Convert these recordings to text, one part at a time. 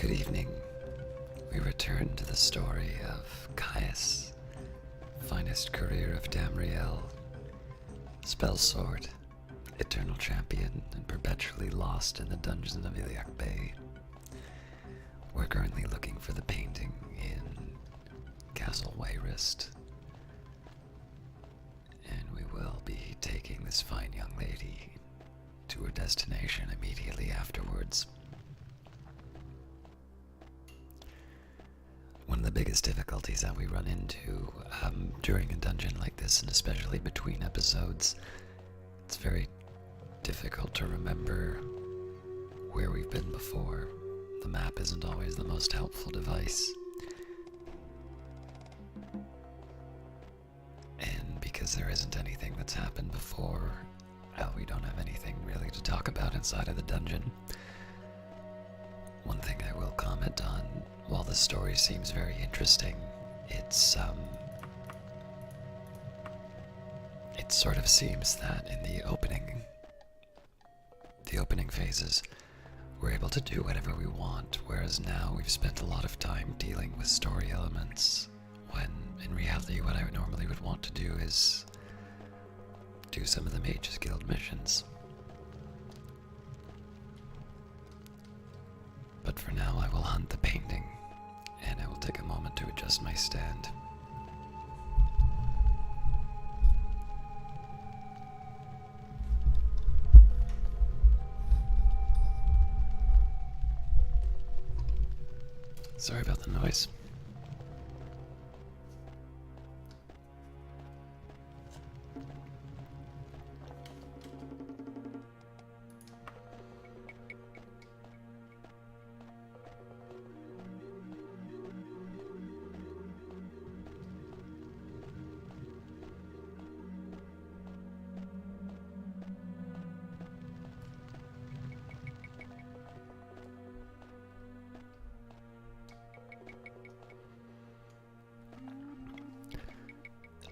Good evening. We return to the story of Caius, finest career of Damriel, spell sword, eternal champion, and perpetually lost in the dungeons of Iliac Bay. We're currently looking for the painting in Castle Wayrest, and we will be taking this fine young lady to her destination immediately afterwards. One of the biggest difficulties that we run into during a dungeon like this, and especially between episodes, it's very difficult to remember where we've been before. The map isn't always the most helpful device. And because there isn't anything that's happened before, we don't have anything really to talk about inside of the dungeon. One thing I will comment on, while the story seems very interesting, it sort of seems that in the opening phases, we're able to do whatever we want, whereas now we've spent a lot of time dealing with story elements, when in reality what I normally would want to do is do some of the Mages Guild missions. But for now I will hunt the painting, and I will take a moment to adjust my stand. Sorry about the noise.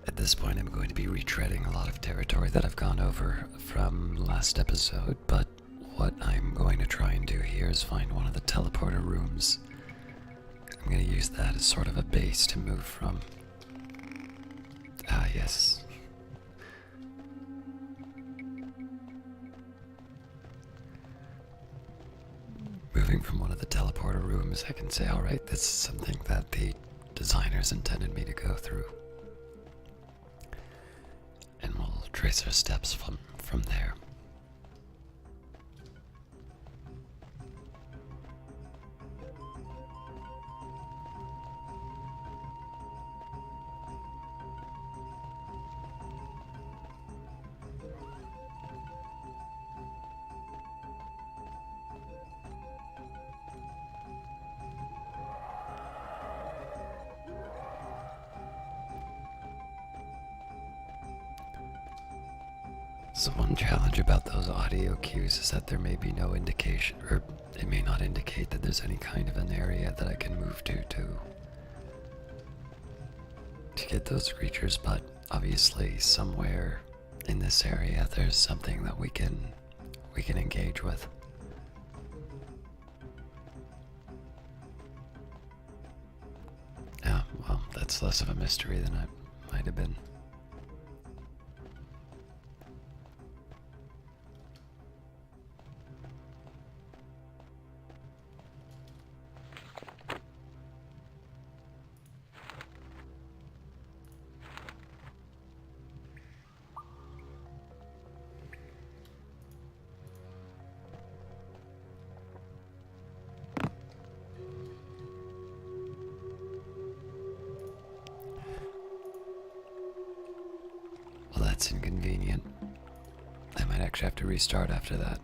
At this point, I'm going to be retreading a lot of territory that I've gone over from last episode, but what I'm going to try and do here is find one of the teleporter rooms. I'm going to use that as sort of a base to move from. Ah, yes. Moving from one of the teleporter rooms, I can say, alright, this is something that the designers intended me to go through. And we'll trace our steps from there. So one challenge about those audio cues is that there may be no indication, or it may not indicate that there's any kind of an area that I can move to get those creatures, but obviously somewhere in this area there's something that we can engage with. Yeah, well, that's less of a mystery than it might have been. Well, that's inconvenient. I might actually have to restart after that.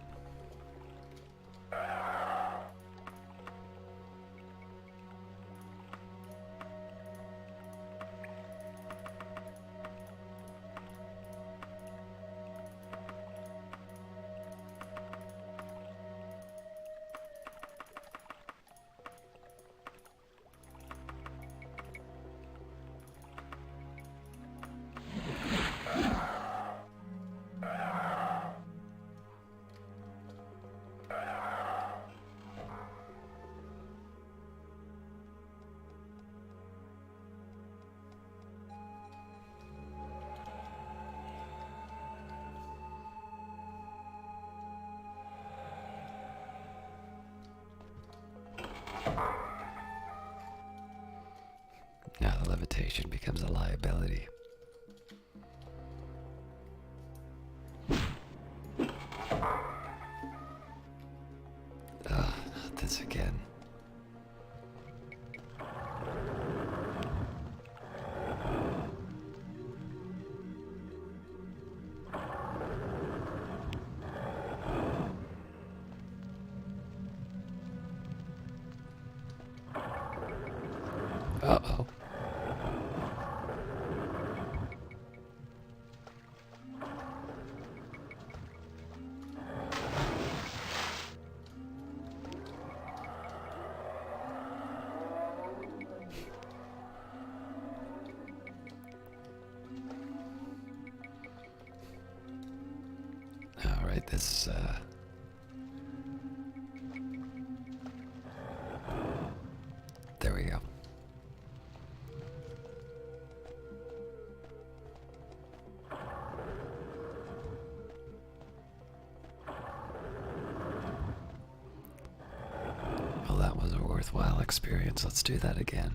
reputation becomes a liability. Ugh, not this again. Uh-oh. All right, this, there we go. Well, that was a worthwhile experience. Let's do that again.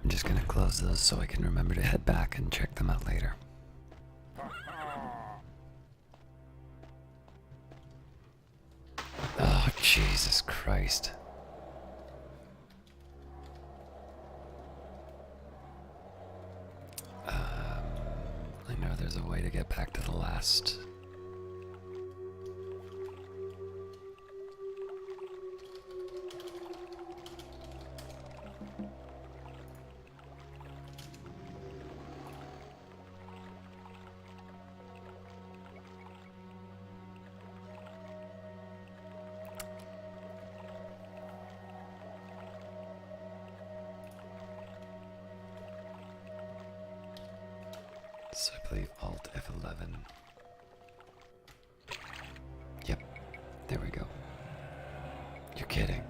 I'm just gonna close those so I can remember to head back and check them out later. Oh, Jesus Christ. I know there's a way to get back to the last. So I believe Alt F11. Yep, there we go. You're kidding.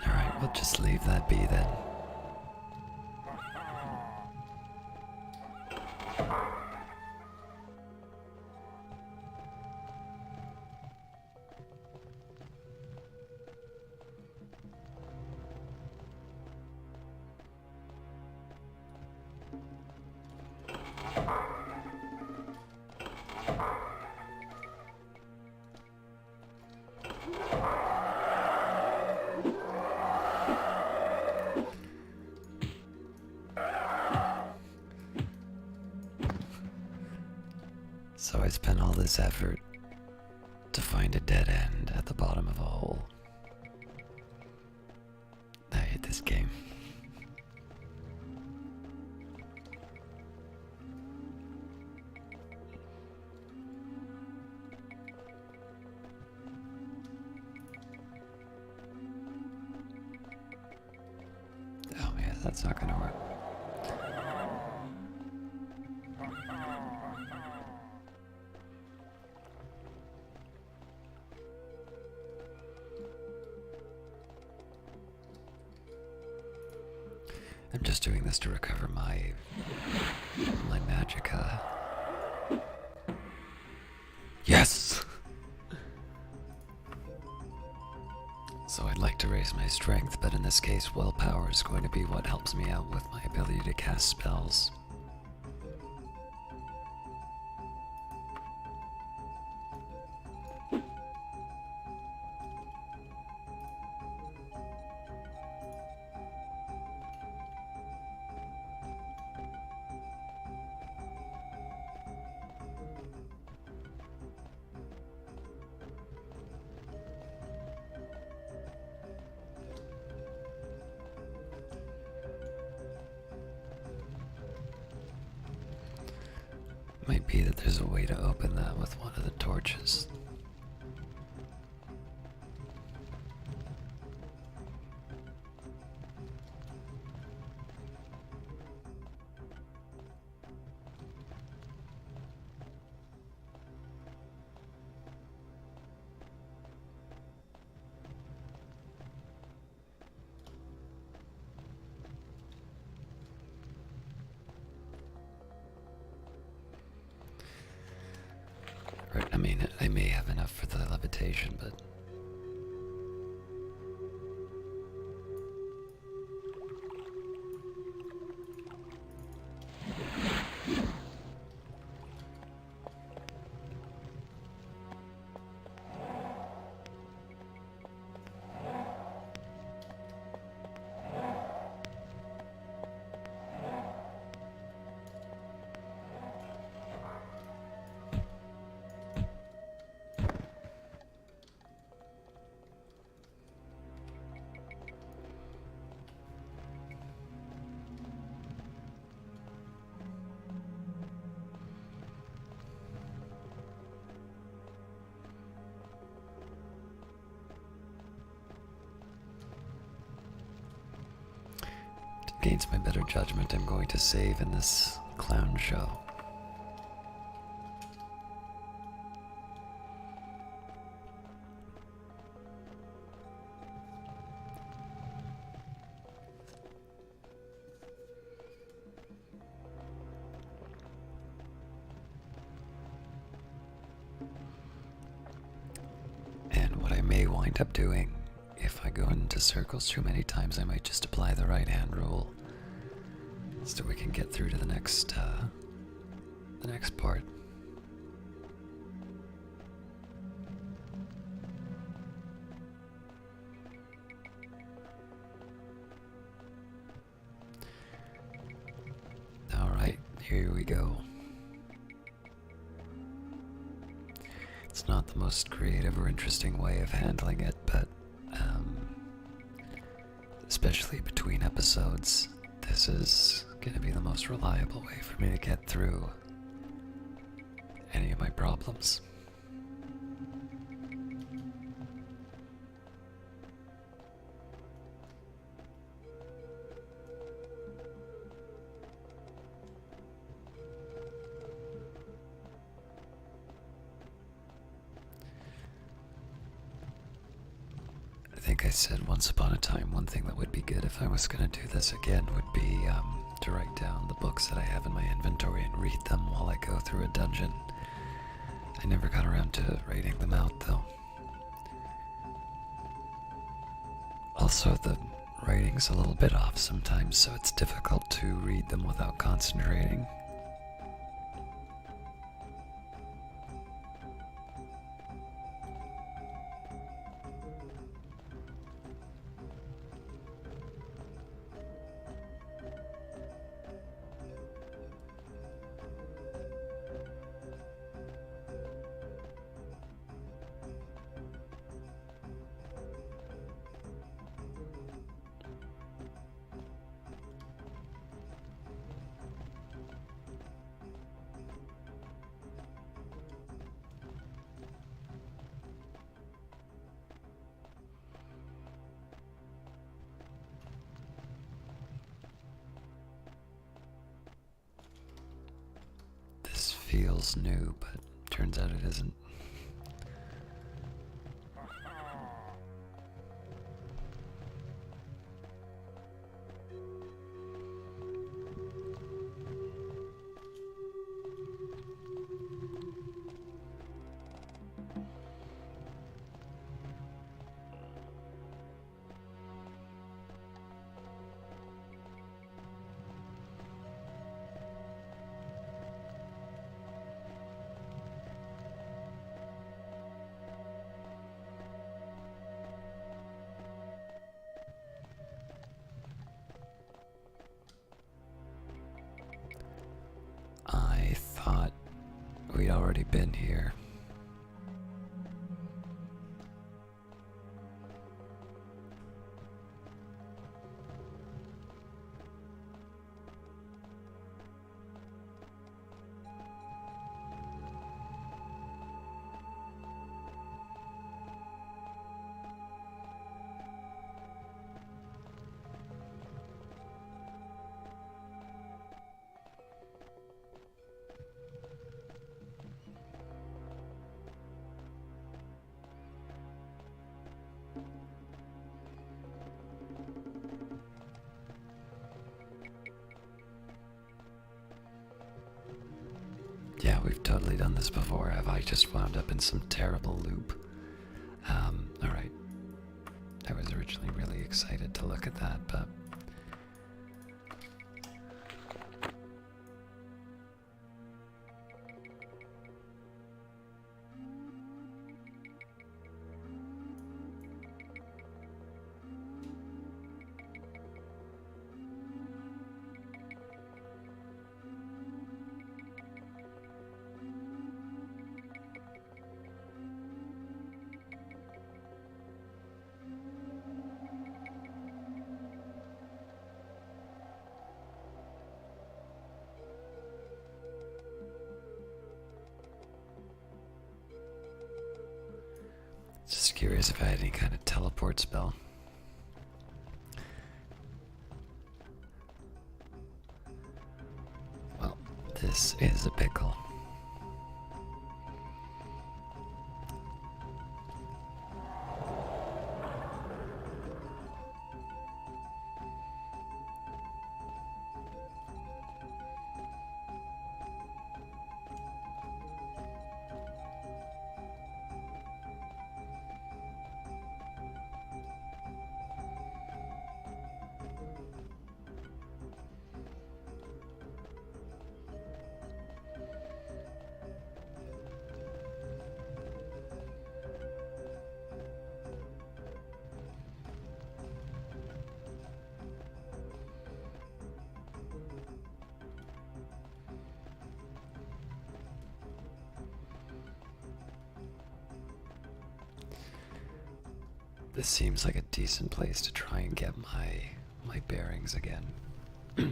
Alright, we'll just leave that be then. So I spent all this effort to find a dead end at the bottom of a hole. I hate this game. Oh man, that's not gonna work. I'm just doing this to recover my magicka. Yes! So I'd like to raise my strength, but in this case, willpower is going to be what helps me out with my ability to cast spells. Might be that there's a way to open that with one of the torches. Right, I mean, I may have enough for the levitation, but against my better judgment, I'm going to save in this clown show. And what I may wind up doing, if I go into circles too many times, I might just apply the right hand rule so we can get through to the next part. All right, here we go. It's not the most creative or interesting way of handling it, but especially between episodes, this is going to be the most reliable way for me to get through any of my problems. I think I said once upon a time one thing that would be good if I was going to do this again would be to write down the books that I have in my inventory and read them while I go through a dungeon. I never got around to writing them out though. Also, the writing's a little bit off sometimes, so it's difficult to read them without concentrating. Feels new, but turns out it isn't. I thought we'd already been here. we've totally done this before. Have I just wound up in some terrible loop? Alright. I was originally really excited to look at that, but... Just curious if I had any kind of teleport spell. Well, this is a pickle. This seems like a decent place to try and get my bearings again. I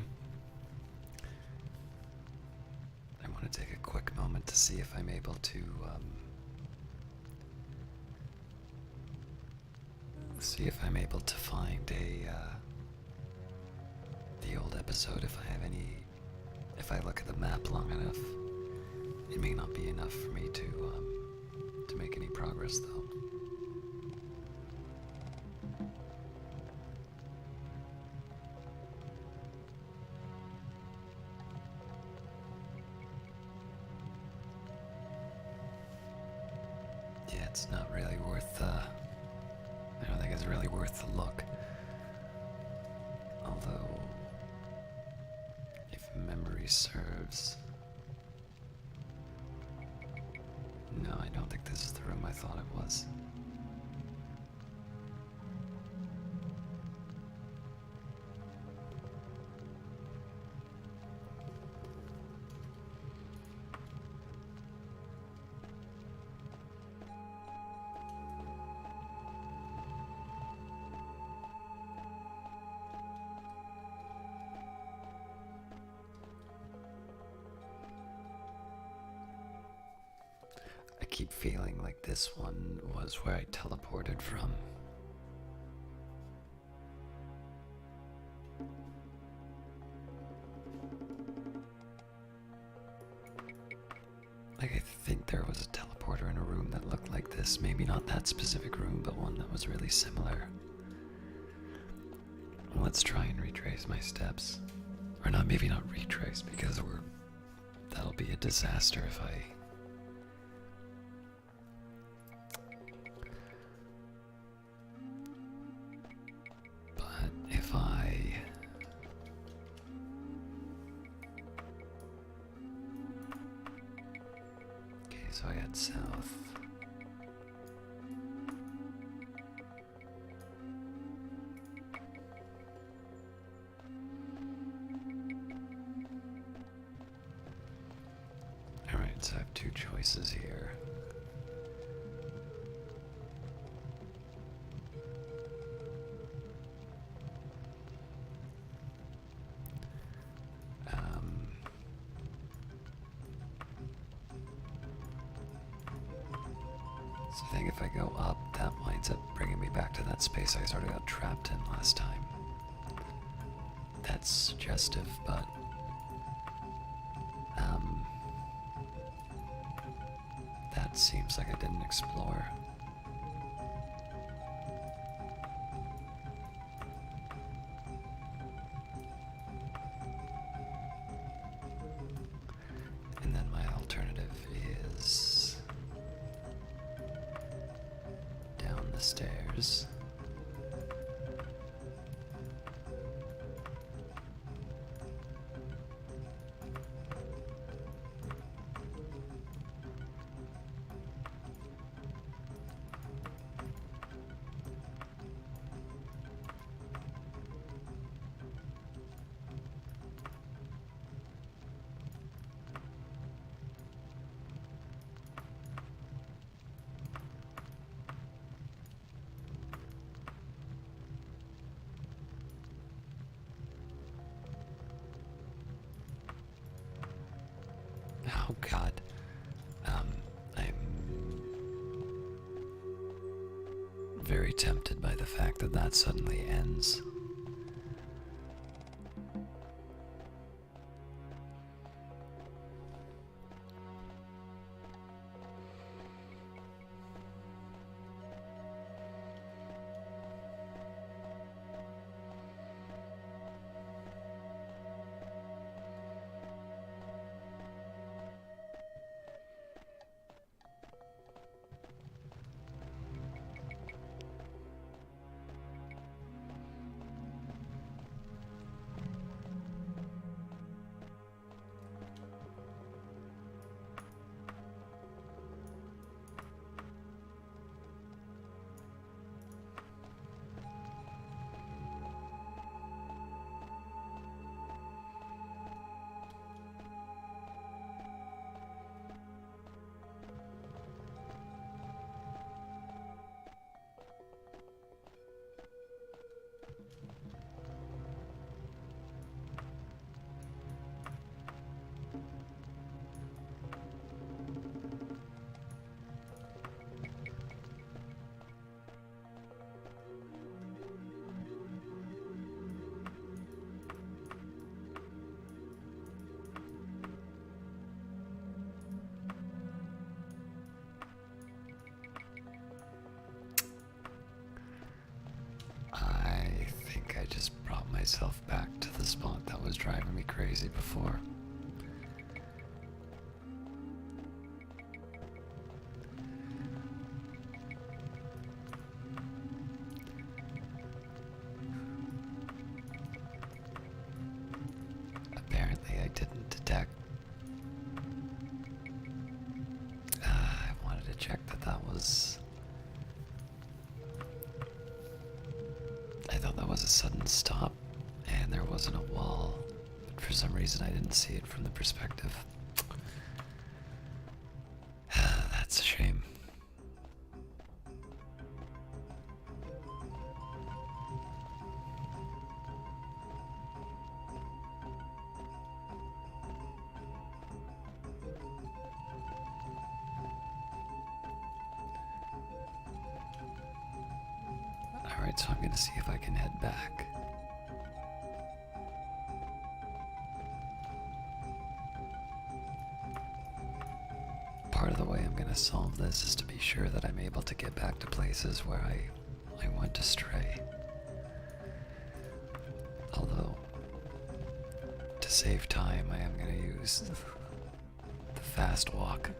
want to take a quick moment to see if I'm able to find the old episode. If I look at the map long enough, it may not be enough for me to make any progress though. Yeah, it's not really worth, I don't think it's really worth the look. Although, if memory serves... No, I don't think this is the room I thought it was. I keep feeling like this one was where I teleported from. Like, I think there was a teleporter in a room that looked like this. Maybe not that specific room, but one that was really similar. Let's try and retrace my steps. Or not, maybe not retrace, because that'll be a disaster if I... So I head south. Alright, so I have two choices here. So I think if I go up, that winds up bringing me back to that space I sort of got trapped in last time. That's suggestive, but... that seems like I didn't explore. And then my alternative Oh god. I'm very tempted by the fact that that suddenly ends. I think I just brought myself back to the spot that was driving me crazy before. Apparently I didn't detect. I wanted to check that that was... I thought that was a sudden stop, and there wasn't a wall. But for some reason I didn't see it from the perspective. That's a shame. Alright, so I'm gonna see if I can head back. Part of the way I'm gonna solve this is to be sure that I'm able to get back to places where I went astray. Although, to save time, I am gonna use the fast walk.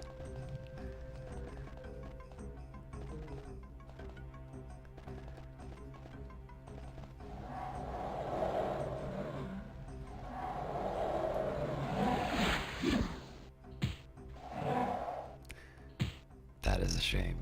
That is a shame.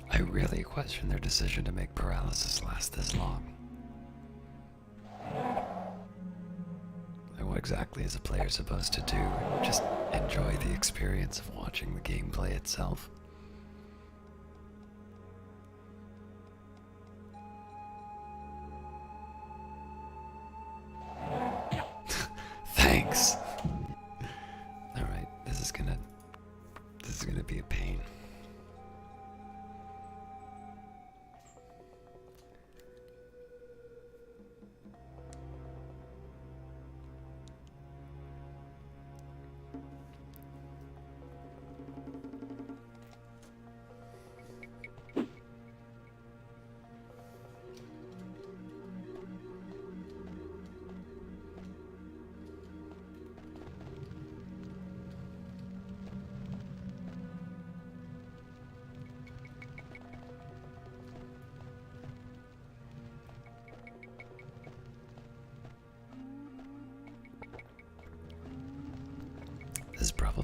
I really question their decision to make paralysis last this long. And what exactly is a player supposed to do? Just enjoy the experience of watching the gameplay itself? Thanks. Alright, this is gonna be a pain.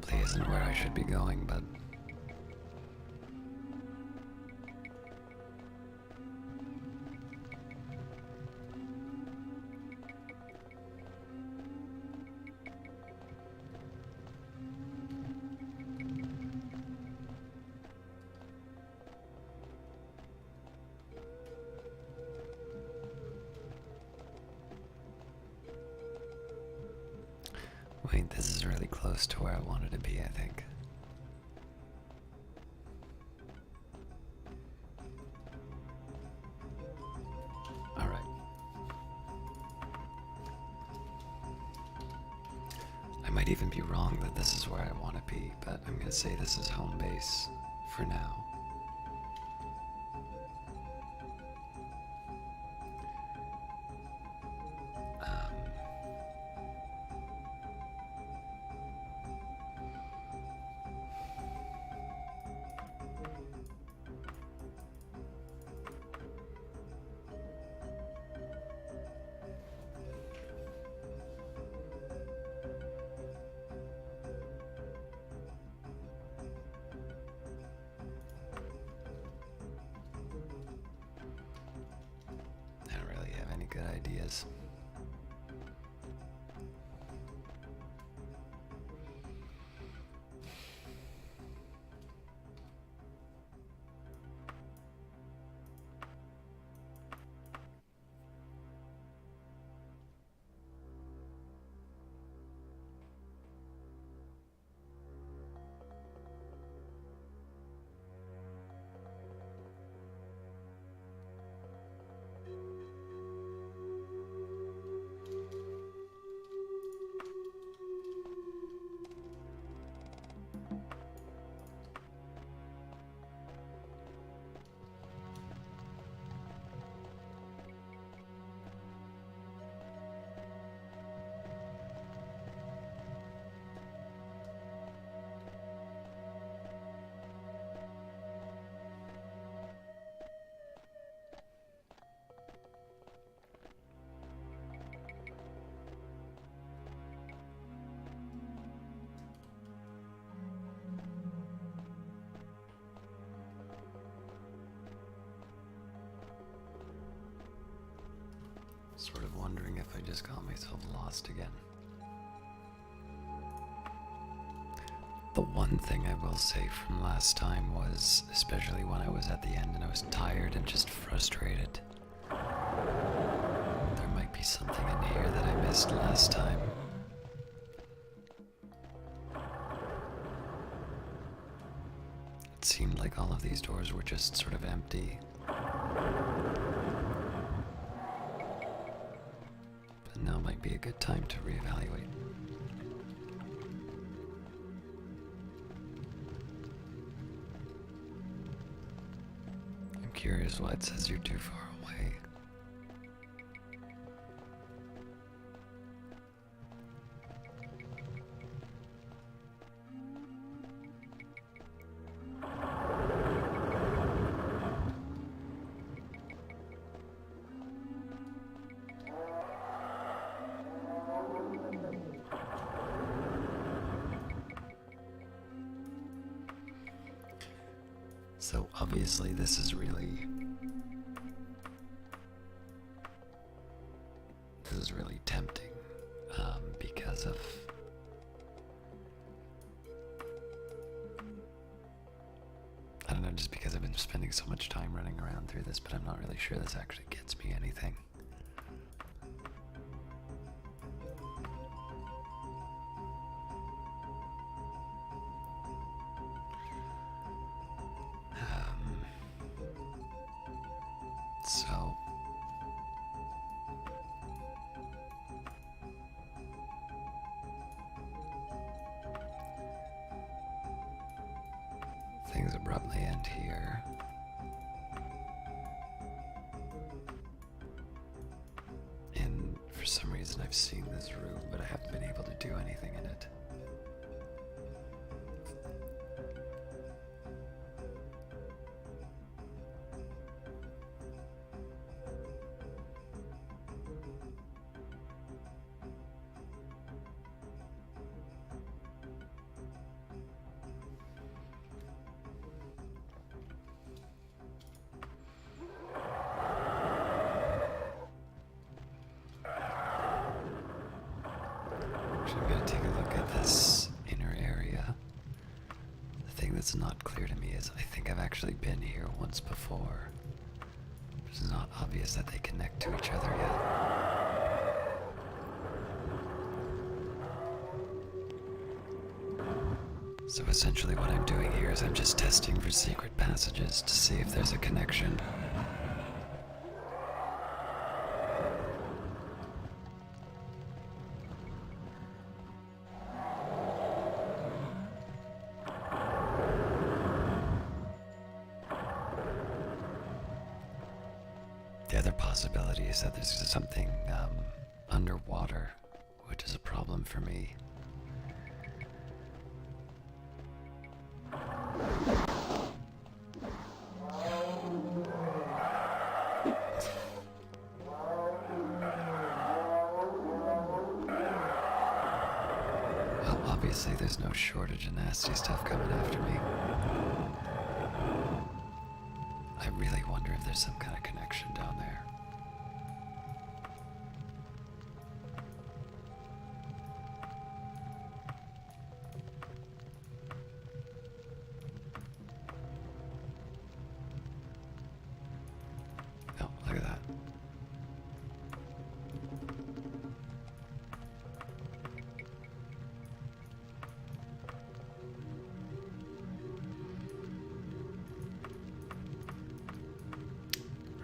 probably isn't where I should be going, but wait, this is really close to where I wanted to be, I think. Alright. I might even be wrong that this is where I want to be, but I'm gonna say this is home base for now. I don't really have any good ideas. Sort of wondering if I just got myself lost again. The one thing I will say from last time was, especially when I was at the end and I was tired and just frustrated, there might be something in here that I missed last time. It seemed like all of these doors were just sort of empty. Now might be a good time to reevaluate. I'm curious why it says you're too far away. So obviously this is really tempting because of I don't know, just because I've been spending so much time running around through this, but I'm not really sure this actually gets me anything. So things abruptly end here. And for some reason I've seen this room, but I haven't been able to do anything in it. take a look at this inner area. The thing that's not clear to me is I think I've actually been here once before. It's not obvious that they connect to each other yet. So essentially what I'm doing here is I'm just testing for secret passages to see if there's a connection. The other possibility is that there's something underwater, which is a problem for me. Well, obviously there's no shortage of nasty stuff coming after me. I really wonder if there's some kind of connection down there. Oh, look at that.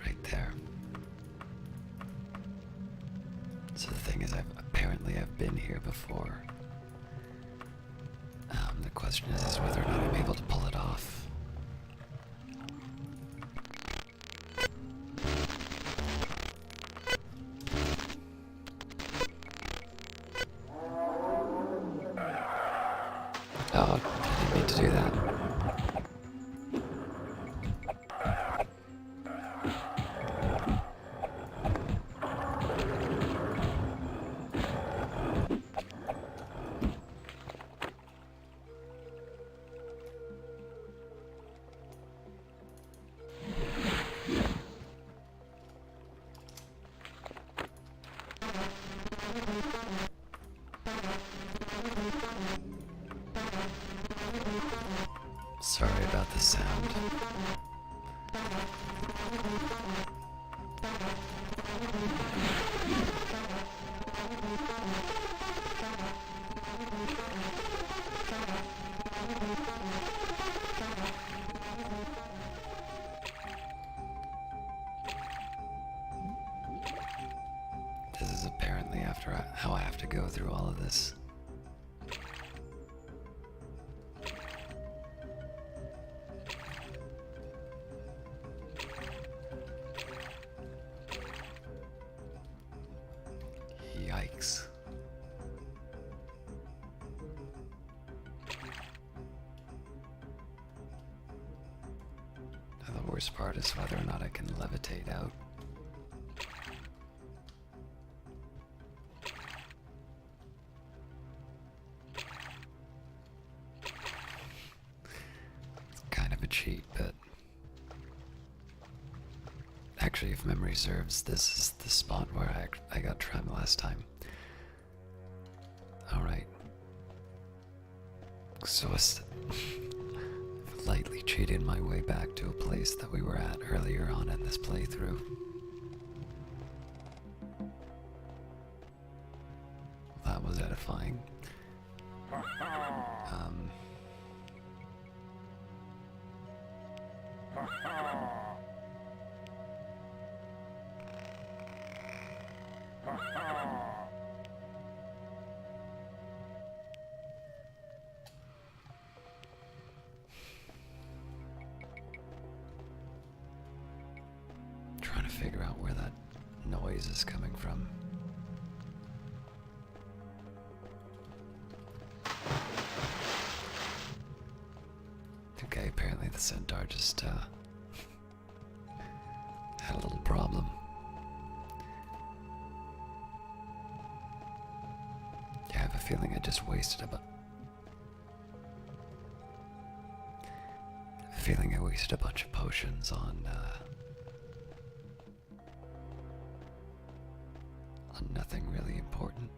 Right there. So the thing is, I've been here before. The question is whether or not I'm able to pull it off. Oh, I didn't mean to do that. Sorry about the sound. This is apparently how I have to go through all of this. Yikes. Now the worst part is whether or not I can levitate out. It's kind of a cheat, but actually, if memory serves, this is the spot where I got trapped last time. Alright. So I've lightly cheated my way back to a place that we were at earlier on in this playthrough. That was edifying. Trying to figure out where that noise is coming from. Okay, apparently the centaur just had a little problem. Yeah, I have a feeling I just wasted I wasted a bunch of potions on nothing really important.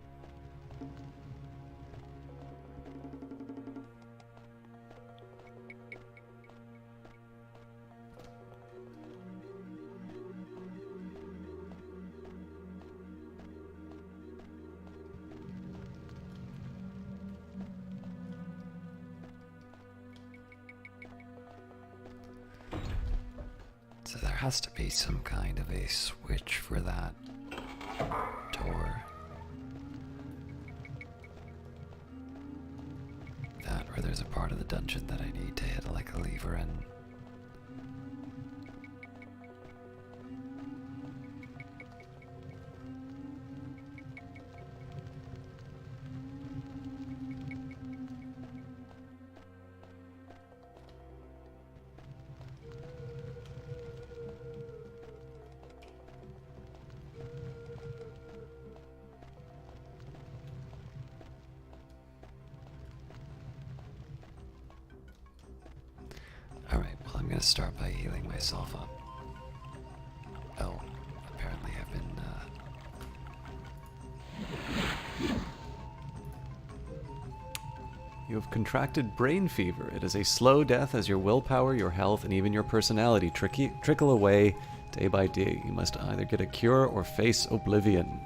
has to be some kind of a switch for that door. That, or there's a part of the dungeon that I need to hit like a lever in. Alright, well, I'm gonna start by healing myself up. Oh, apparently I've been, You have contracted brain fever. It is a slow death as your willpower, your health, and even your personality trickle away day by day. You must either get a cure or face oblivion.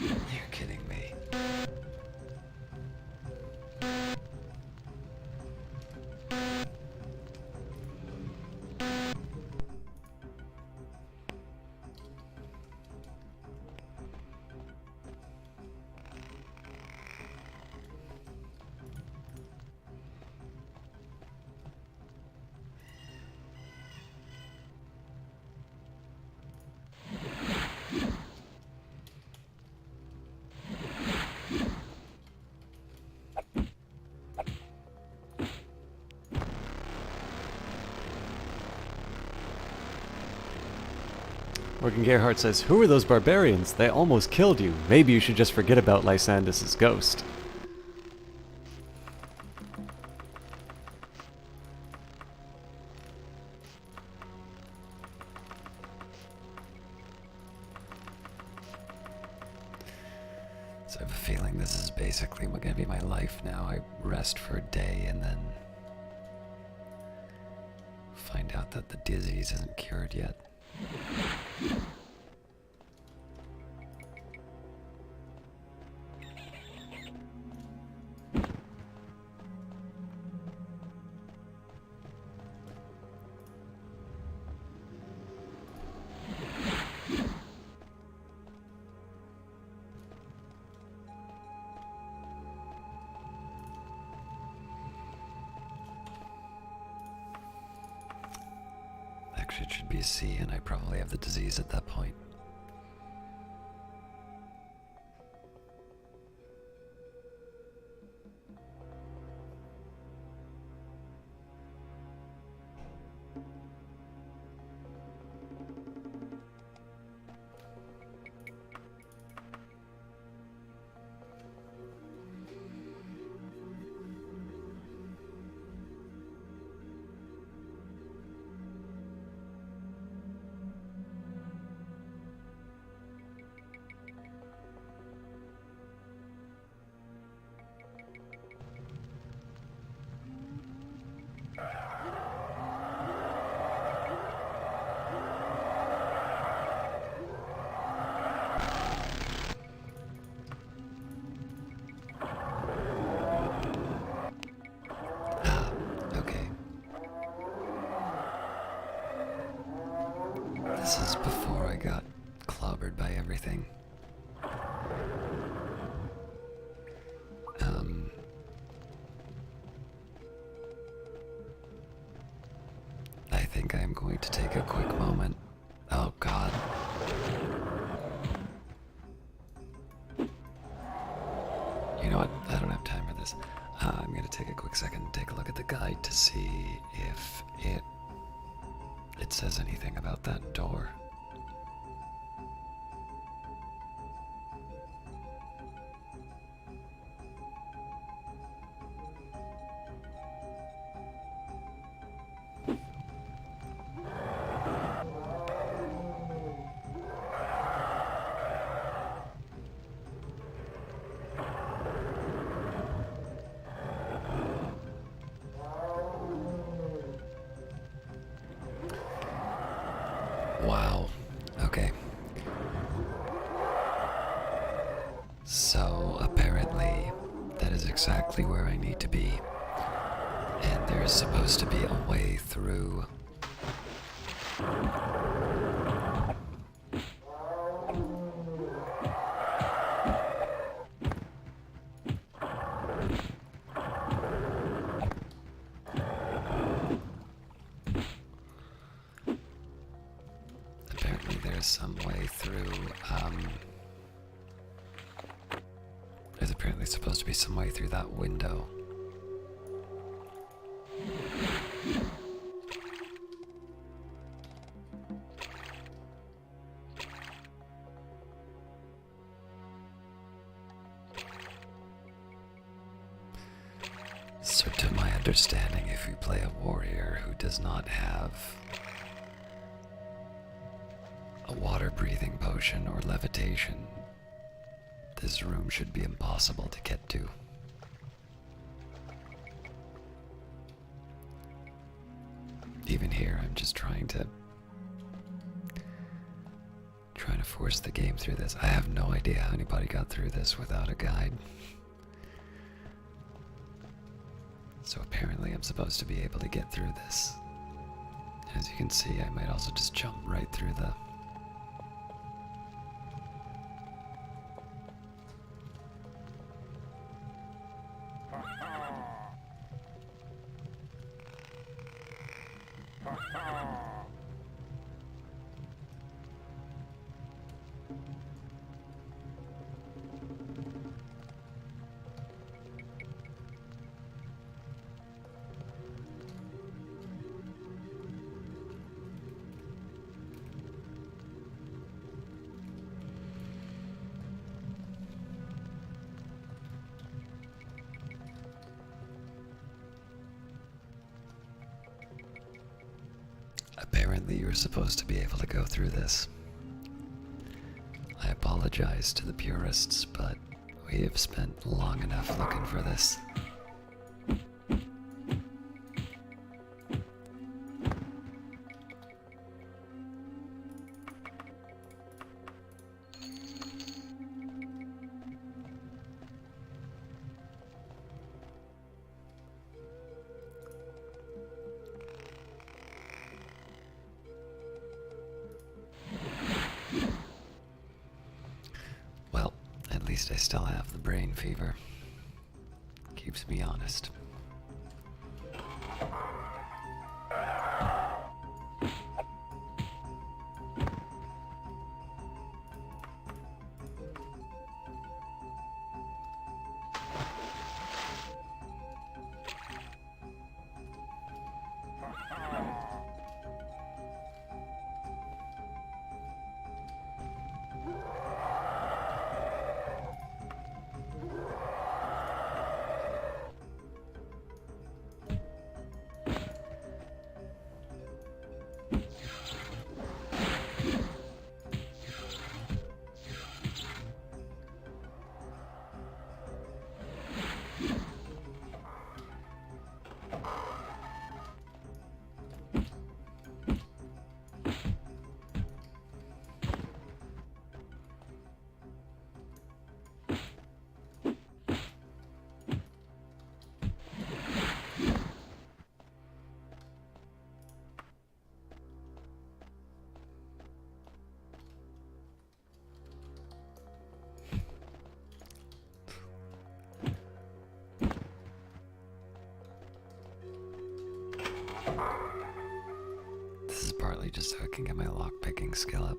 You're kidding me. Morgan Gerhardt says, "Who are those barbarians? They almost killed you. Maybe you should just forget about Lysandus' ghost." So I have a feeling this is basically gonna be my life now. I rest for a day and then find out that the disease isn't cured yet. Actually, it should be a C, and I probably have the disease at that point. Okay. This is before I got clobbered by everything. I think I'm going to take a quick moment. Oh, God. You know what? I don't have time for this. I'm going to take a quick second and take a look at the guide to see if it says anything about that door. Wow. So apparently, that is exactly where I need to be. And there's supposed to be a way through. Apparently there's some way through, there's apparently supposed to be some way through that window. So to my understanding, if you play a warrior who does not have a water-breathing potion or levitation, this room should be impossible to get to. Even here, I'm just trying to force the game through this. I have no idea how anybody got through this without a guide. So apparently I'm supposed to be able to get through this. As you can see, I might also just jump right through the... Apparently you're supposed to be able to go through this. I apologize to the purists, but we have spent long enough looking for this. Well, at least I still have the brain fever. Keeps me honest. This is partly just so I can get my lockpicking skill up.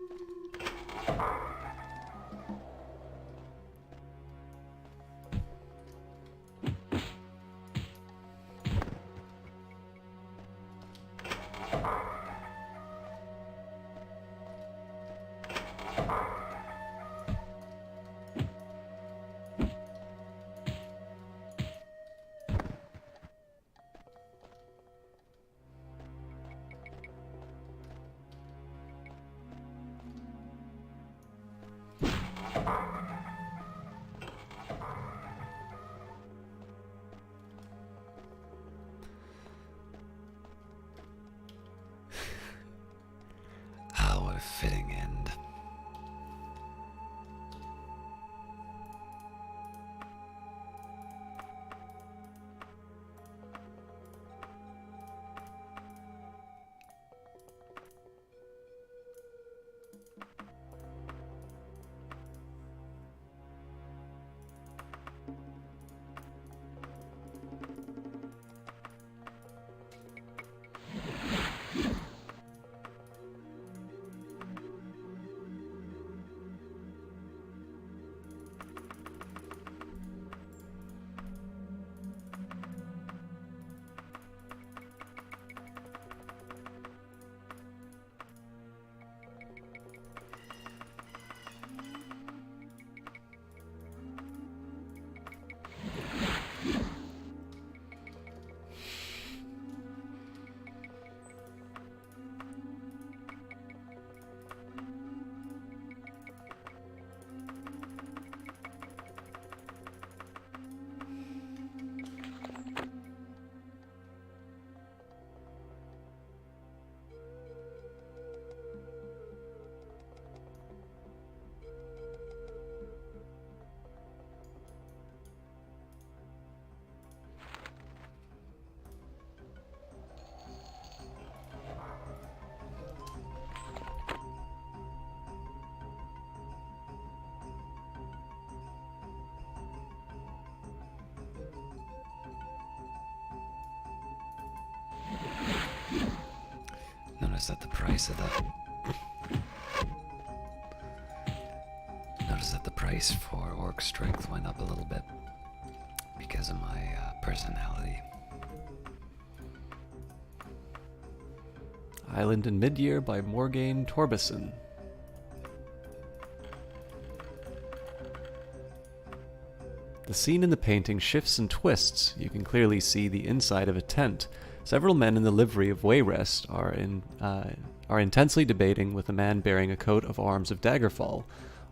Notice that the price of that. Notice that the price for orc strength went up a little bit because of my personality. Island in Midyear by Morgaine Torbison. The scene in the painting shifts and twists. You can clearly see the inside of a tent. Several men in the livery of Wayrest are intensely debating with a man bearing a coat of arms of Daggerfall.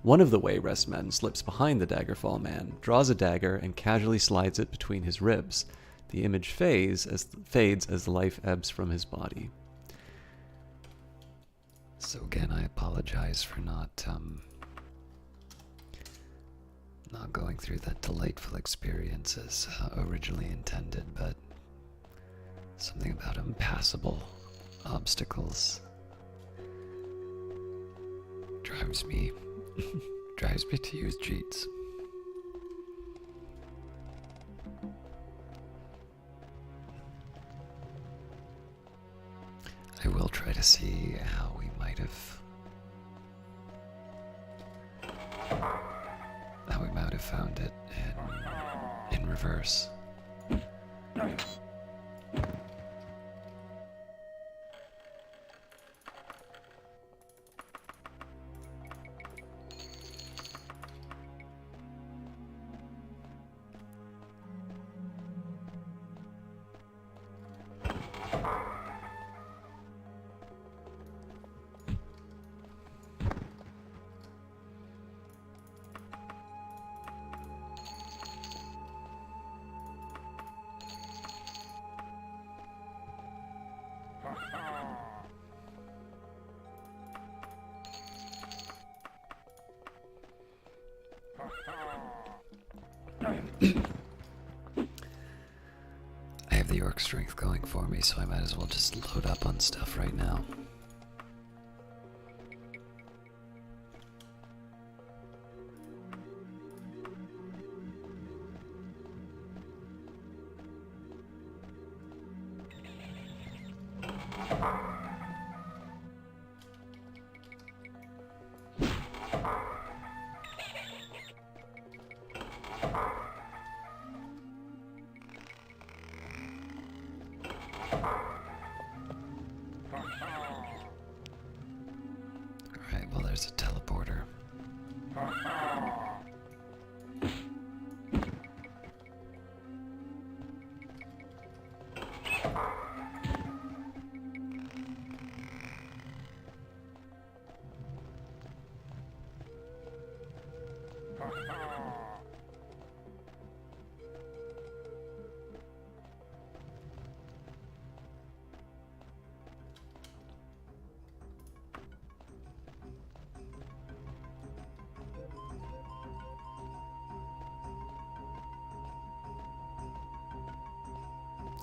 One of the Wayrest men slips behind the Daggerfall man, draws a dagger, and casually slides it between his ribs. The image fades as the life ebbs from his body. So again, I apologize for not going through that delightful experience as originally intended, but something about impassable obstacles drives me to use cheats. I will try to see how we might have found it in reverse. I have the orc strength going for me, so I might as well just load up on stuff right now. Alright, well there's a teleporter.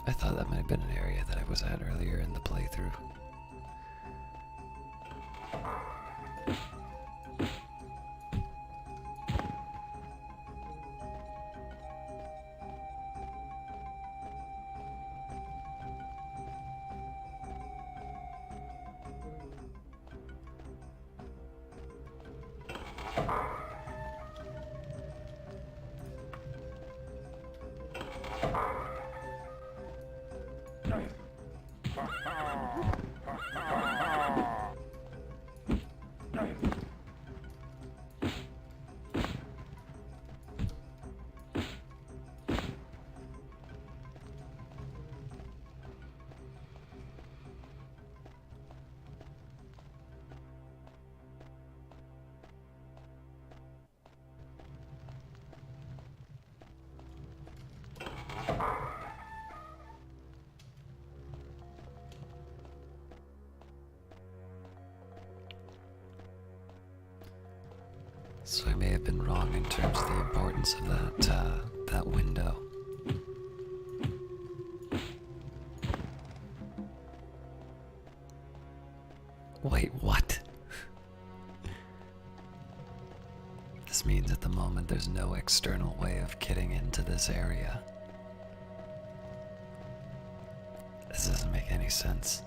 I thought that might have been an area that I was at earlier in the playthrough. So I may have been wrong in terms of the importance of that window. Wait, what? This means at the moment there's no external way of getting into this area. This doesn't make any sense.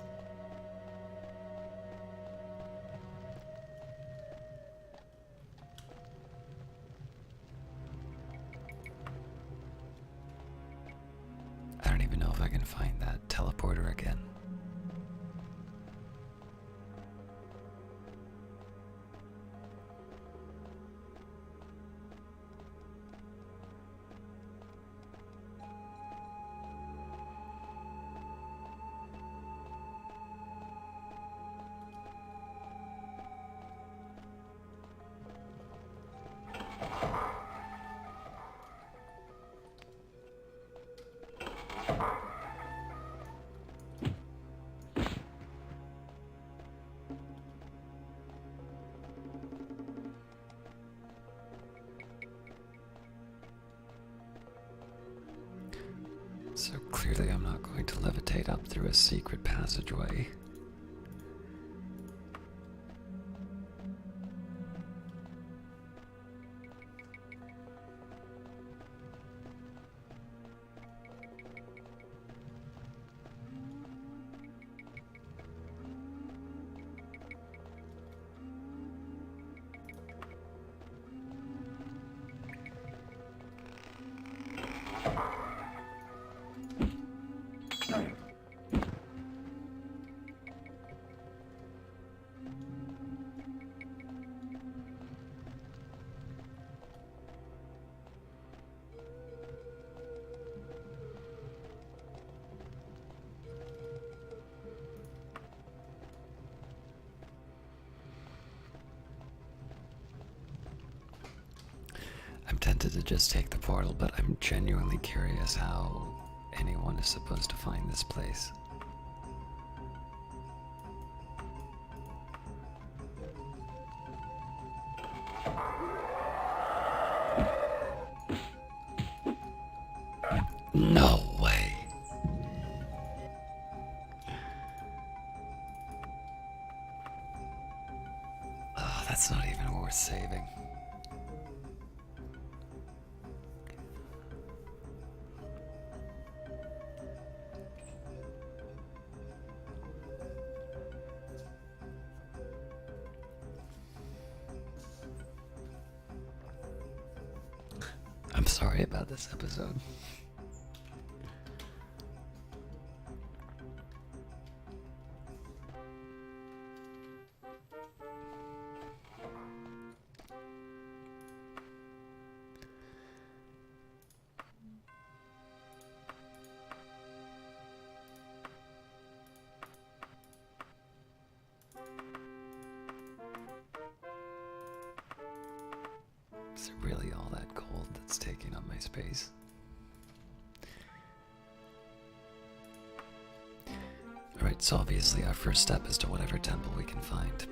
find that teleporter again. So clearly I'm not going to levitate up through a secret passageway. I'm tempted to just take the portal, but I'm genuinely curious how anyone is supposed to find this place. No way. Oh, that's not even worth saving. I'm sorry about this episode. Is it really all that cold that's taking up my space? Alright, so obviously our first step is to whatever temple we can find.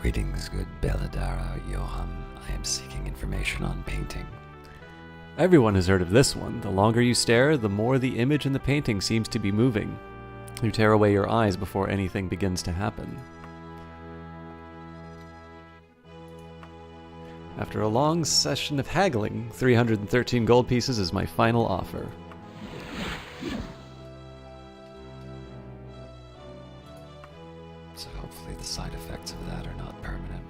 Greetings, good Belladara Yoham. I am seeking information on painting. Everyone has heard of this one. The longer you stare, the more the image in the painting seems to be moving. You tear away your eyes before anything begins to happen. After a long session of haggling, 313 gold pieces is my final offer. So hopefully the side effects of that are not permanent.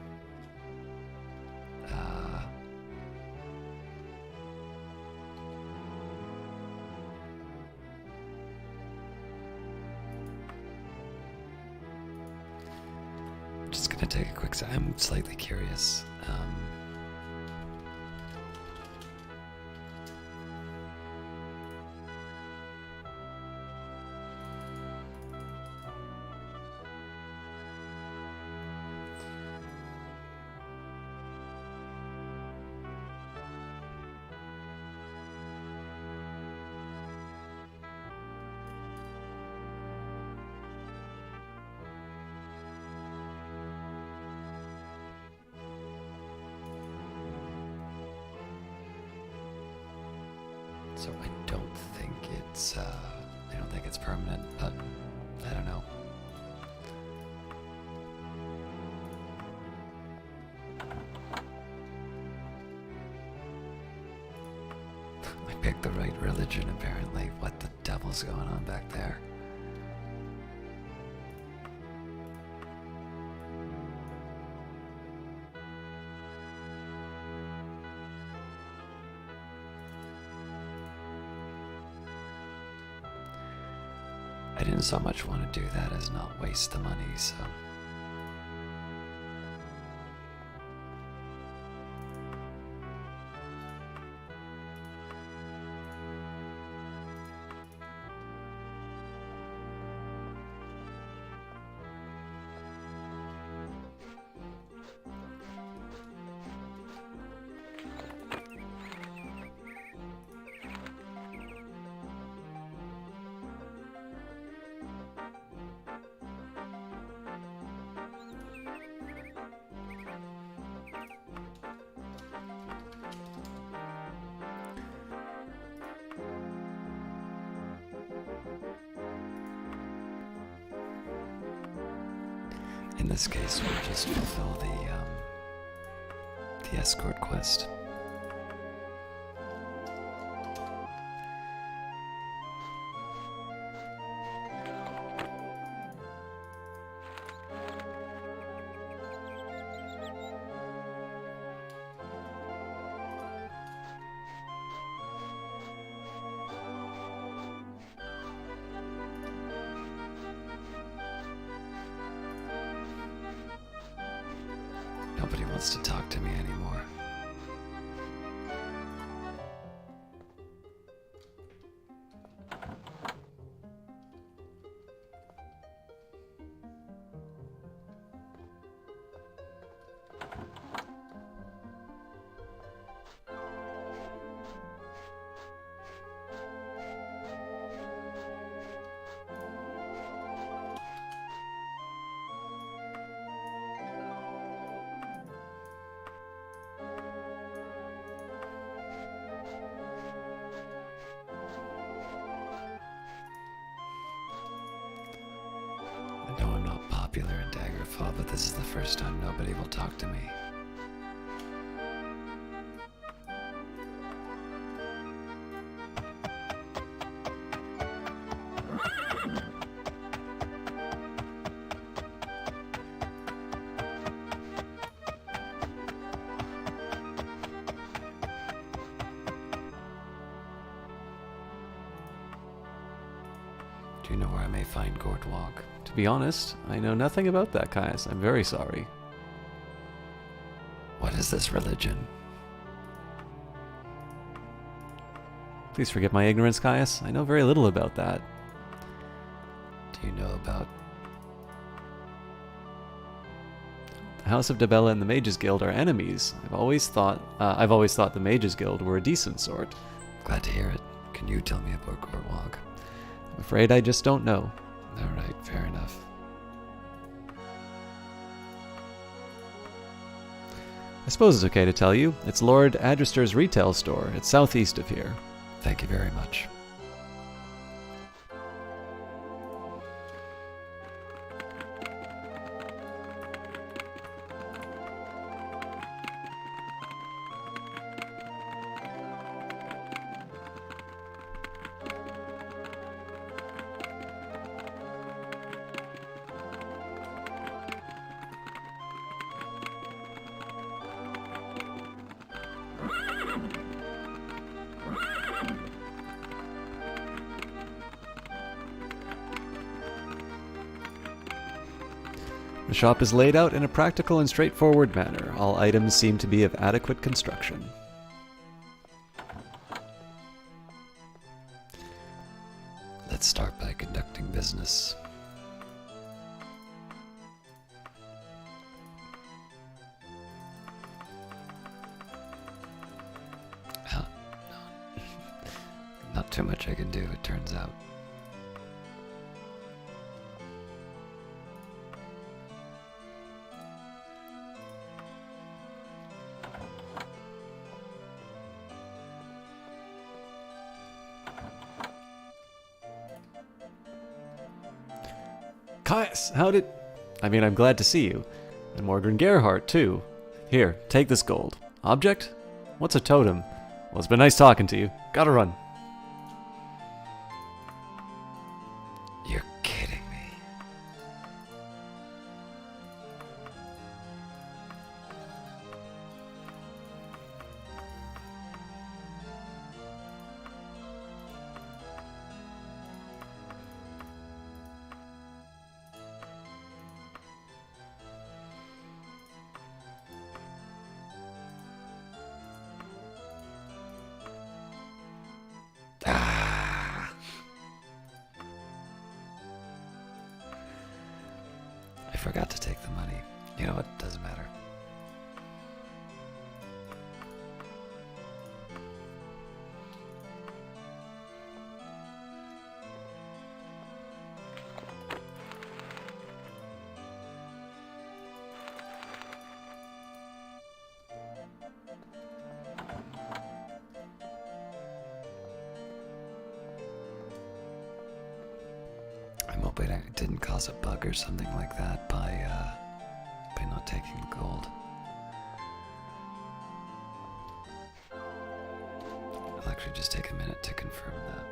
Just gonna take a quick. I'm slightly curious. So I don't think it's permanent, but I don't know. I picked the right religion, apparently. What the devil's going on back there? I didn't so much want to do that as not waste the money, so. In this case, we'll just fulfill the escort quest. Nobody wants to talk to me anymore. I know I'm not popular in Daggerfall, but this is the first time nobody will talk to me. Do you know where I may find Gordwalk? To be honest, I know nothing about that, Caius. I'm very sorry. What is this religion? Please forgive my ignorance, Caius. I know very little about that. Do you know about... The House of Dabella and the Mages Guild are enemies. I've always thought the Mages Guild were a decent sort. Glad to hear it. Can you tell me about Gordwalk? I'm afraid I just don't know. Alright, fair enough. I suppose it's okay to tell you. It's Lord Adrester's retail store. It's southeast of here. Thank you very much. The shop is laid out in a practical and straightforward manner. All items seem to be of adequate construction. Let's start by conducting business. Huh. Not too much I can do, it turns out. Caius, I'm glad to see you. And Morgan Gerhardt, too. Here, take this gold. Object? What's a totem? Well, it's been nice talking to you. Gotta run. You're kidding me. I forgot to take the money. You know what? Doesn't matter. I'm hoping I didn't cause a bug or something like that by not taking the gold. I'll actually just take a minute to confirm that.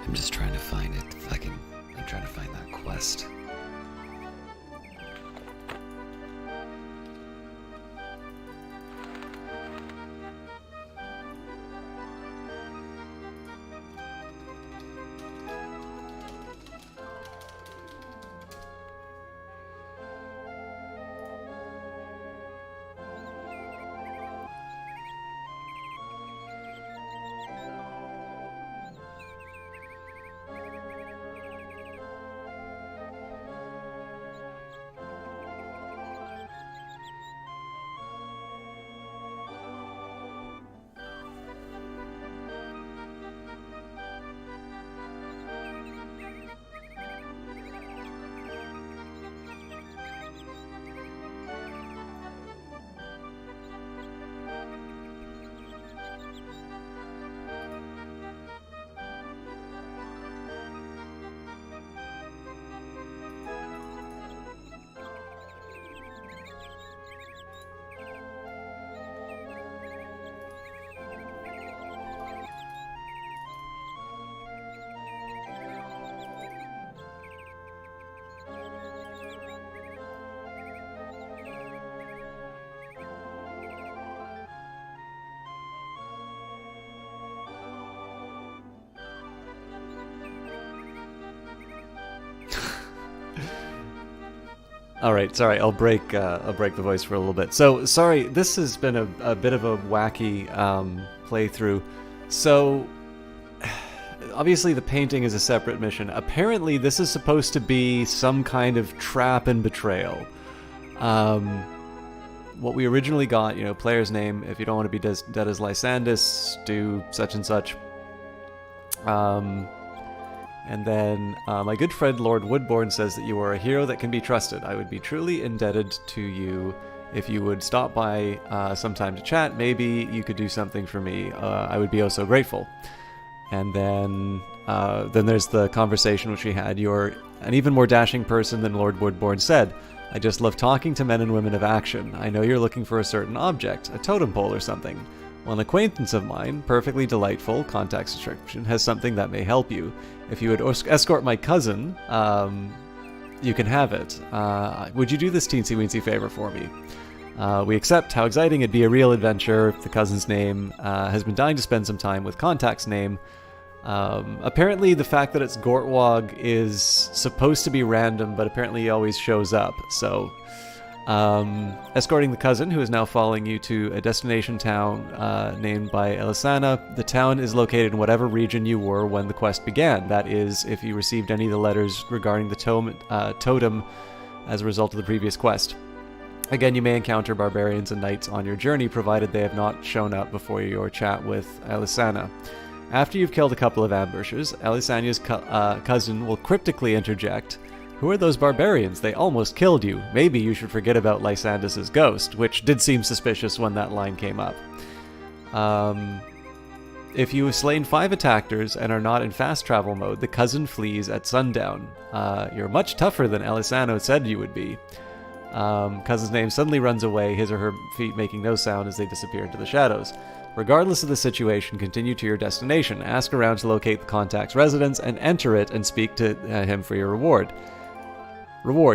I'm just trying to find it. I'm trying to find that quest. All right, sorry, I'll break the voice for a little bit. So sorry, this has been a bit of a wacky playthrough. So obviously the painting is a separate mission. Apparently this is supposed to be some kind of trap and betrayal. What we originally got, player's name, if you don't want to be dead as Lysandus, do such and such. And then my good friend Lord Woodbourne says that you are a hero that can be trusted. I would be truly indebted to you if you would stop by sometime to chat. Maybe you could do something for me. I would be oh so grateful. And then there's the conversation which we had. You're an even more dashing person than Lord Woodbourne said. I just love talking to men and women of action. I know you're looking for a certain object, a totem pole or something. Well, an acquaintance of mine, perfectly delightful, contact description, has something that may help you. If you would escort my cousin, you can have it. Would you do this teensy-weensy favor for me? We accept. How exciting. It'd be a real adventure. The cousin's name has been dying to spend some time with contact's name. Apparently the fact that it's Gortwog is supposed to be random, but apparently he always shows up, so... escorting the cousin, who is now following you to a destination town named by Elisana. The town is located in whatever region you were when the quest began. That is, if you received any of the letters regarding the totem as a result of the previous quest. Again, you may encounter barbarians and knights on your journey, provided they have not shown up before your chat with Elisana. After you've killed a couple of ambushers, Elisana's cousin will cryptically interject, "Who are those barbarians? They almost killed you. Maybe you should forget about Lysandus' ghost," which did seem suspicious when that line came up. If you have slain 5 attackers and are not in fast travel mode, the cousin flees at sundown. You're much tougher than Elisano said you would be. Cousin's name suddenly runs away, his or her feet making no sound as they disappear into the shadows. Regardless of the situation, continue to your destination. Ask around to locate the contact's residence and enter it and speak to him for your reward.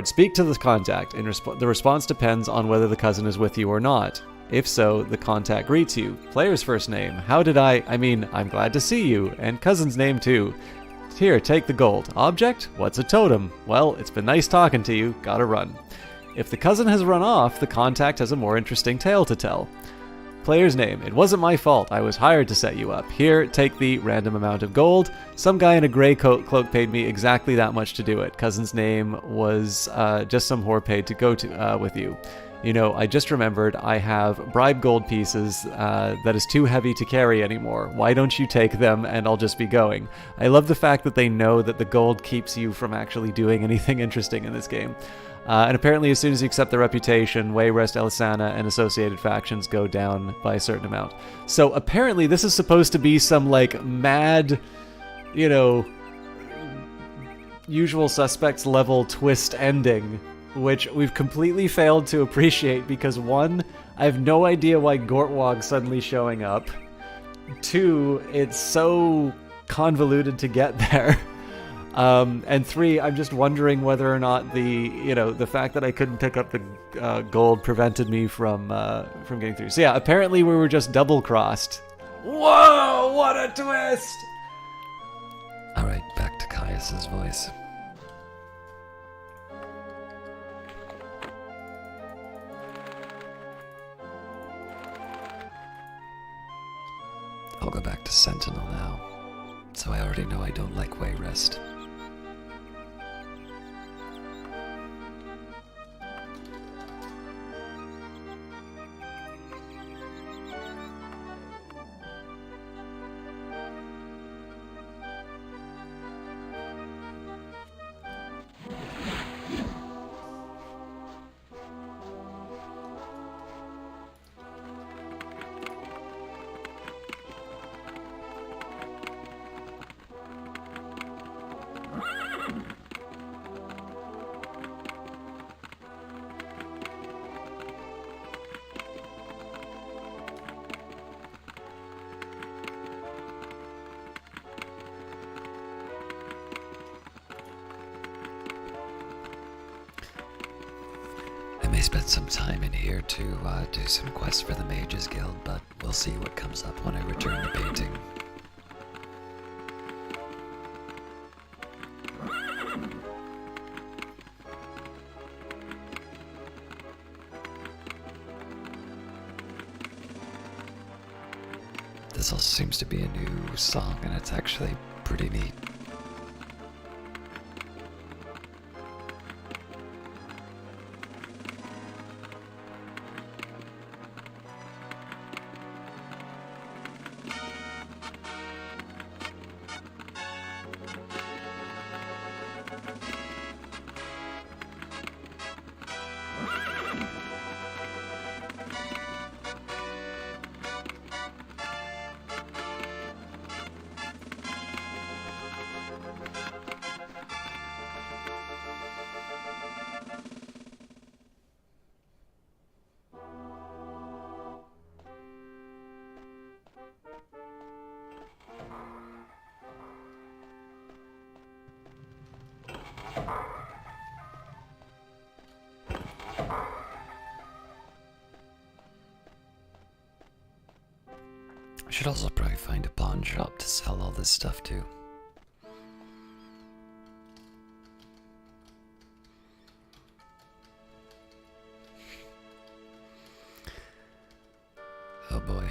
Speak to the contact. The response depends on whether the cousin is with you or not. If so, the contact greets you. Player's first name. I'm glad to see you. And cousin's name too. Here, take the gold. Object? What's a totem? Well, it's been nice talking to you. Gotta run. If the cousin has run off, the contact has a more interesting tale to tell. Player's name. It wasn't my fault. I was hired to set you up. Here, take the random amount of gold. Some guy in a gray cloak paid me exactly that much to do it. Cousin's name was just some whore paid to go to with you. I just remembered I have bribe gold pieces that is too heavy to carry anymore. Why don't you take them and I'll just be going? I love the fact that they know that the gold keeps you from actually doing anything interesting in this game. And apparently as soon as you accept the reputation, Wayrest, Elisana, and associated factions go down by a certain amount. So apparently this is supposed to be some, mad, usual suspects level twist ending, which we've completely failed to appreciate because 1, I have no idea why Gortwog's suddenly showing up. 2, it's so convoluted to get there. And 3, I'm just wondering whether or not the fact that I couldn't pick up the gold prevented me from getting through. So yeah, apparently we were just double-crossed. Whoa, what a twist! Alright, back to Caius's voice. I'll go back to Sentinel now, so I already know I don't like Wayrest. I may spend some time in here to do some quests for the Mages Guild, but we'll see what comes up when I return to painting. this also seems to be a new song, and it's actually pretty neat. I should also probably find a pawn shop to sell all this stuff to. Oh boy.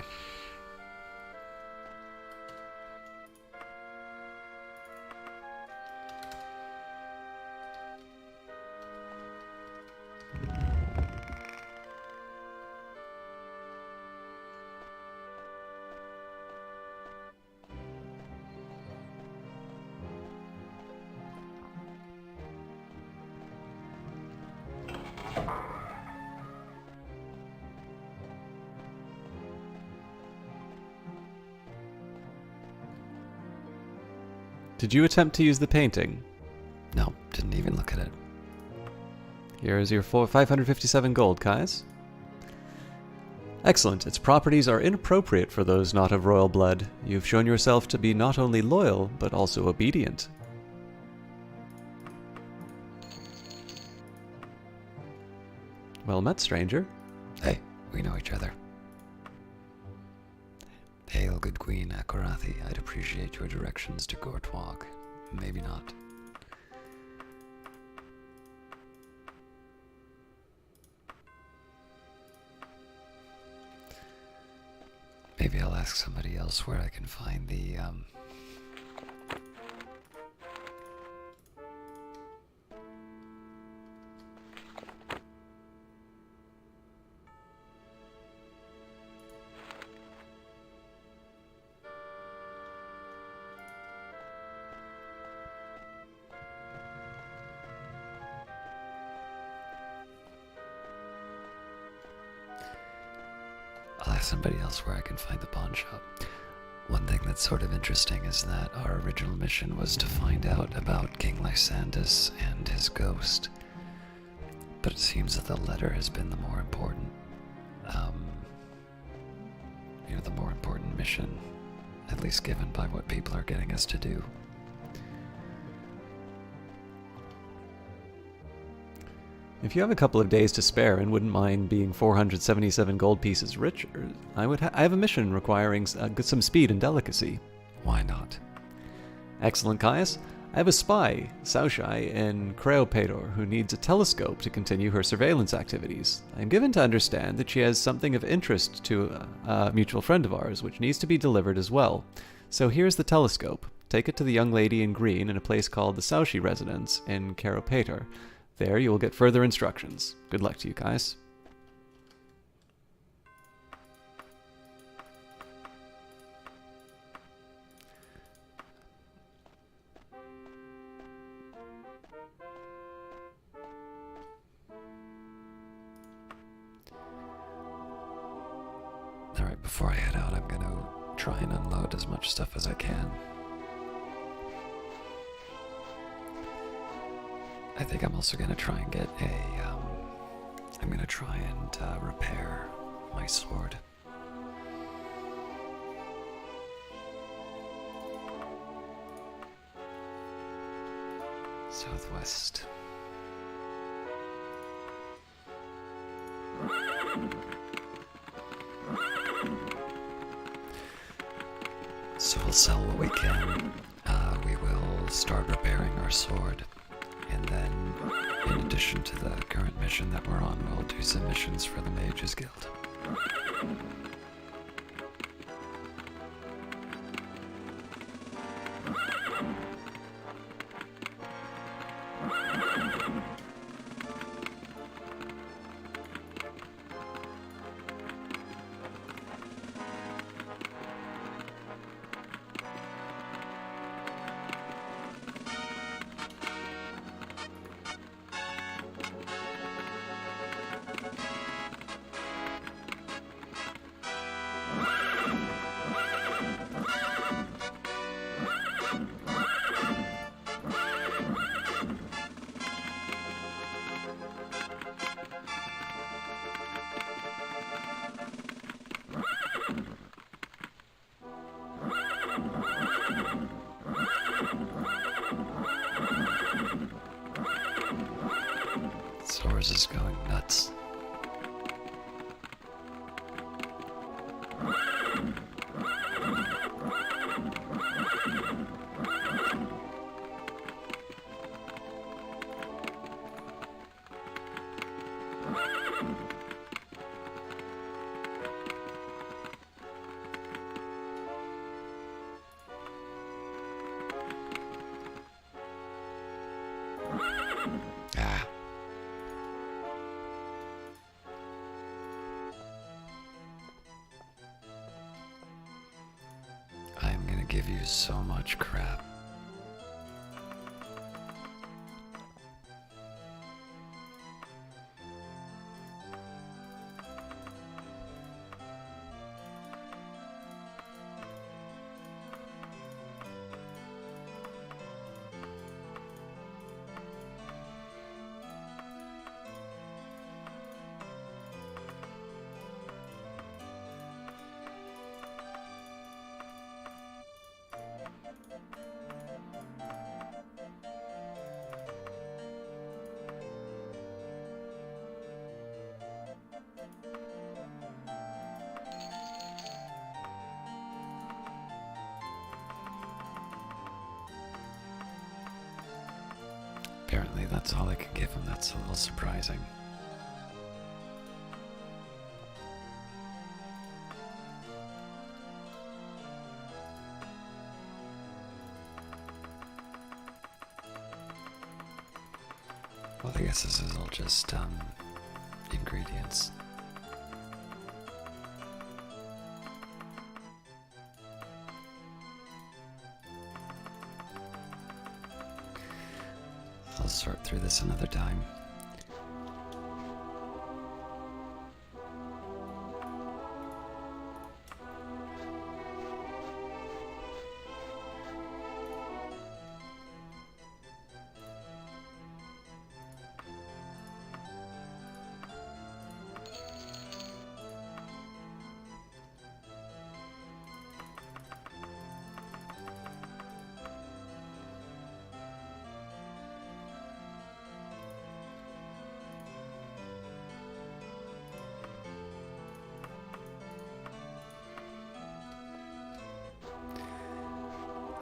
Did you attempt to use the painting? No, didn't even look at it. Here is your 557 gold, Kais. Excellent. Its properties are inappropriate for those not of royal blood. You've shown yourself to be not only loyal, but also obedient. Well met, stranger. Hey, we know each other. Hail, good Queen Akorathi. I'd appreciate your directions to Gortwog. Maybe not. Maybe I'll ask somebody else where I can find the, I'll ask somebody else where I can find the pawn shop. One thing that's sort of interesting is that our original mission was to find out about King Lysandus and his ghost. But it seems that the letter has been the more important, the more important mission, at least given by what people are getting us to do. If you have a couple of days to spare and wouldn't mind being 477 gold pieces richer, I have a mission requiring some speed and delicacy. Why not? Excellent, Caius. I have a spy, Saushai, in Creopator, who needs a telescope to continue her surveillance activities. I am given to understand that she has something of interest to a mutual friend of ours, which needs to be delivered as well. So here's the telescope. Take it to the young lady in green in a place called the Saushi Residence in Creopator. There you will get further instructions. Good luck to you, Caius. Alright, before I head out, I'm going to try and unload as much stuff as I can. I think I'm also going to try and get I'm going to try and repair my sword. Southwest. So we'll sell what we can. We will start repairing our sword. And then, in addition to the current mission that we're on, we'll do some missions for the Mages Guild. yours is going nuts. Ah. I'm gonna give you so much crap. Apparently that's all I could give him. That's a little surprising. Well, I guess this is all just ingredients. I'll sort through this another time.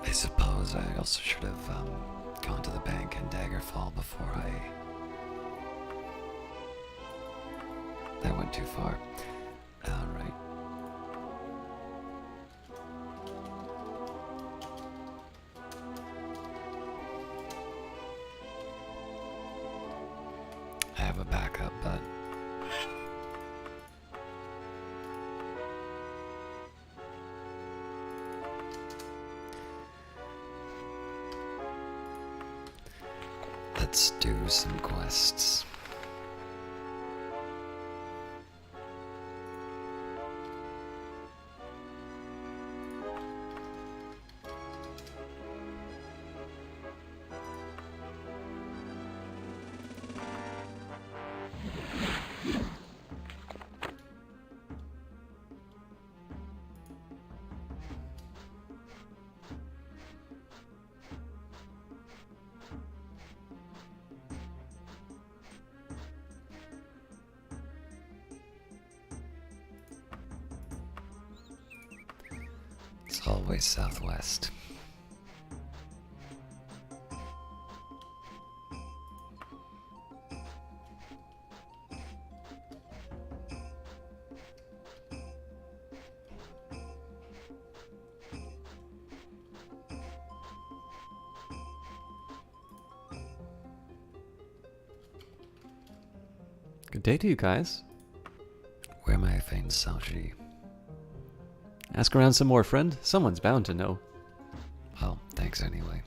I suppose I also should have gone to the bank in Daggerfall before that went too far. Alright. I have a backup, but let's do some quests. It's always southwest. Good day to you guys. Where may I find Salji? Ask around some more, friend. Someone's bound to know. Well, thanks anyway.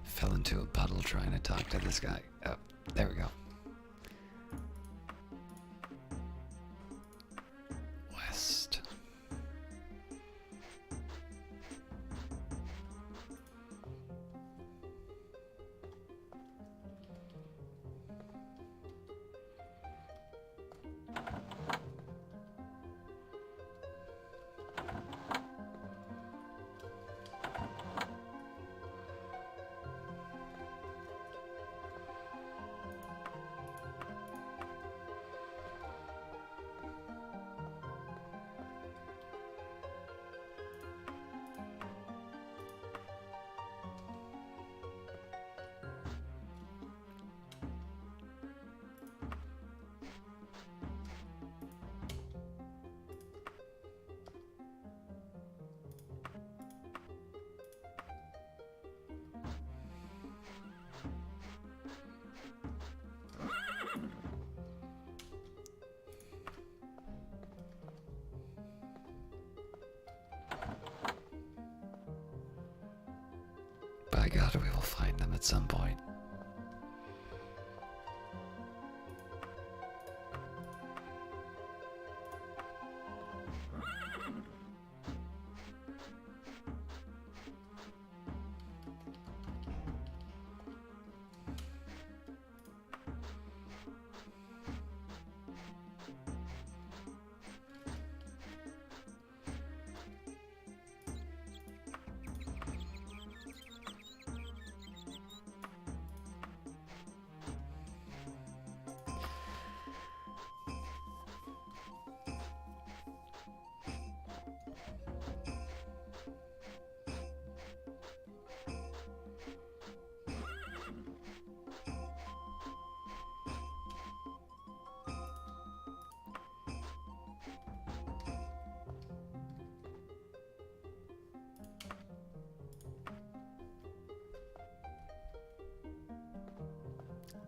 Fell into a puddle trying to talk to this guy. Oh, there we go. West. By God, we will find them at some point.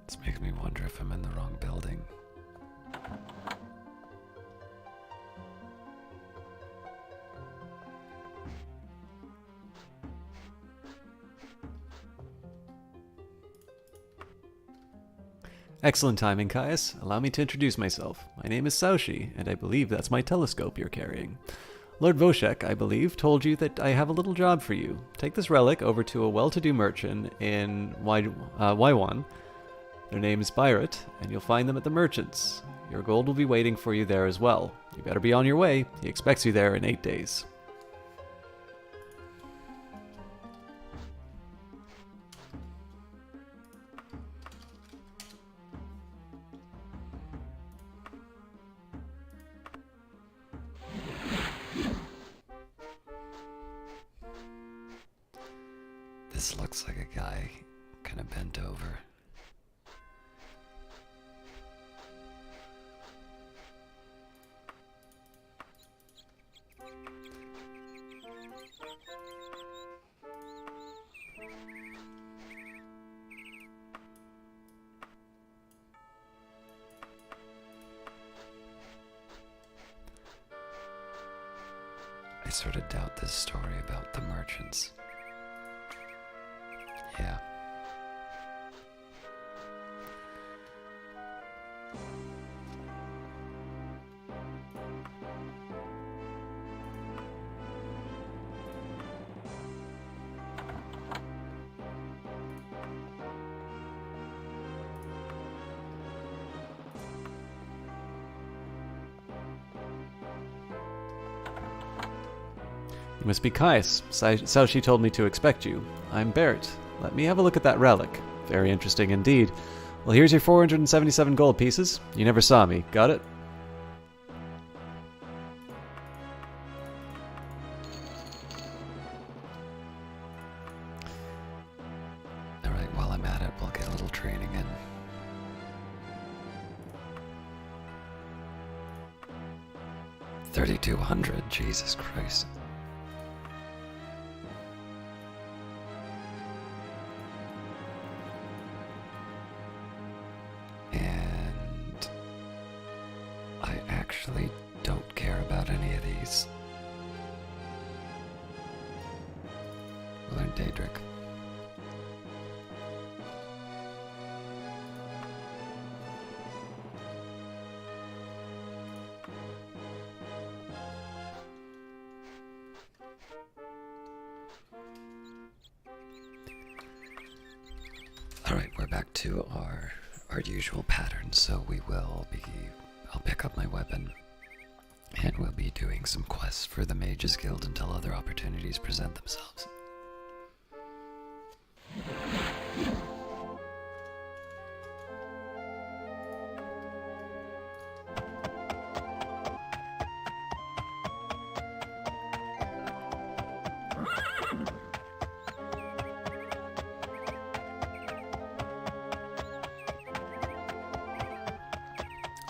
This makes me wonder if I'm in the wrong building. Excellent timing, Caius. Allow me to introduce myself. My name is Saushi, and I believe that's my telescope you're carrying. Lord Voshek, I believe, told you that I have a little job for you. Take this relic over to a well-to-do merchant in Waiwan. Their name is Byrat, and you'll find them at the merchant's. Your gold will be waiting for you there as well. You better be on your way. He expects you there in 8 days. This looks like a guy kind of bent over. I sort of doubt this story about the merchants. Yeah. You must be Caius. Saushi told me to expect you. I'm Barrett. Let me have a look at that relic. Very interesting indeed. Well, here's your 477 gold pieces. You never saw me. Got it? Alright, while I'm at it, we'll get a little training in. $3,200, Jesus Christ. And I actually don't care about any of these. We'll learn Daedric. Alright, we're back to our usual pattern, so I'll pick up my weapon, and we'll be doing some quests for the Mages Guild until other opportunities present themselves.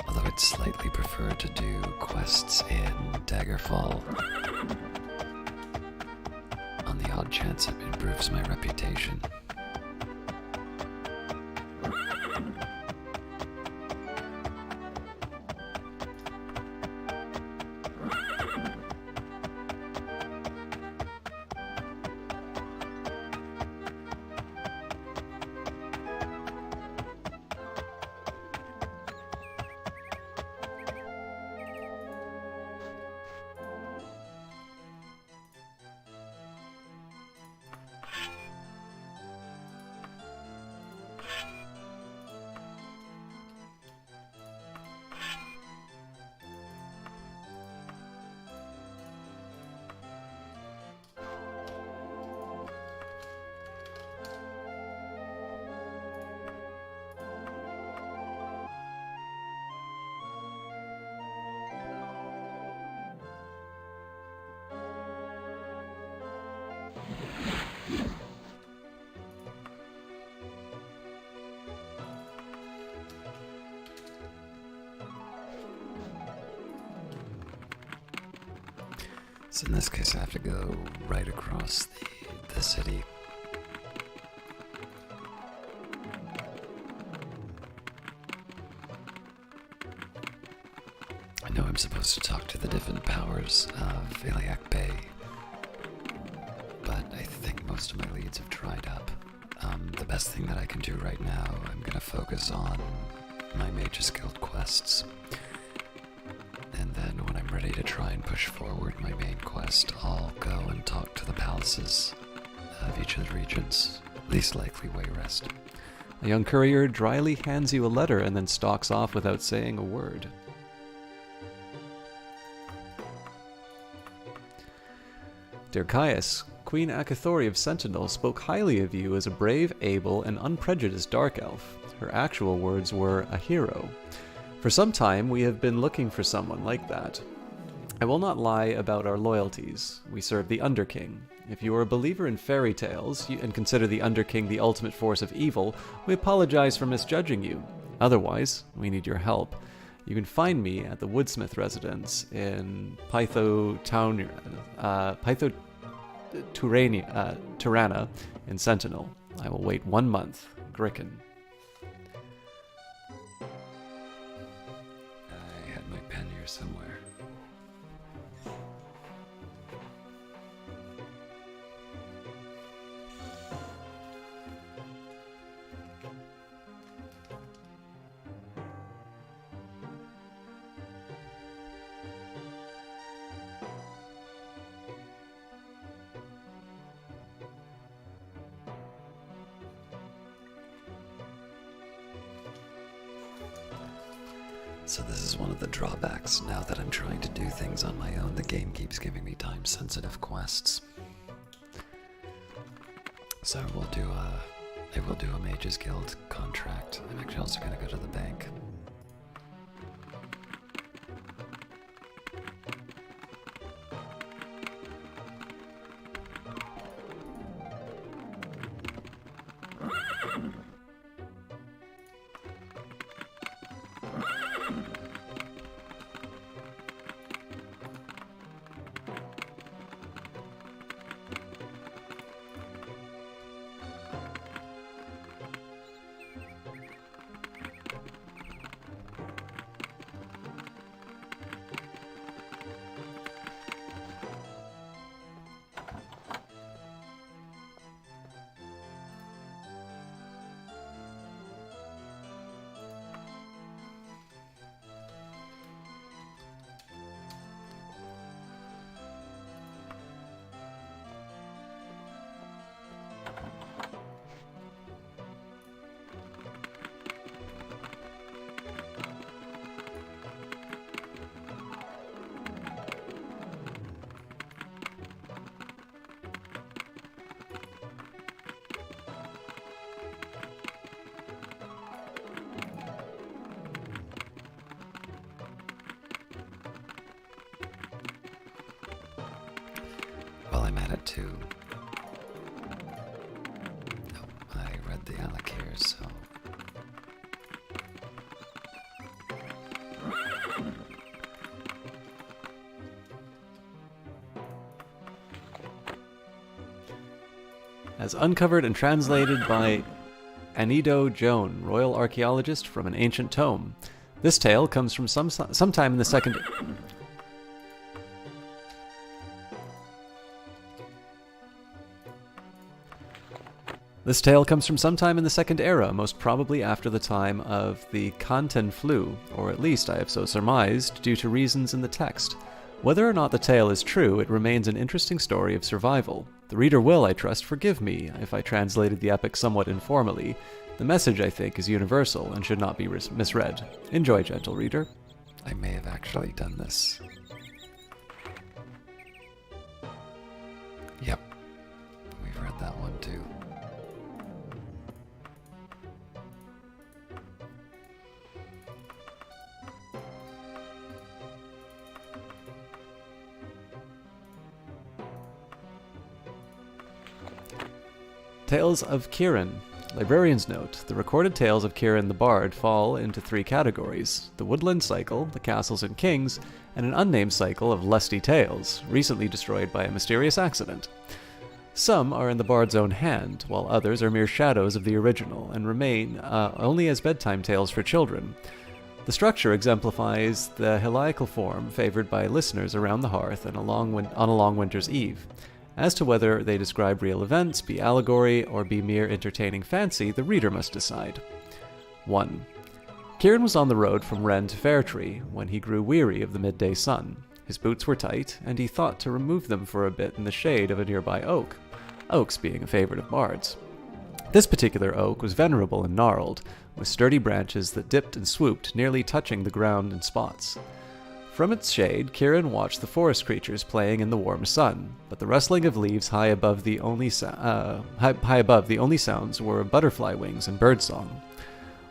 Although I'd slightly prefer to do quests in Daggerfall, on the odd chance it improves my reputation. So in this case, I have to go right across the city. I know I'm supposed to talk to the different powers of Iliac Bay, but I think most of my leads have dried up. The best thing that I can do right now, I'm gonna focus on my Mage's Guild quests. And then when I'm ready to try and push forward my main quest, I'll go and talk to the palaces of each of the regions, least likely Wayrest. A young courier dryly hands you a letter and then stalks off without saying a word. Dear Caius, Queen Akathori of Sentinel spoke highly of you as a brave, able, and unprejudiced dark elf. Her actual words were, a hero. For some time, we have been looking for someone like that. I will not lie about our loyalties. We serve the Underking. If you are a believer in fairy tales and consider the Underking the ultimate force of evil, we apologize for misjudging you. Otherwise, we need your help. You can find me at the Woodsmith residence in Tirana in Sentinel. I will wait 1 month. Gricken. I had my pen here somewhere. So this is one of the drawbacks. Now that I'm trying to do things on my own, the game keeps giving me time-sensitive quests. So I will do a Mage's Guild contract. I'm actually also going to go to the bank. Well, I'm at it too. Oh, I read the Alec here, so... As uncovered and translated by Anido Joan, royal archaeologist from an ancient tome. This tale comes from sometime in the second... This tale comes from sometime in the Second Era, most probably after the time of the Kanten flu, or at least I have so surmised, due to reasons in the text. Whether or not the tale is true, it remains an interesting story of survival. The reader will, I trust, forgive me if I translated the epic somewhat informally. The message, I think, is universal and should not be misread. Enjoy, gentle reader. I may have actually done this. Yep. We've read that one too. Tales of Kieran. Librarian's note: the recorded tales of Kieran the Bard fall into 3 categories: the Woodland Cycle, the Castles and Kings, and an unnamed cycle of lusty tales, recently destroyed by a mysterious accident. Some are in the Bard's own hand, while others are mere shadows of the original and remain only as bedtime tales for children. The structure exemplifies the heliacal form favored by listeners around the hearth and on a long winter's eve. As to whether they describe real events, be allegory, or be mere entertaining fancy, the reader must decide. 1. Kieran was on the road from Wren to Fairtree when he grew weary of the midday sun. His boots were tight, and he thought to remove them for a bit in the shade of a nearby oak, oaks being a favorite of bards. This particular oak was venerable and gnarled, with sturdy branches that dipped and swooped, nearly touching the ground in spots. From its shade, Kieran watched the forest creatures playing in the warm sun, but the rustling of leaves high above the only sounds were butterfly wings and birdsong.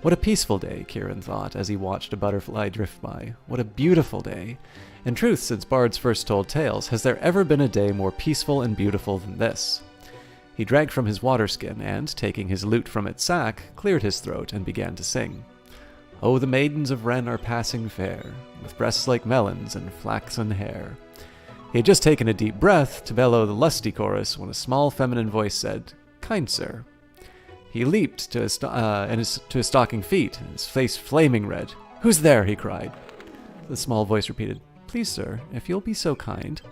What a peaceful day, Kieran thought as he watched a butterfly drift by. What a beautiful day. In truth, since bards first told tales, has there ever been a day more peaceful and beautiful than this? He drank from his waterskin and, taking his lute from its sack, cleared his throat and began to sing. Oh, the maidens of Wren are passing fair, with breasts like melons and flaxen hair. He had just taken a deep breath to bellow the lusty chorus when a small feminine voice said, "Kind sir." He leaped to his stocking feet, his face flaming red. "Who's there?" he cried. The small voice repeated, "Please, sir, if you'll be so kind."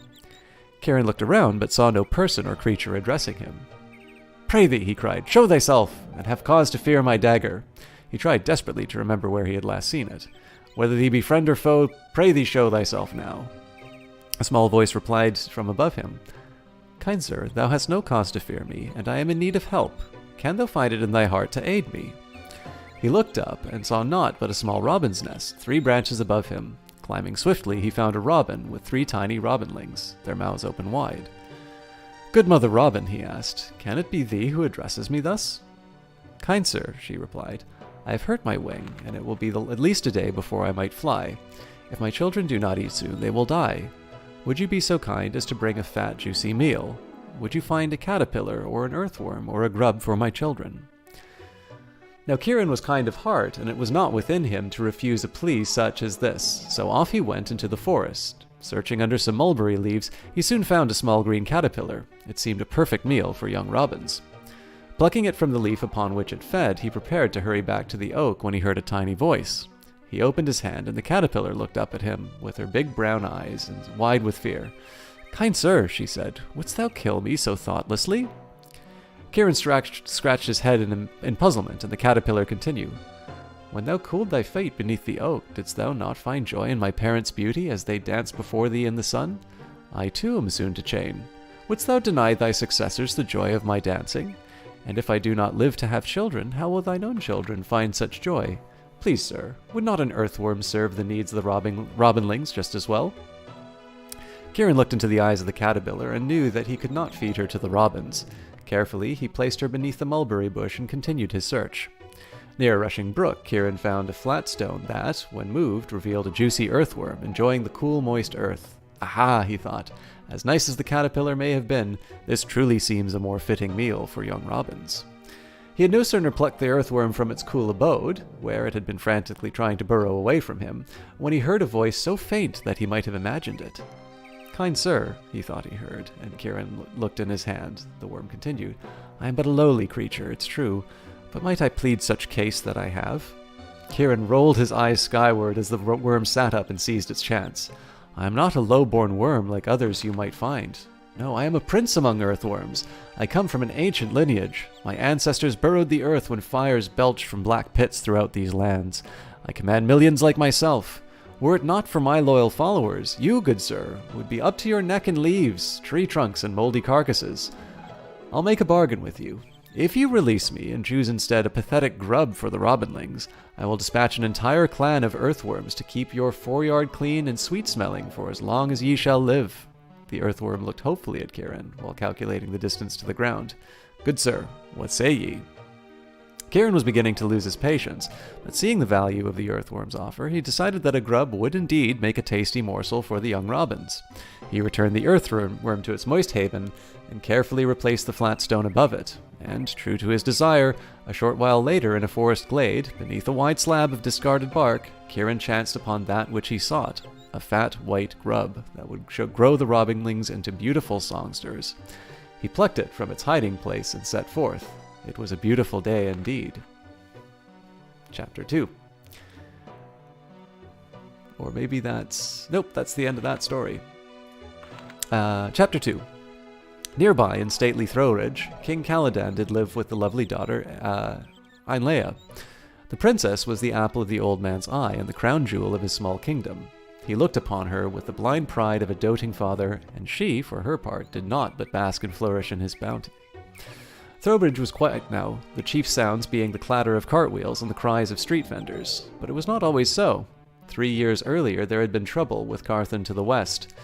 Kieran looked around, but saw no person or creature addressing him. "Pray thee," he cried, "show thyself, and have cause to fear my dagger." He tried desperately to remember where he had last seen it. "Whether thee be friend or foe, pray thee show thyself now." A small voice replied from above him, "Kind sir, thou hast no cause to fear me, and I am in need of help. Can thou find it in thy heart to aid me?" He looked up and saw naught but a small robin's nest, 3 branches above him. Climbing swiftly, he found a robin with 3 tiny robinlings, their mouths open wide. "Good mother Robin," he asked, "can it be thee who addresses me thus?" "Kind sir," she replied, "I have hurt my wing, and it will be at least a day before I might fly. If my children do not eat soon, they will die. Would you be so kind as to bring a fat, juicy meal? Would you find a caterpillar or an earthworm or a grub for my children?" Now Kieran was kind of heart, and it was not within him to refuse a plea such as this, so off he went into the forest. Searching under some mulberry leaves, he soon found a small green caterpillar. It seemed a perfect meal for young robins. Plucking it from the leaf upon which it fed, he prepared to hurry back to the oak when he heard a tiny voice. He opened his hand, and the caterpillar looked up at him, with her big brown eyes and wide with fear. "Kind sir," she said, "wouldst thou kill me so thoughtlessly?" Kieran scratched his head in puzzlement, and the caterpillar continued. "When thou cooled thy fate beneath the oak, didst thou not find joy in my parents' beauty as they danced before thee in the sun? I too am soon to chain. Wouldst thou deny thy successors the joy of my dancing? And if I do not live to have children, how will thine own children find such joy? Please, sir, would not an earthworm serve the needs of the robinlings just as well?" Kieran looked into the eyes of the caterpillar and knew that he could not feed her to the robins. Carefully, he placed her beneath the mulberry bush and continued his search. Near a rushing brook, Kieran found a flat stone that, when moved, revealed a juicy earthworm, enjoying the cool, moist earth. "Aha," he thought, "as nice as the caterpillar may have been, this truly seems a more fitting meal for young robins." He had no sooner plucked the earthworm from its cool abode, where it had been frantically trying to burrow away from him, when he heard a voice so faint that he might have imagined it. "Kind sir," he thought he heard, and Kieran looked in his hand. The worm continued, "I am but a lowly creature, it's true, but might I plead such case that I have?" Kieran rolled his eyes skyward as the worm sat up and seized its chance. "I am not a low-born worm like others you might find. No, I am a prince among earthworms. I come from an ancient lineage. My ancestors burrowed the earth when fires belched from black pits throughout these lands. I command millions like myself. Were it not for my loyal followers, you, good sir, would be up to your neck in leaves, tree trunks, and moldy carcasses. I'll make a bargain with you. If you release me and choose instead a pathetic grub for the robinlings, I will dispatch an entire clan of earthworms to keep your foreyard clean and sweet-smelling for as long as ye shall live." The earthworm looked hopefully at Kieran, while calculating the distance to the ground. "Good sir, what say ye?" Kieran was beginning to lose his patience, but seeing the value of the earthworm's offer, he decided that a grub would indeed make a tasty morsel for the young robins. He returned the earthworm to its moist haven and carefully replaced the flat stone above it. And, true to his desire, a short while later in a forest glade, beneath a wide slab of discarded bark, Kieran chanced upon that which he sought, a fat white grub that would grow the robinlings into beautiful songsters. He plucked it from its hiding place and set forth. It was a beautiful day indeed. Chapter 2. Or maybe that's... Nope, that's the end of that story. Chapter 2. Nearby, in stately Throwridge, King Caladan did live with the lovely daughter, Ainlea. The princess was the apple of the old man's eye and the crown jewel of his small kingdom. He looked upon her with the blind pride of a doting father, and she, for her part, did not but bask and flourish in his bounty. Throwbridge was quiet now, the chief sounds being the clatter of cartwheels and the cries of street vendors. But it was not always so. 3 years earlier there had been trouble with Carthan to the west.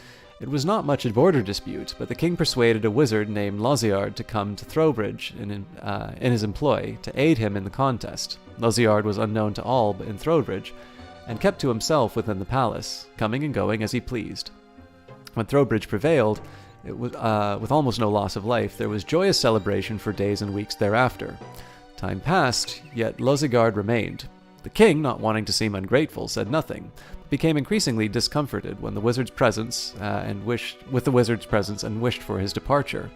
It was not much a border dispute, but the king persuaded a wizard named Loziard to come to Throwbridge in his employ to aid him in the contest. Loziard was unknown to all but in Throwbridge, and kept to himself within the palace, coming and going as he pleased. When Throwbridge prevailed, it was, with almost no loss of life, there was joyous celebration for days and weeks thereafter. Time passed, yet Loziard remained. The king, not wanting to seem ungrateful, said nothing, but became increasingly discomforted when the wizard's presence and wished for his departure.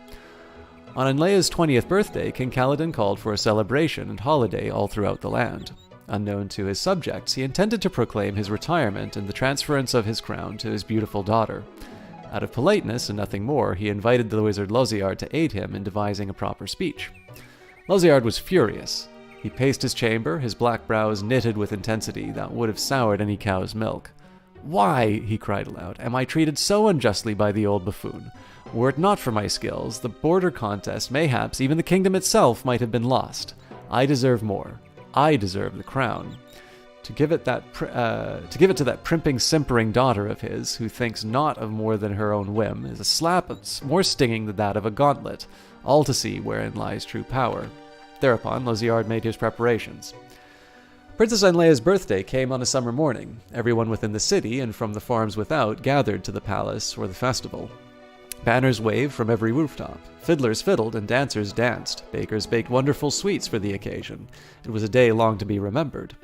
On Ainlea's 20th birthday, King Caladan called for a celebration and holiday all throughout the land. Unknown to his subjects, he intended to proclaim his retirement and the transference of his crown to his beautiful daughter. Out of politeness and nothing more, he invited the wizard Loziard to aid him in devising a proper speech. Loziard was furious. He paced his chamber, his black brows knitted with intensity that would have soured any cow's milk. "Why," he cried aloud, "am I treated so unjustly by the old buffoon? Were it not for my skills, the border contest, mayhaps even the kingdom itself, might have been lost. I deserve more. I deserve the crown. To give it to that primping, simpering daughter of his, who thinks not of more than her own whim, is a slap more stinging than that of a gauntlet, all to see wherein lies true power." Thereupon, Loziard made his preparations. Princess Ainlea's birthday came on a summer morning. Everyone within the city and from the farms without gathered to the palace for the festival. Banners waved from every rooftop. Fiddlers fiddled and dancers danced. Bakers baked wonderful sweets for the occasion. It was a day long to be remembered.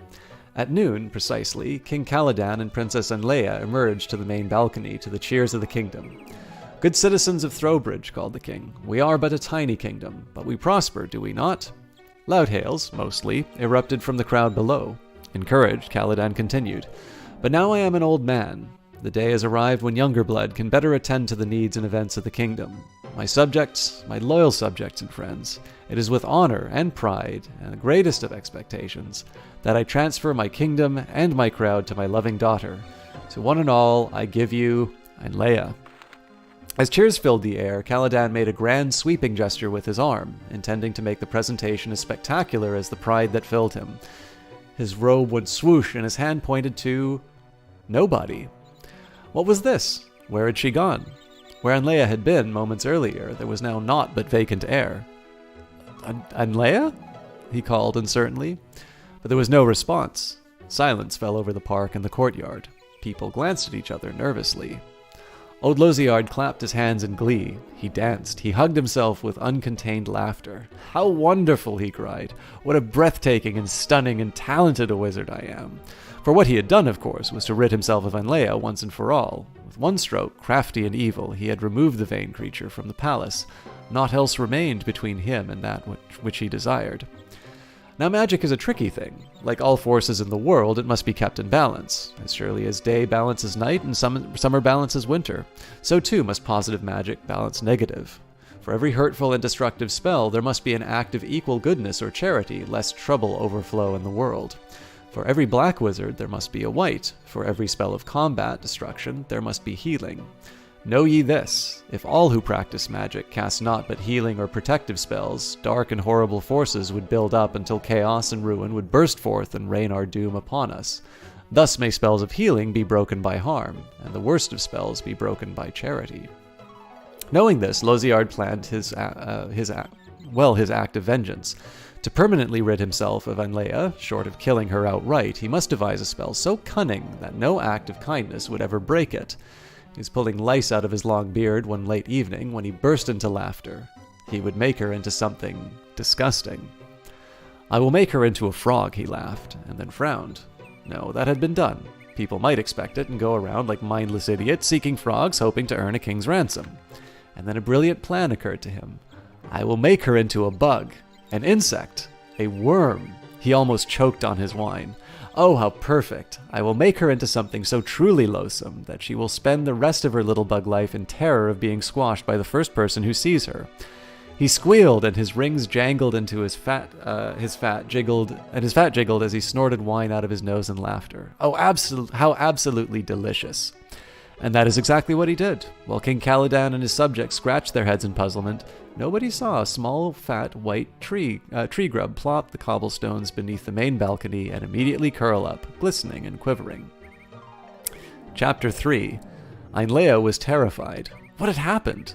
At noon, precisely, King Caladan and Princess Ainlea emerged to the main balcony to the cheers of the kingdom. "Good citizens of Throwbridge," called the king, "we are but a tiny kingdom, but we prosper, do we not?" Loud hails, mostly, erupted from the crowd below. Encouraged, Caladan continued, "But now I am an old man. The day has arrived when younger blood can better attend to the needs and events of the kingdom. My subjects, my loyal subjects and friends, it is with honor and pride and the greatest of expectations that I transfer my kingdom and my crown to my loving daughter. To one and all, I give you Ainlea." As cheers filled the air, Caladan made a grand sweeping gesture with his arm, intending to make the presentation as spectacular as the pride that filled him. His robe would swoosh and his hand pointed to... nobody. What was this? Where had she gone? Where Ainlea had been moments earlier, there was now naught but vacant air. "Ainlea?" he called uncertainly. But there was no response. Silence fell over the park and the courtyard. People glanced at each other nervously. Old Loziard clapped his hands in glee. He danced. He hugged himself with uncontained laughter. "How wonderful!" he cried. "What a breathtaking and stunning and talented a wizard I am!" For what he had done, of course, was to rid himself of Ainlea once and for all. With one stroke, crafty and evil, he had removed the vain creature from the palace. Naught else remained between him and that which he desired. Now magic is a tricky thing. Like all forces in the world, it must be kept in balance. As surely as day balances night and summer balances winter, so too must positive magic balance negative. For every hurtful and destructive spell, there must be an act of equal goodness or charity, lest trouble overflow in the world. For every black wizard, there must be a white. For every spell of combat, destruction, there must be healing. Know ye this, if all who practice magic cast naught but healing or protective spells, dark and horrible forces would build up until chaos and ruin would burst forth and rain our doom upon us. Thus may spells of healing be broken by harm, and the worst of spells be broken by charity. Knowing this, Loziard planned his act of vengeance. To permanently rid himself of Ainlea, short of killing her outright, he must devise a spell so cunning that no act of kindness would ever break it. He was pulling lice out of his long beard one late evening when he burst into laughter. He would make her into something disgusting. "I will make her into a frog," he laughed, and then frowned. No, that had been done. People might expect it and go around like mindless idiots seeking frogs, hoping to earn a king's ransom. And then a brilliant plan occurred to him. "I will make her into a bug, an insect, a worm." He almost choked on his wine. "Oh, how perfect! I will make her into something so truly loathsome that she will spend the rest of her little bug life in terror of being squashed by the first person who sees her." He squealed, and his rings jangled into his fat jiggled as he snorted wine out of his nose in laughter. Oh, how absolutely delicious! And that is exactly what he did. While King Caladan and his subjects scratched their heads in puzzlement, nobody saw a small, fat, white tree grub plop the cobblestones beneath the main balcony and immediately curl up, glistening and quivering. Chapter 3. Ainlea was terrified. What had happened?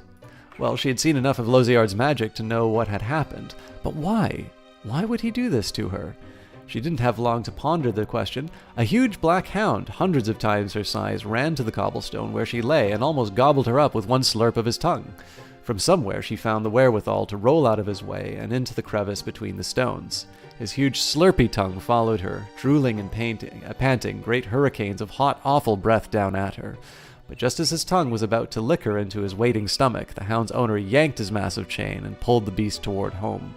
Well, she had seen enough of Loziard's magic to know what had happened. But why? Why would he do this to her? She didn't have long to ponder the question. A huge black hound, hundreds of times her size, ran to the cobblestone where she lay and almost gobbled her up with one slurp of his tongue. From somewhere she found the wherewithal to roll out of his way and into the crevice between the stones. His huge slurpy tongue followed her, drooling and panting great hurricanes of hot, awful breath down at her. But just as his tongue was about to lick her into his waiting stomach, the hound's owner yanked his massive chain and pulled the beast toward home.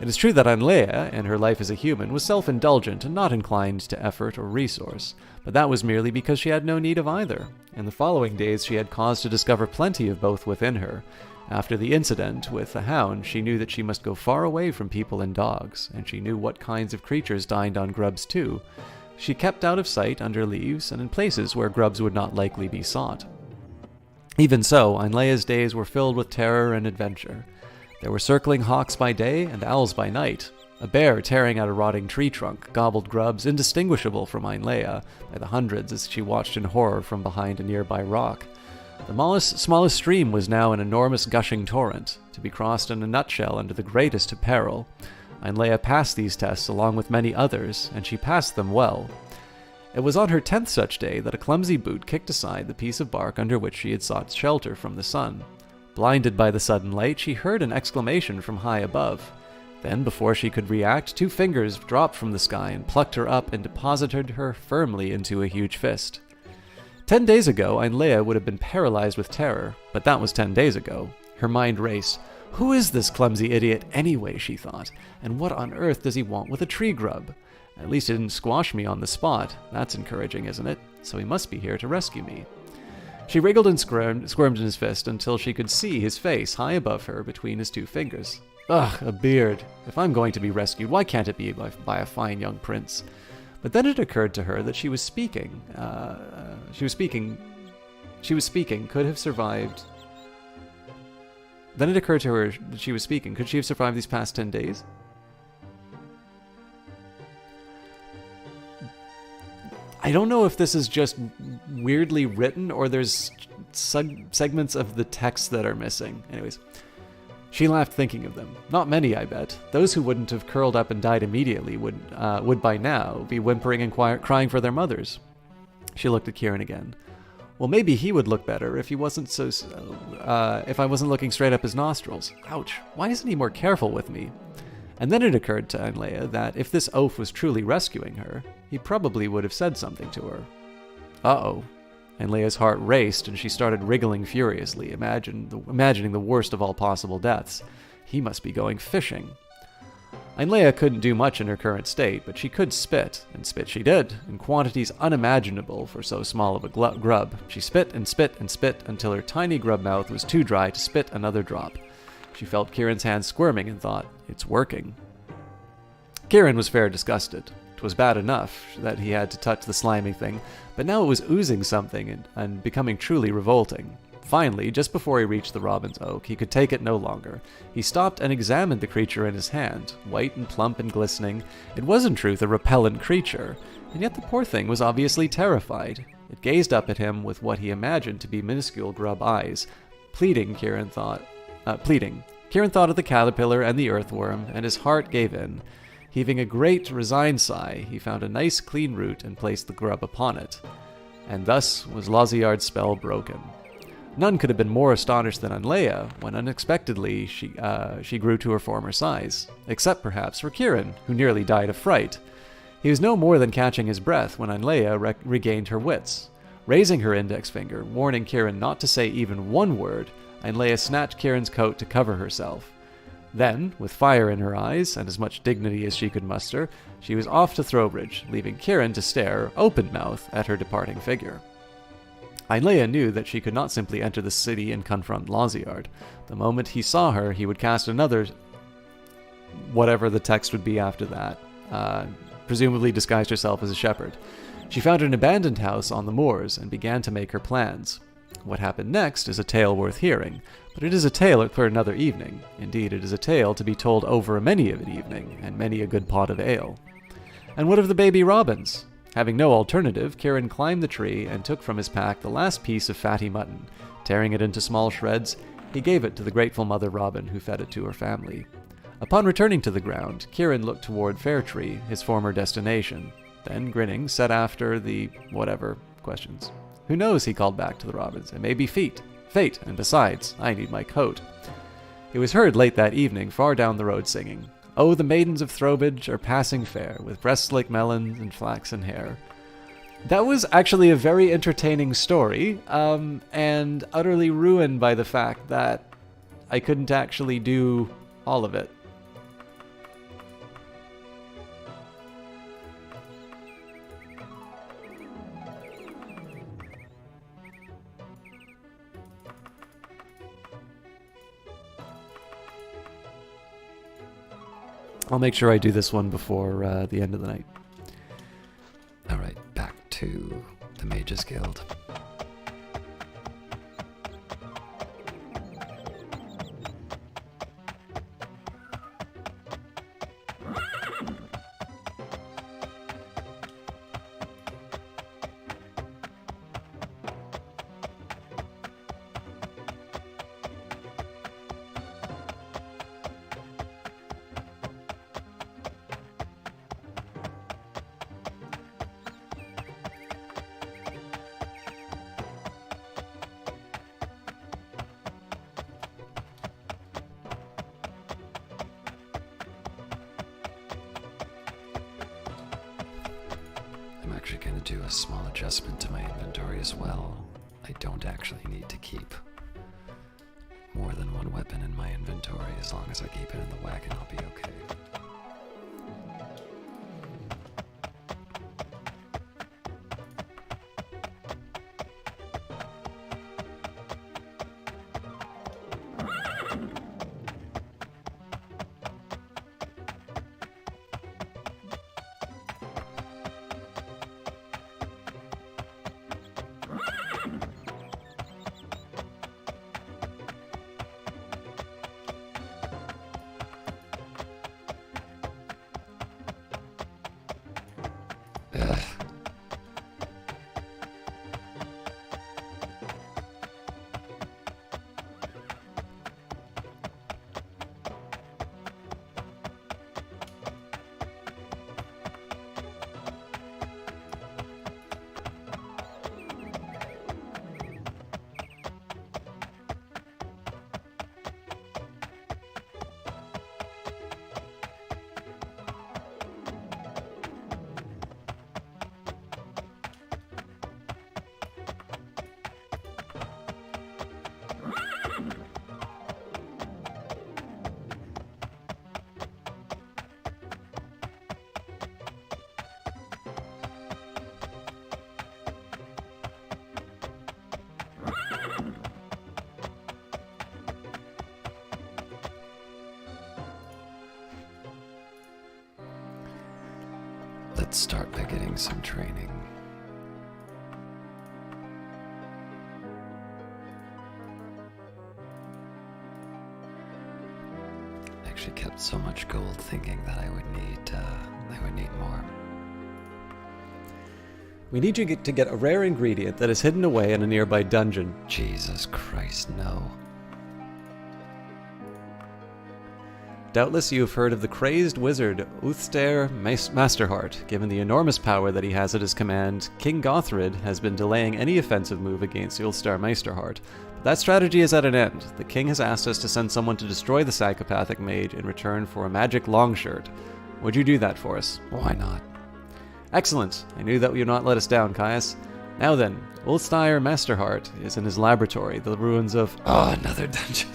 It is true that Ainlea, in her life as a human, was self-indulgent and not inclined to effort or resource, but that was merely because she had no need of either. In the following days she had cause to discover plenty of both within her. After the incident with the hound, she knew that she must go far away from people and dogs, and she knew what kinds of creatures dined on grubs too. She kept out of sight under leaves and in places where grubs would not likely be sought. Even so, Ainlea's days were filled with terror and adventure. There were circling hawks by day and owls by night. A bear tearing at a rotting tree trunk gobbled grubs indistinguishable from Ainlea by the hundreds as she watched in horror from behind a nearby rock. The smallest stream was now an enormous gushing torrent, to be crossed in a nutshell under the greatest of peril. Ainlea passed these tests along with many others, and she passed them well. It was on her 10th such day that a clumsy boot kicked aside the piece of bark under which she had sought shelter from the sun. Blinded by the sudden light, she heard an exclamation from high above. Then, before she could react, 2 fingers dropped from the sky and plucked her up and deposited her firmly into a huge fist. 10 days ago, Ainlea would have been paralyzed with terror, but that was 10 days ago. Her mind raced. Who is this clumsy idiot anyway, she thought, and what on earth does he want with a tree grub? At least he didn't squash me on the spot. That's encouraging, isn't it? So he must be here to rescue me. She wriggled and squirmed in his fist until she could see his face high above her between his 2 fingers. Ugh, a beard. If I'm going to be rescued, why can't it be by a fine young prince? But then it occurred to her that she was speaking, could have survived. Then it occurred to her that she was speaking. Could she have survived these past 10 days? I don't know if this is just weirdly written or there's segments of the text that are missing. Anyways, she laughed thinking of them. Not many, I bet. Those who wouldn't have curled up and died immediately would by now be whimpering and crying for their mothers. She looked at Kieran again. Well, maybe he would look better if he wasn't if I wasn't looking straight up his nostrils. Ouch, why isn't he more careful with me? And then it occurred to Ainlea that if this oaf was truly rescuing her, he probably would have said something to her. Uh-oh. Ainlea's heart raced and she started wriggling furiously, imagining the worst of all possible deaths. He must be going fishing. Ainlea couldn't do much in her current state, but she could spit, and spit she did, in quantities unimaginable for so small of a grub. She spit and spit and spit until her tiny grub mouth was too dry to spit another drop. She felt Kieran's hand squirming and thought, it's working. Kieran was fair disgusted. 'Twas bad enough that he had to touch the slimy thing, but now it was oozing something and becoming truly revolting. Finally, just before he reached the robin's oak, he could take it no longer. He stopped and examined the creature in his hand, white and plump and glistening. It was in truth a repellent creature, and yet the poor thing was obviously terrified. It gazed up at him with what he imagined to be minuscule grub eyes. Pleading. Kieran thought of the caterpillar and the earthworm, and his heart gave in. Heaving a great, resigned sigh, he found a nice, clean root and placed the grub upon it. And thus was Loziard's spell broken. None could have been more astonished than Anleia when unexpectedly she grew to her former size, except perhaps for Kieran, who nearly died of fright. He was no more than catching his breath when Anleia regained her wits. Raising her index finger, warning Kieran not to say even one word, Anleia snatched Kieran's coat to cover herself. Then, with fire in her eyes and as much dignity as she could muster, she was off to Throwbridge, leaving Kieran to stare, open-mouthed, at her departing figure. Ainleia knew that she could not simply enter the city and confront Laziard. The moment he saw her, he would cast another... whatever the text would be after that. Presumably disguised herself as a shepherd. She found an abandoned house on the moors and began to make her plans. What happened next is a tale worth hearing, but it is a tale for another evening. Indeed, it is a tale to be told over many of an evening, and many a good pot of ale. And what of the baby robins? Having no alternative, Kieran climbed the tree and took from his pack the last piece of fatty mutton. Tearing it into small shreds, he gave it to the grateful mother robin who fed it to her family. Upon returning to the ground, Kieran looked toward Fairtree, his former destination. Then, grinning, set after the whatever questions. Who knows, he called back to the robins. It may be fate, and besides, I need my coat. It was heard late that evening, far down the road, singing, "Oh, the maidens of Throwbridge are passing fair, with breasts like melons and flaxen hair." That was actually a very entertaining story, and utterly ruined by the fact that I couldn't actually do all of it. I'll make sure I do this one before the end of the night. Alright, back to the Mages Guild. I'm actually going to do a small adjustment to my inventory as well. I don't actually need to keep more than one weapon in my inventory. As long as I keep it in the wagon, I'll be okay. Ugh. Let's start by getting some training. I actually kept so much gold thinking that I would need more. We need you to get a rare ingredient that is hidden away in a nearby dungeon. Jesus Christ, no. Doubtless you have heard of the crazed wizard Uthster Masterheart. Given the enormous power that he has at his command, King Gothrid has been delaying any offensive move against Ulster Meisterheart. But that strategy is at an end. The king has asked us to send someone to destroy the psychopathic mage in return for a magic longshirt. Would you do that for us? Why not? Excellent. I knew that you would not let us down, Caius. Now then, Ulster Masterheart is in his laboratory, the ruins of... Oh, another dungeon.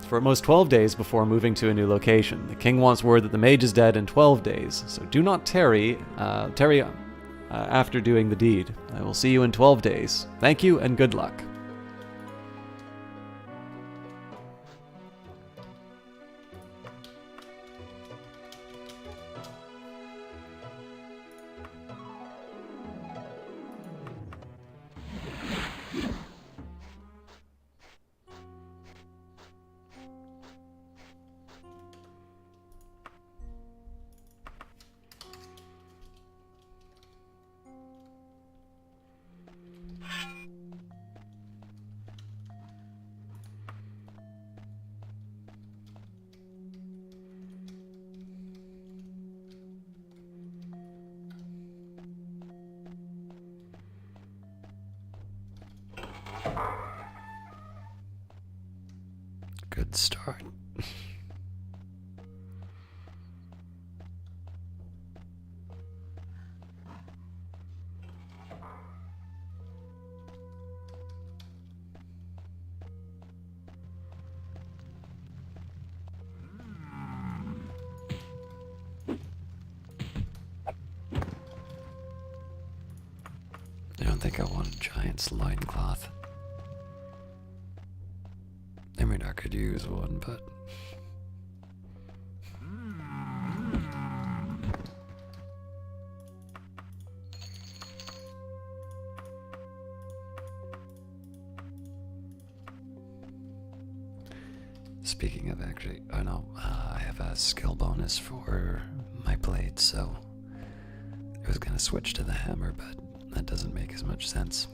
For at most 12 days before moving to a new location. The king wants word that the mage is dead in 12 days, so do not tarry after doing the deed. I will see you in 12 days. Thank you and good luck. Good start. I don't think I want a giant's loincloth. I mean, I could use one, but... Speaking of actually, oh no, I have a skill bonus for my blade, so I was gonna switch to the hammer, but that doesn't make as much sense.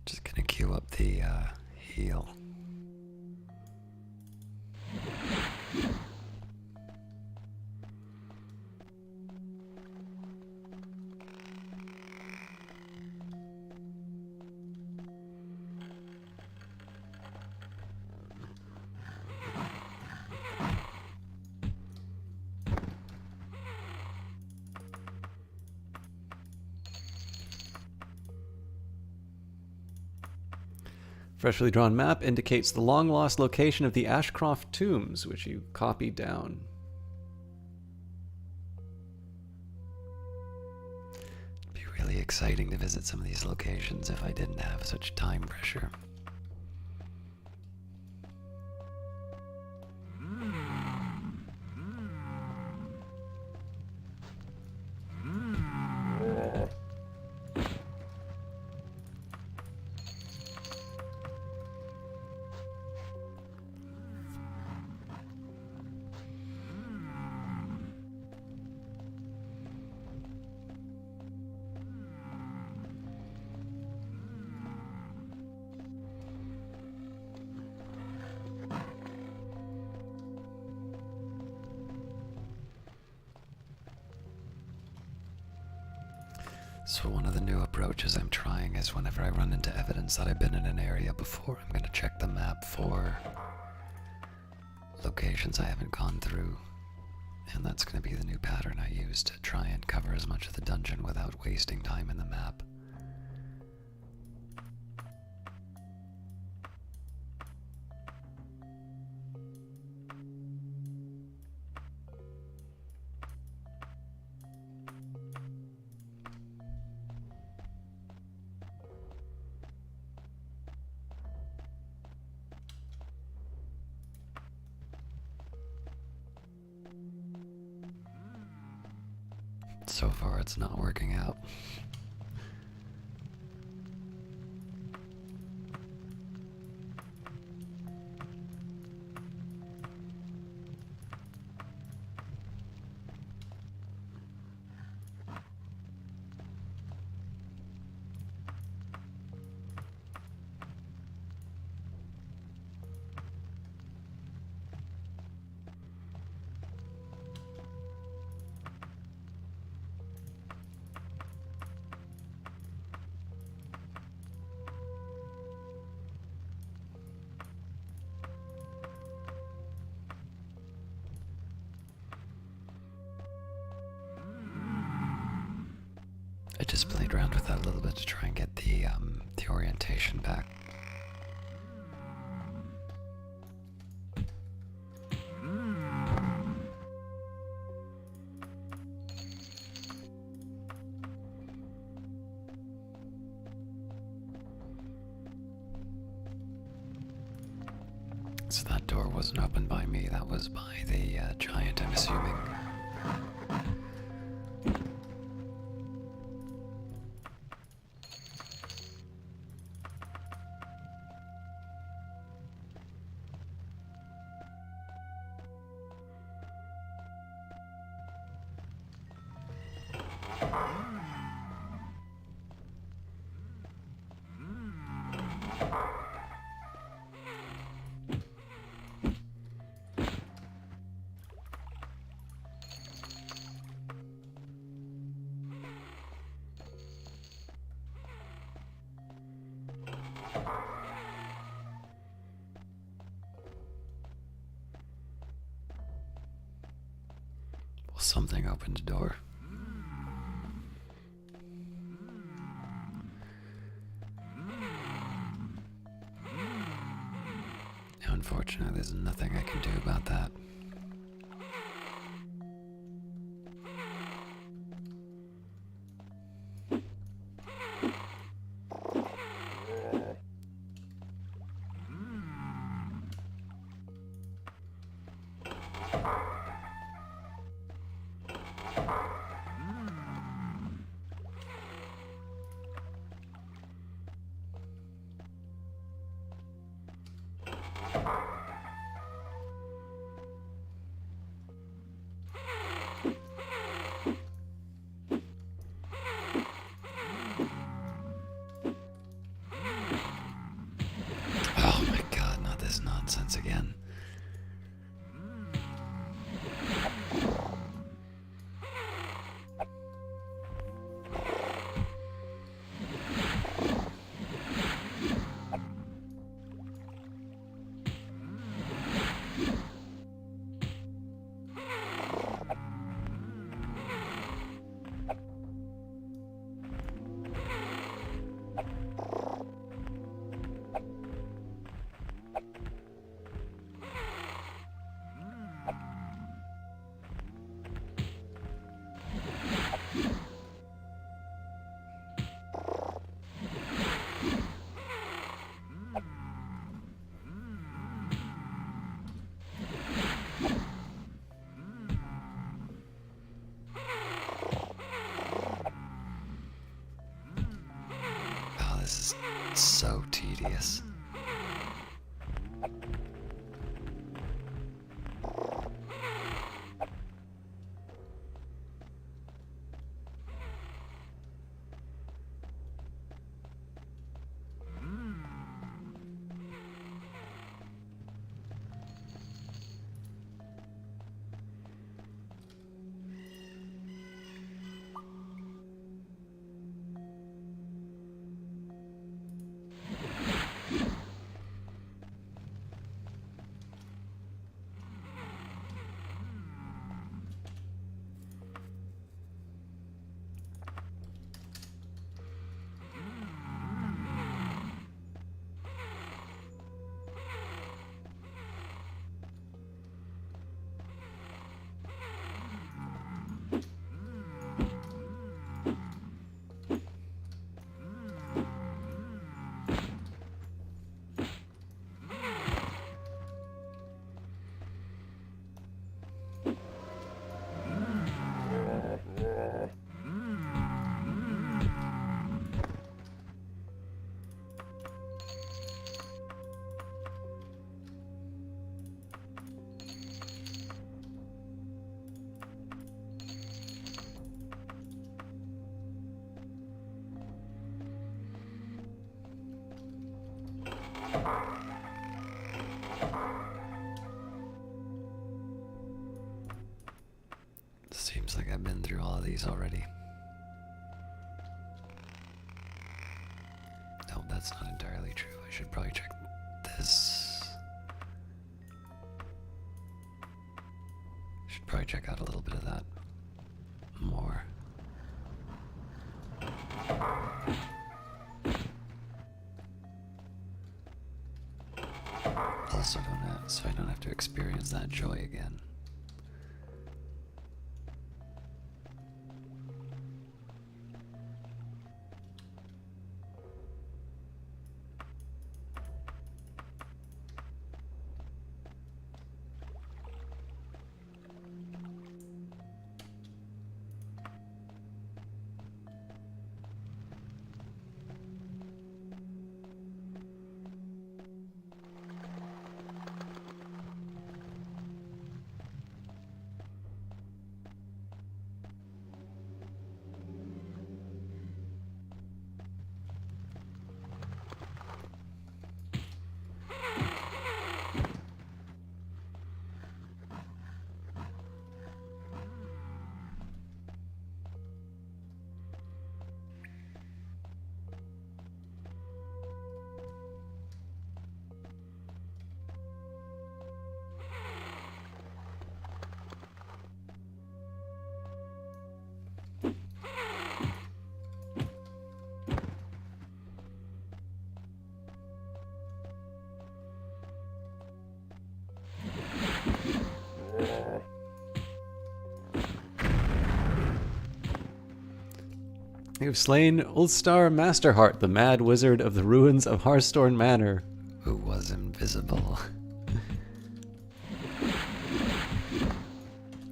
Just gonna queue up the heal. Freshly drawn map indicates the long-lost location of the Ashcroft tombs, which you copied down. It'd be really exciting to visit some of these locations if I didn't have such time pressure. So one of the new approaches I'm trying is whenever I run into evidence that I've been in an area before, I'm going to check the map for locations I haven't gone through. And that's going to be the new pattern I use to try and cover as much of the dungeon without wasting time in the map. So far, it's not working out. I just played around with that a little bit to try and get the orientation back. So that door wasn't opened by me, that was by the giant, I'm assuming. Well, something opened the door. Unfortunately, there's nothing I can do about that. Oh my god, not this nonsense again. Oh, this is so tedious. I've been through all of these already. No, that's not entirely true. I should probably check this. Should probably check out a little bit of that more. Also so I don't have to experience that joy again. You've slain Ulstar Masterheart, the mad wizard of the ruins of Hearthstone Manor. Who was invisible.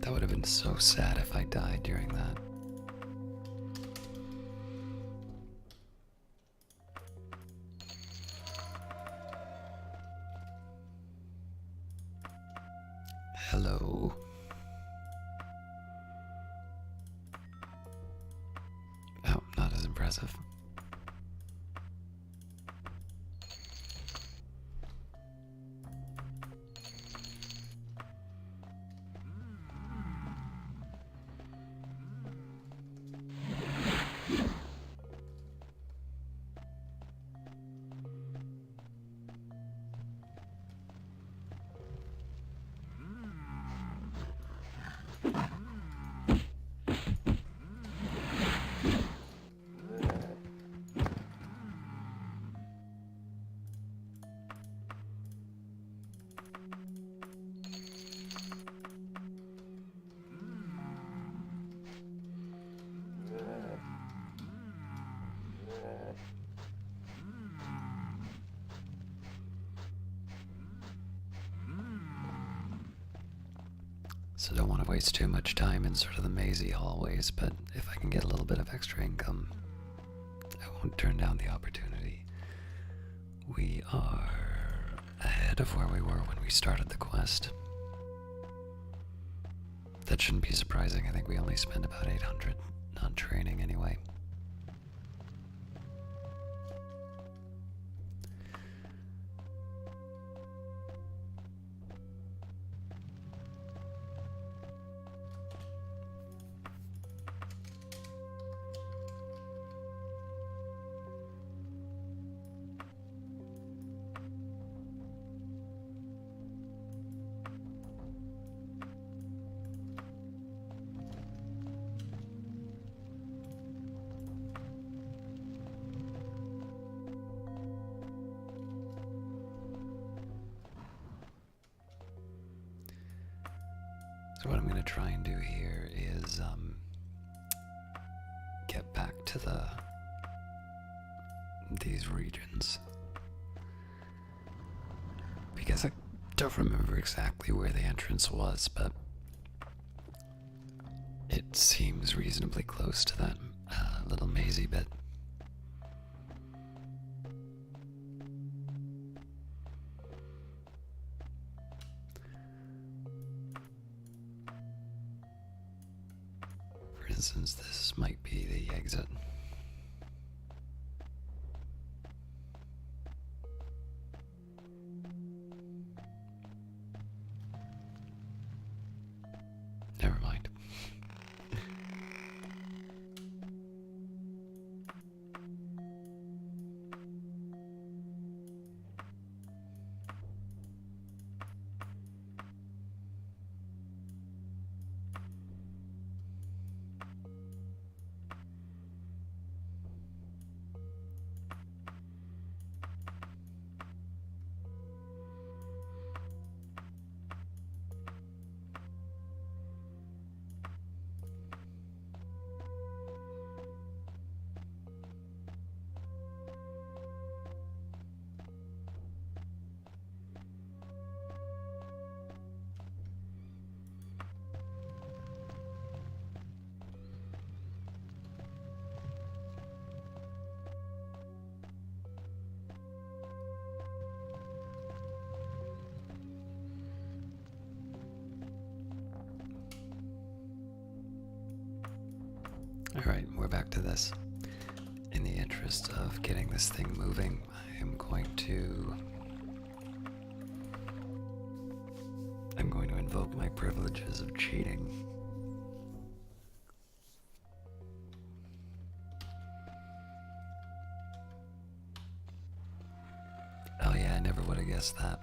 That would have been so sad if I died during that. Hello. Oh, not as impressive. So don't want to waste too much time in sort of the mazy hallways, but if I can get a little bit of extra income, I won't turn down the opportunity. We are ahead of where we were when we started the quest. That shouldn't be surprising. I think we only spent about 800 on training anyway. So what I'm going to try and do here is get back to these regions, because I don't remember exactly where the entrance was, but it seems reasonably close to that little mazy bit. For instance, this might be the exit. Never mind. Alright, we're back to this. In the interest of getting this thing moving, I am going to... invoke my privileges of cheating. Oh yeah, I never would have guessed that.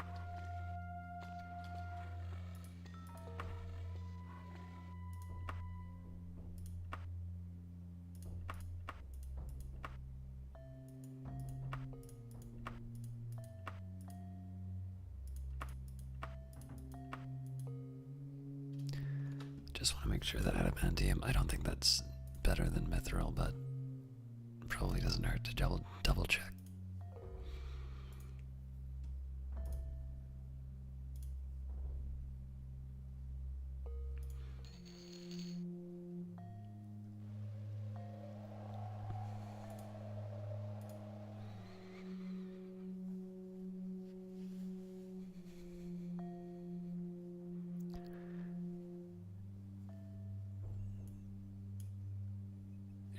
Just want to make sure that adamantium, I don't think that's better than mithril, but probably doesn't hurt to double check.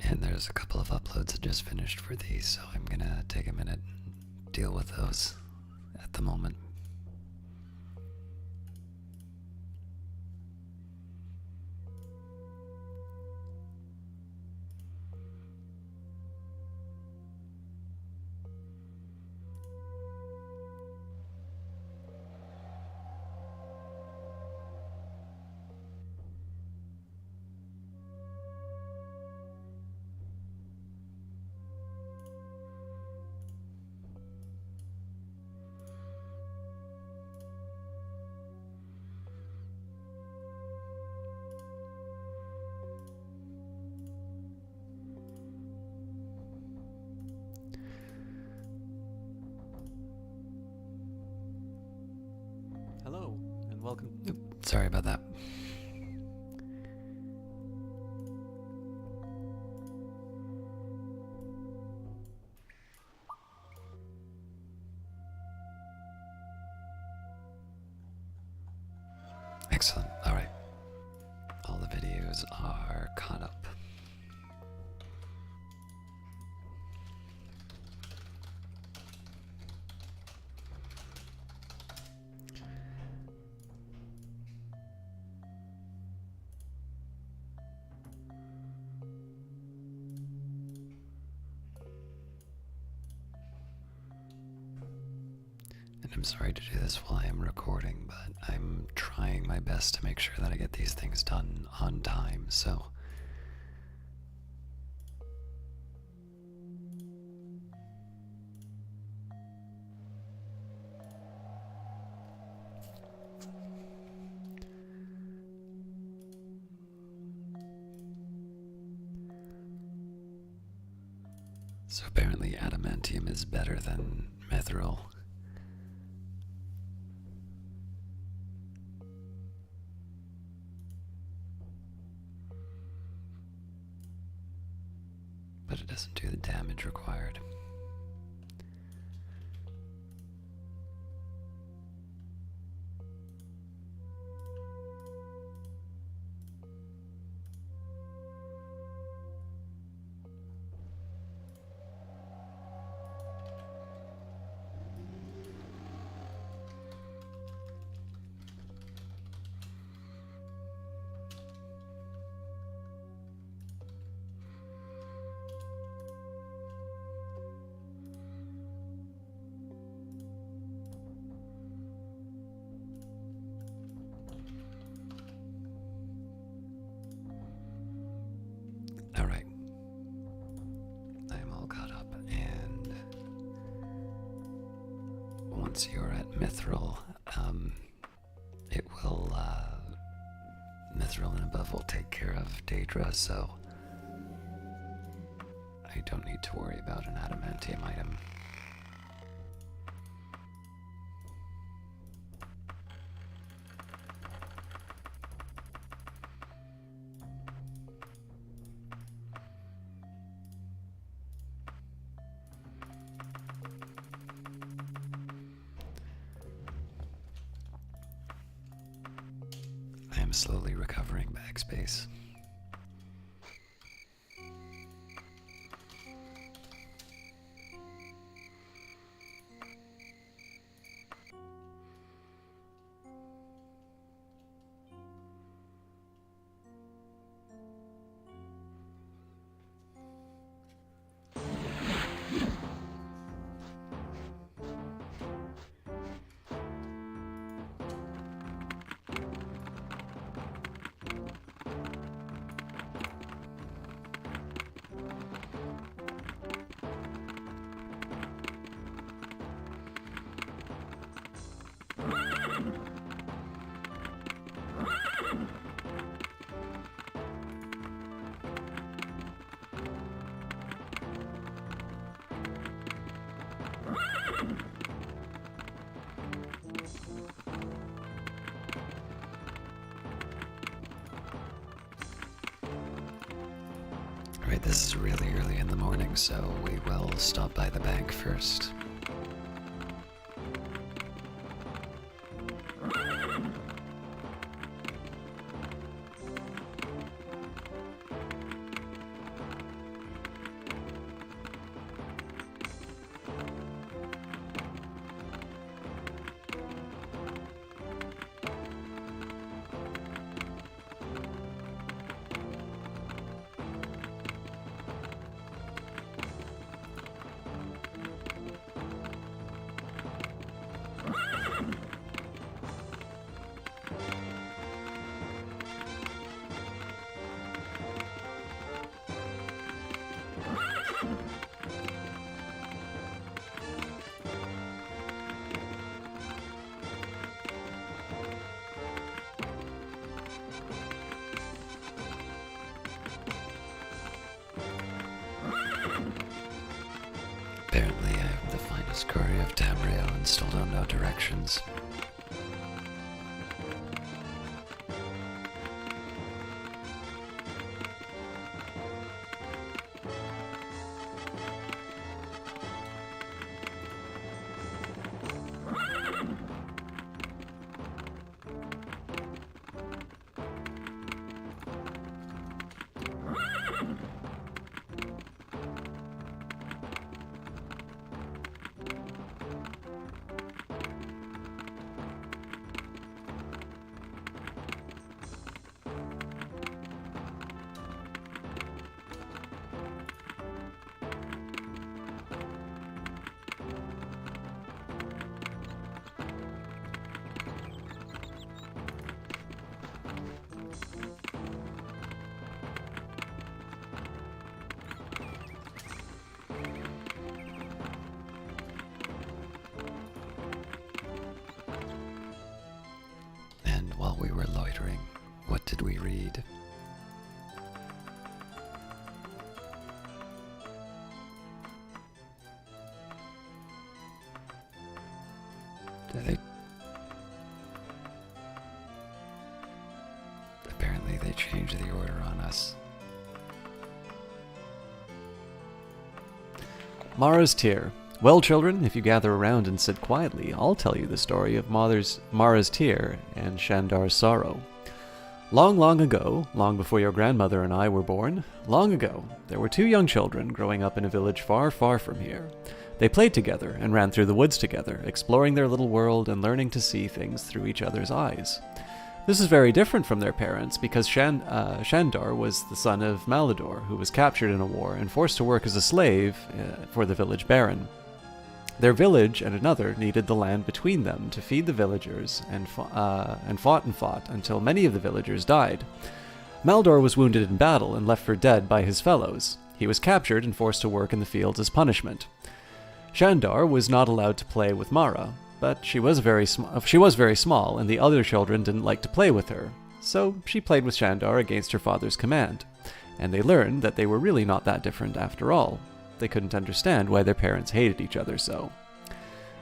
And there's a couple of uploads that just finished for these, so I'm gonna take a minute and deal with those at the moment. Hello, and welcome. Sorry about that. Excellent. All right. All the videos are caught up. And I'm sorry to do this while I am recording, but I'm trying my best to make sure that I get these things done on time, so... So apparently adamantium is better than mithril. But it doesn't do the damage required. Alright. I am all caught up, and once you're at mithril, it will, mithril and above will take care of Daedra, so I don't need to worry about an adamantium item. I am slowly recovering backspace. this is really early in the morning, so we will stop by the bank first. Apparently I'm the finest courier of Tamriel and still don't know directions. While we were loitering, what did we read? Apparently they changed the order on us. Mara's Tear. Well, children, if you gather around and sit quietly, I'll tell you the story of Mara's Tear and Shandar's Sorrow. Long, long ago, long before your grandmother and I were born, long ago, there were two young children growing up in a village far, far from here. They played together and ran through the woods together, exploring their little world and learning to see things through each other's eyes. This is very different from their parents because Shandar was the son of Malador, who was captured in a war and forced to work as a slave for the village baron. Their village and another needed the land between them to feed the villagers and fought until many of the villagers died. Maldor was wounded in battle and left for dead by his fellows. He was captured and forced to work in the fields as punishment. Shandar was not allowed to play with Mara, but she was very small and the other children didn't like to play with her, so she played with Shandar against her father's command, and they learned that they were really not that different after all. They couldn't understand why their parents hated each other so.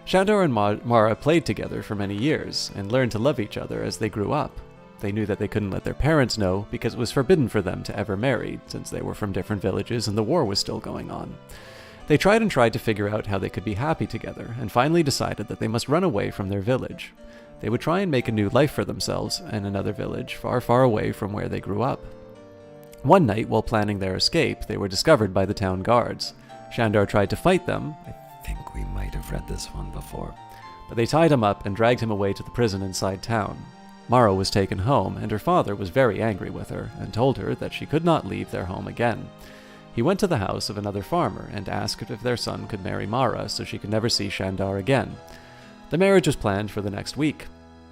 Shandar and Mara played together for many years and learned to love each other as they grew up. They knew that they couldn't let their parents know because it was forbidden for them to ever marry, since they were from different villages and the war was still going on. They tried to figure out how they could be happy together, and finally decided that they must run away from their village. They would try and make a new life for themselves in another village far, far away from where they grew up. One night, while planning their escape, they were discovered by the town guards. Shandar tried to fight them. I think we might have read this one before. But they tied him up and dragged him away to the prison inside town. Mara was taken home, and her father was very angry with her and told her that she could not leave their home again. He went to the house of another farmer and asked if their son could marry Mara so she could never see Shandar again. The marriage was planned for the next week.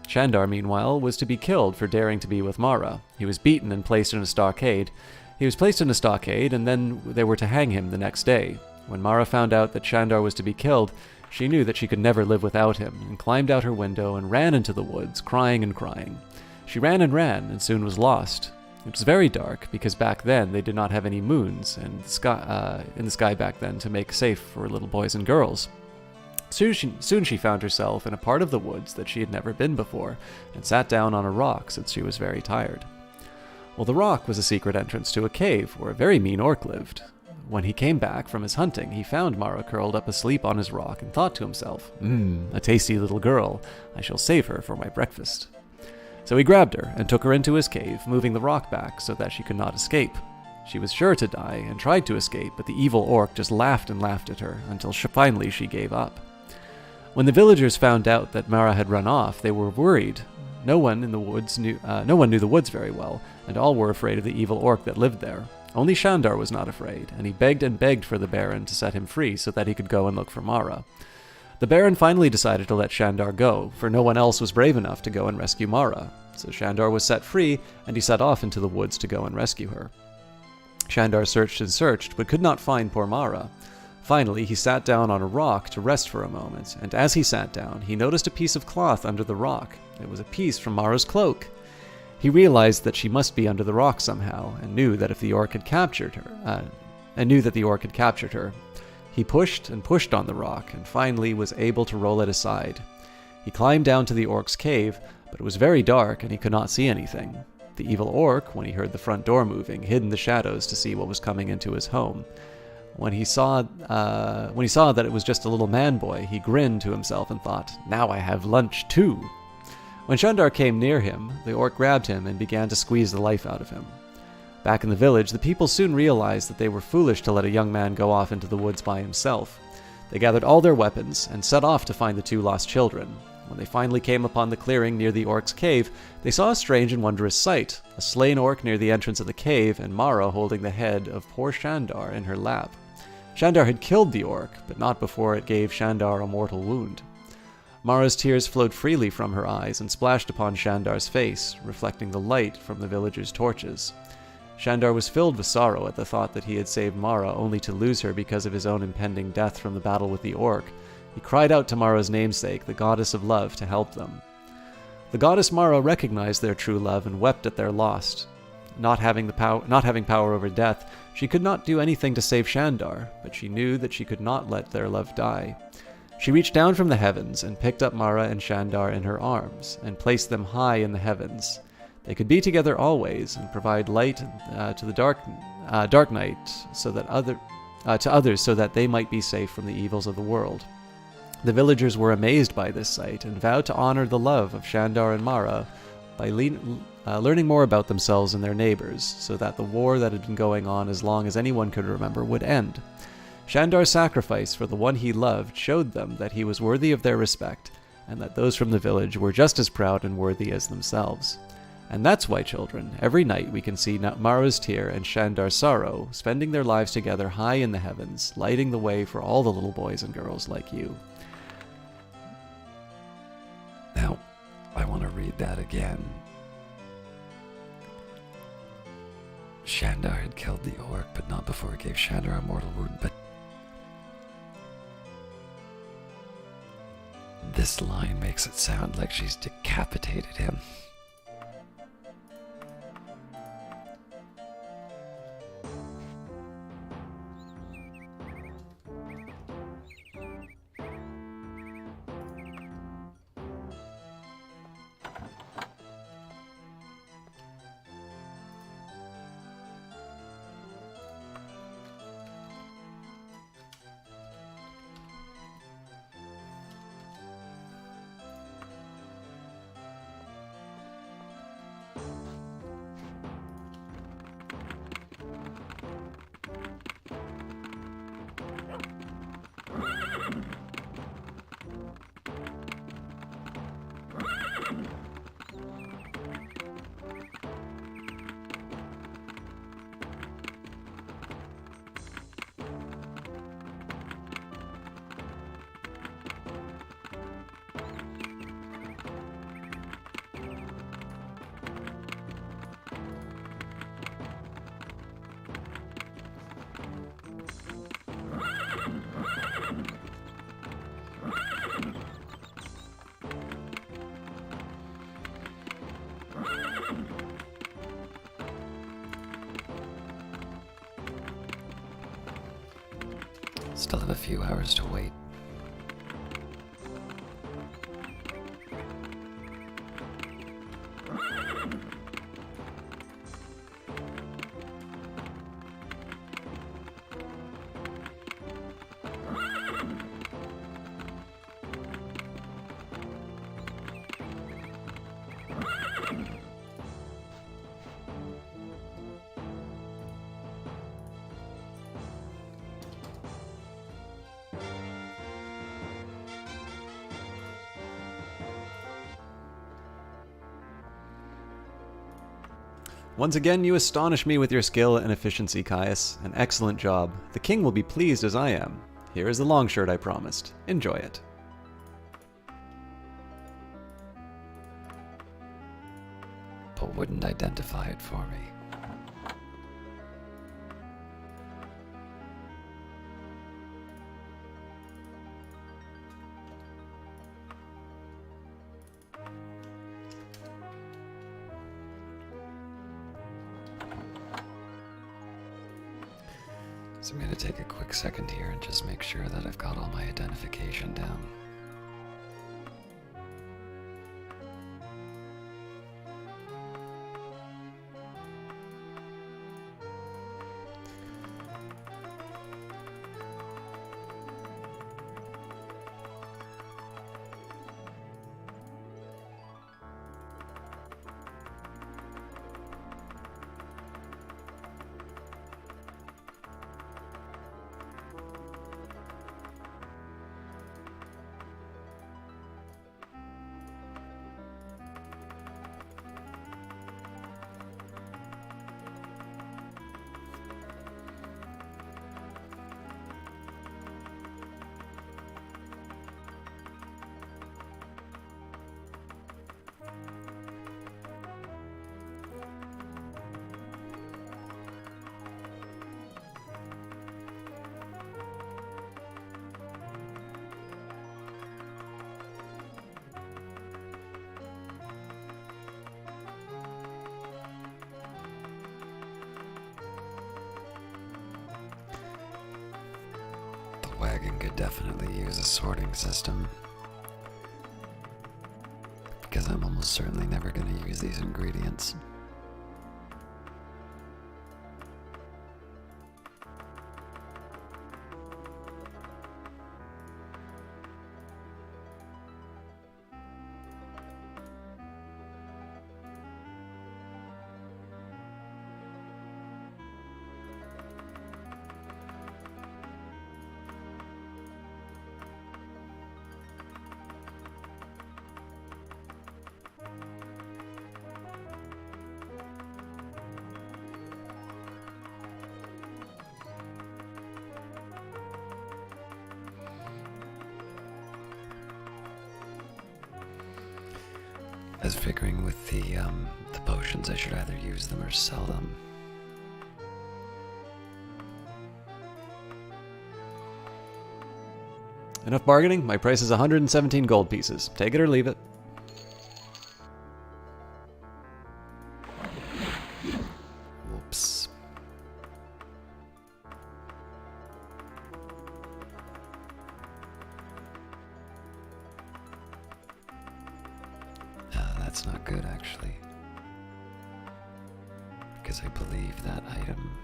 Shandar, meanwhile, was to be killed for daring to be with Mara. He was beaten and placed in a stockade. And then they were to hang him the next day. When Mara found out that Shandar was to be killed, she knew that she could never live without him, and climbed out her window and ran into the woods, crying and crying. She ran and soon was lost. It was very dark, because back then they did not have any moons in the sky back then to make safe for little boys and girls. Soon she found herself in a part of the woods that she had never been before, and sat down on a rock since she was very tired. Well, the rock was a secret entrance to a cave where a very mean orc lived. When he came back from his hunting, he found Mara curled up asleep on his rock and thought to himself, a tasty little girl. I shall save her for my breakfast. So he grabbed her and took her into his cave, moving the rock back so that she could not escape. She was sure to die and tried to escape, but the evil orc just laughed and laughed at her until finally she gave up. When the villagers found out that Mara had run off, they were worried. No one knew the woods very well, and all were afraid of the evil orc that lived there. Only Shandar was not afraid, and he begged and begged for the Baron to set him free so that he could go and look for Mara. The Baron finally decided to let Shandar go, for no one else was brave enough to go and rescue Mara. So Shandar was set free, and he set off into the woods to go and rescue her. Shandar searched and searched, but could not find poor Mara. Finally, he sat down on a rock to rest for a moment, and as he sat down, he noticed a piece of cloth under the rock. It was a piece from Mara's cloak. He realized that she must be under the rock somehow, and knew that the orc had captured her. He pushed and pushed on the rock, and finally was able to roll it aside. He climbed down to the orc's cave, but it was very dark, and he could not see anything. The evil orc, when he heard the front door moving, hid in the shadows to see what was coming into his home. When he saw that it was just a little man boy, he grinned to himself and thought, "Now I have lunch too." When Shandar came near him, the orc grabbed him and began to squeeze the life out of him. Back in the village, the people soon realized that they were foolish to let a young man go off into the woods by himself. They gathered all their weapons and set off to find the two lost children. When they finally came upon the clearing near the orc's cave, they saw a strange and wondrous sight: a slain orc near the entrance of the cave, and Mara holding the head of poor Shandar in her lap. Shandar had killed the orc, but not before it gave Shandar a mortal wound. Mara's tears flowed freely from her eyes and splashed upon Shandar's face, reflecting the light from the villagers' torches. Shandar was filled with sorrow at the thought that he had saved Mara only to lose her because of his own impending death from the battle with the orc. He cried out to Mara's namesake, the goddess of love, to help them. The goddess Mara recognized their true love and wept at their loss. Not having power over death, she could not do anything to save Shandar, but she knew that she could not let their love die. She reached down from the heavens and picked up Mara and Shandar in her arms and placed them high in the heavens. They could be together always and provide light to the dark night, to others, so that they might be safe from the evils of the world. The villagers were amazed by this sight and vowed to honor the love of Shandar and Mara by learning more about themselves and their neighbors, so that the war that had been going on as long as anyone could remember would end. Shandar's sacrifice for the one he loved showed them that he was worthy of their respect, and that those from the village were just as proud and worthy as themselves. And that's why, children, every night we can see Mara's tear and Shandar's sorrow, spending their lives together high in the heavens, lighting the way for all the little boys and girls like you. Now, I want to read that again. Shandar had killed the orc, but not before it gave Shandar a mortal wound, but this line makes it sound like she's decapitated him. Still have a few hours to wait. Once again, you astonish me with your skill and efficiency, Caius. An excellent job. The king will be pleased as I am. Here is the long shirt I promised. Enjoy it. But wouldn't identify it for me. So I'm going to take a quick second here and just make sure that I've got all my identification down. Wagon could definitely use a sorting system, because I'm almost certainly never going to use these ingredients. I was figuring with the potions I should either use them or sell them. Enough bargaining. My price is 117 gold pieces. Take it or leave it. Whoops. That's not good, actually. Because I believe that item...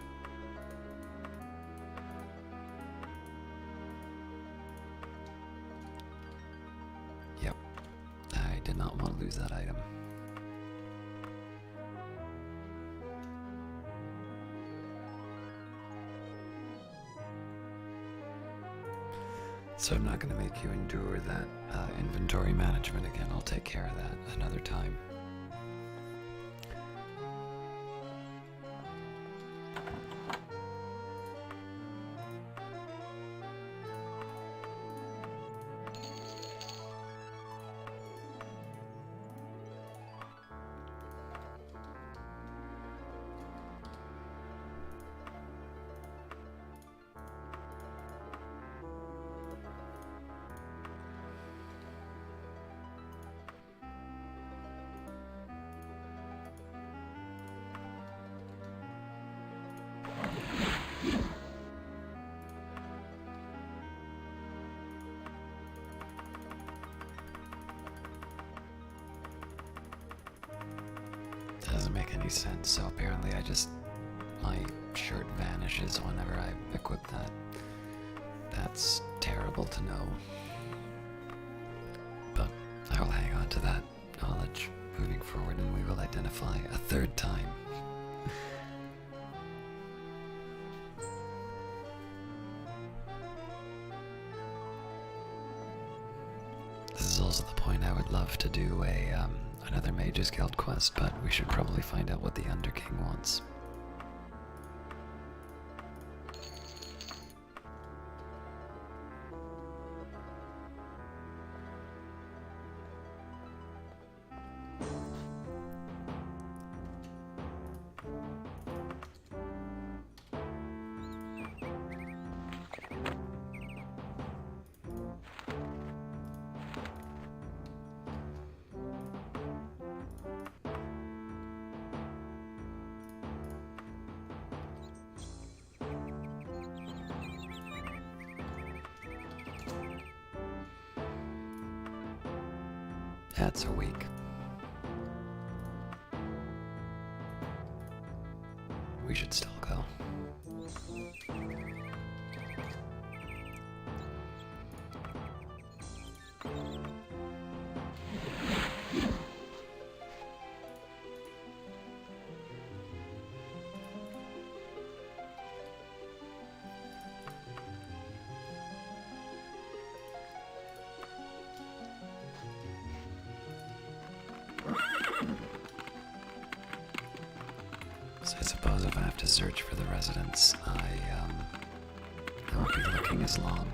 Yep. I did not want to lose that item. So I'm not going to make you endure that inventory management again. I'll take care of that another time. Doesn't make any sense, so apparently my shirt vanishes whenever I equip that. That's terrible to know. But I will hang on to that knowledge moving forward, and we will identify a third time. This is also the point I would love to do a Another Mage's Guild quest, but we should probably find out what the Underking wants. That's a week. We should still go. So I suppose if I have to search for the residents, I won't be looking as long.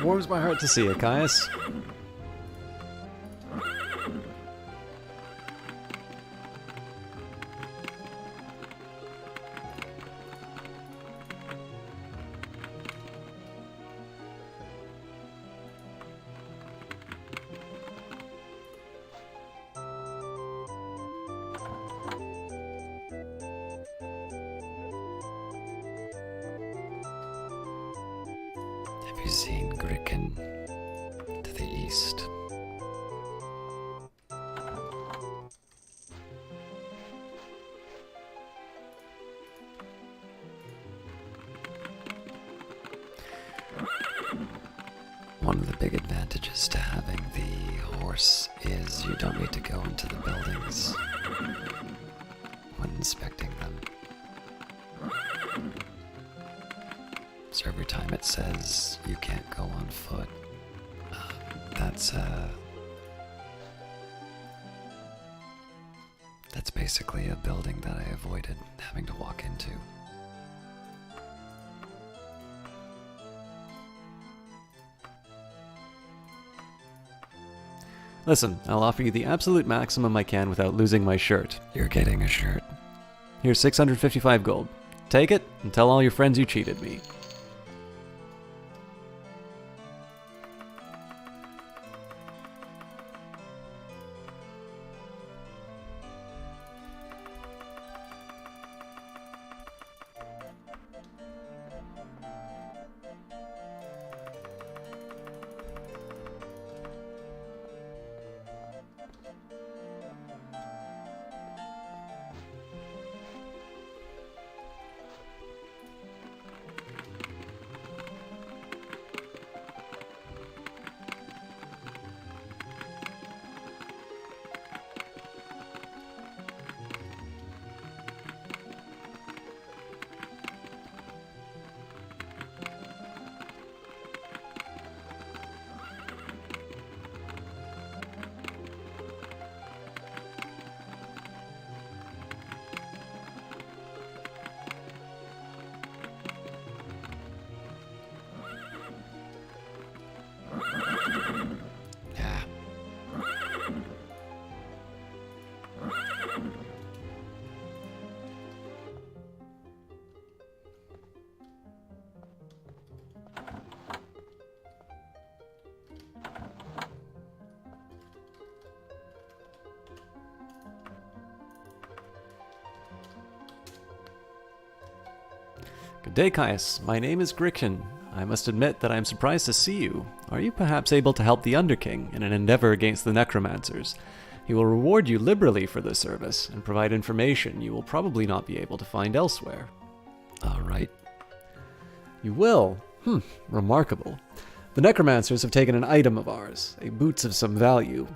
Warms my heart to see it, Caius. Have you seen Gricken to the east? One of the big advantages to having the horse is you don't need to go into the buildings when inspecting them. So every time it says you can't go on foot, that's basically a building that I avoided having to walk into. Listen, I'll offer you the absolute maximum I can without losing my shirt. You're getting a shirt. Here's 655 gold. Take it and tell all your friends you cheated me. Good day, Caius. My name is Gricken. I must admit that I am surprised to see you. Are you perhaps able to help the Underking in an endeavor against the necromancers? He will reward you liberally for this service, and provide information you will probably not be able to find elsewhere. All right. You will? Remarkable. The necromancers have taken an item of ours, a boots of some value.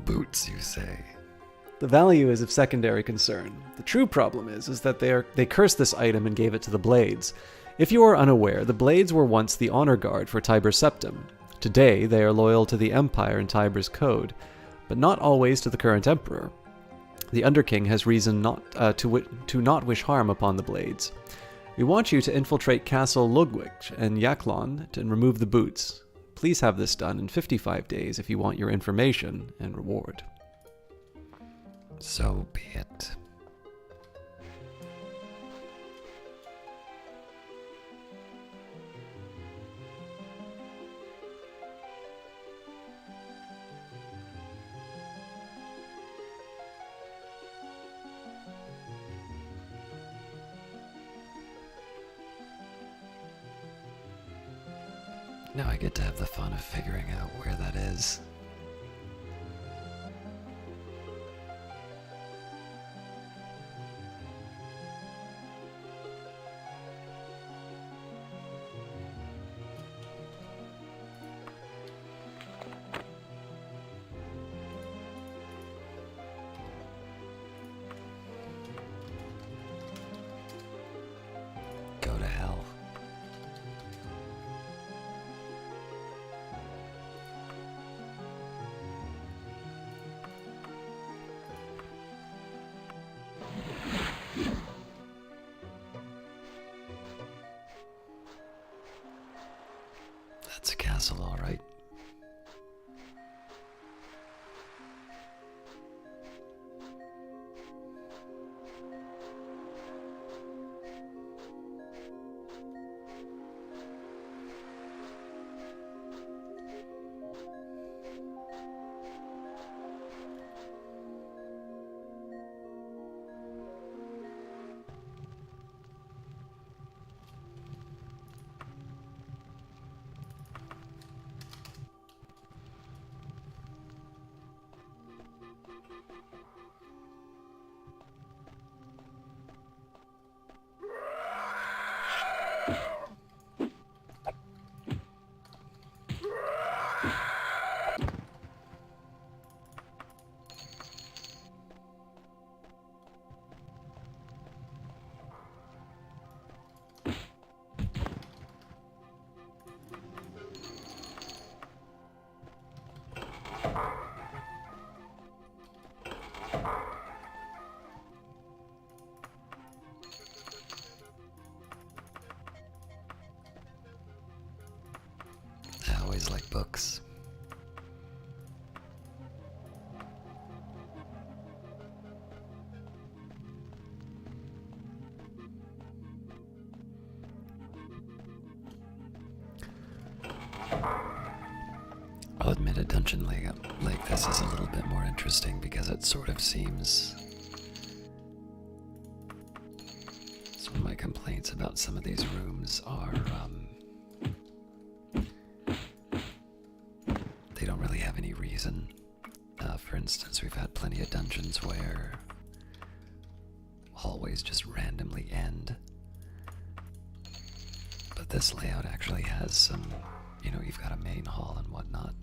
Boots, you say? The value is of secondary concern. The true problem is that they cursed this item and gave it to the Blades. If you are unaware, the Blades were once the honor guard for Tiber Septim. Today, they are loyal to the Empire and Tiber's code, but not always to the current Emperor. The Underking has reason to not wish harm upon the Blades. We want you to infiltrate Castle Ludwig and Yaklon and remove the boots. Please have this done in 55 days if you want your information and reward. So be it. Now I get to have the fun of figuring out where that is. Go to hell. That's a castle, all right. I always like books. I'll admit a dungeon like this is a little bit more interesting because it sort of seems... Some of my complaints about some of these rooms are, they don't really have any reason. For instance, we've had plenty of dungeons where hallways just randomly end. But this layout actually has some, you've got a main hall and whatnot.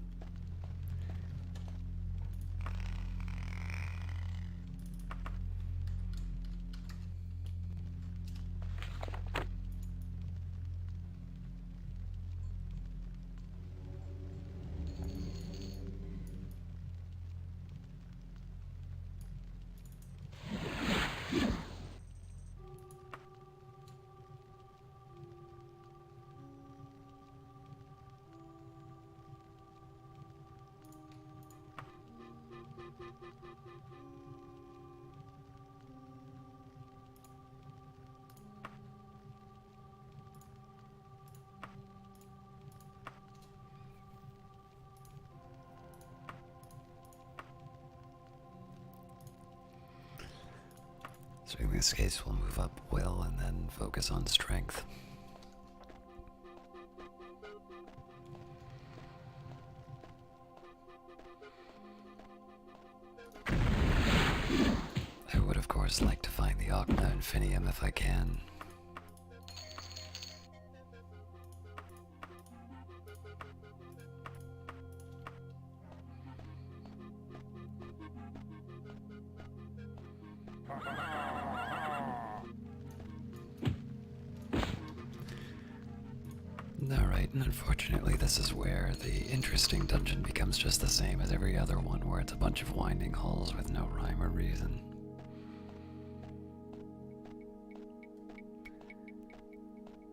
So in this case, we'll move up will and then focus on strength. Magna Infinium if I can. Alright, and unfortunately this is where the interesting dungeon becomes just the same as every other one, where it's a bunch of winding halls with no rhyme or reason.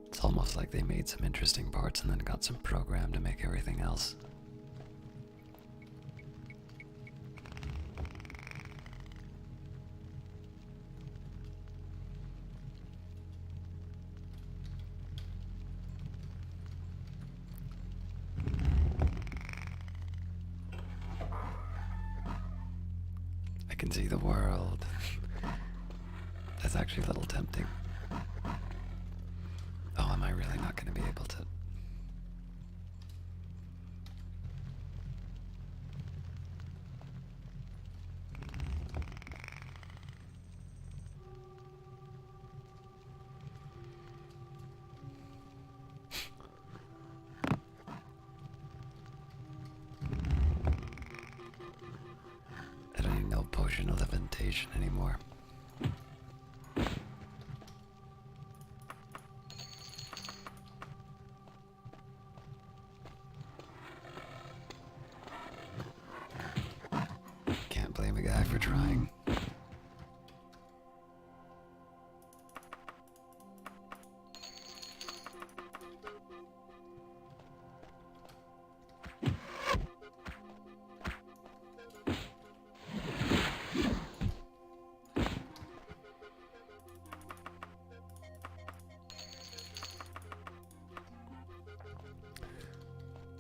It's almost like they made some interesting parts and then got some program to make everything else. I can see the world. That's actually a little tempting. Oh, am I really not going to be able to? I don't even know potion of levitation anymore. Can't blame a guy for trying.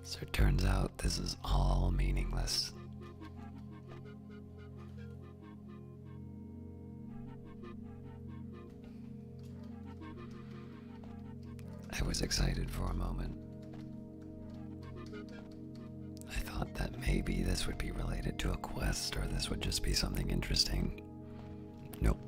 So it turns out this is all meaningless. I was excited for a moment. I thought that maybe this would be related to a quest, or this would just be something interesting. Nope.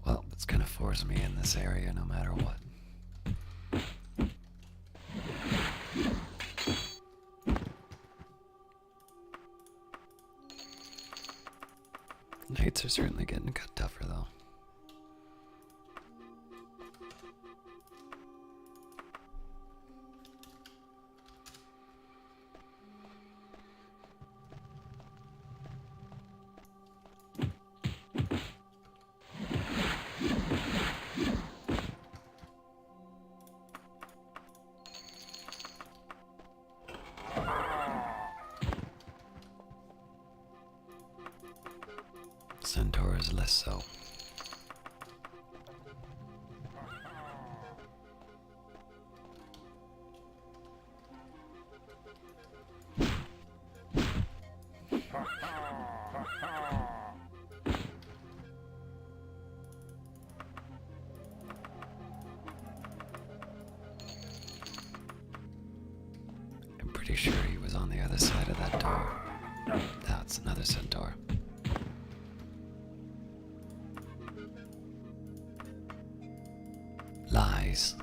Well, it's gonna force me in this area no matter what. Nights are certainly getting cut tougher though. Centaurs less so. I'm pretty sure he was on the other side of that door. That's another centaur. Lies.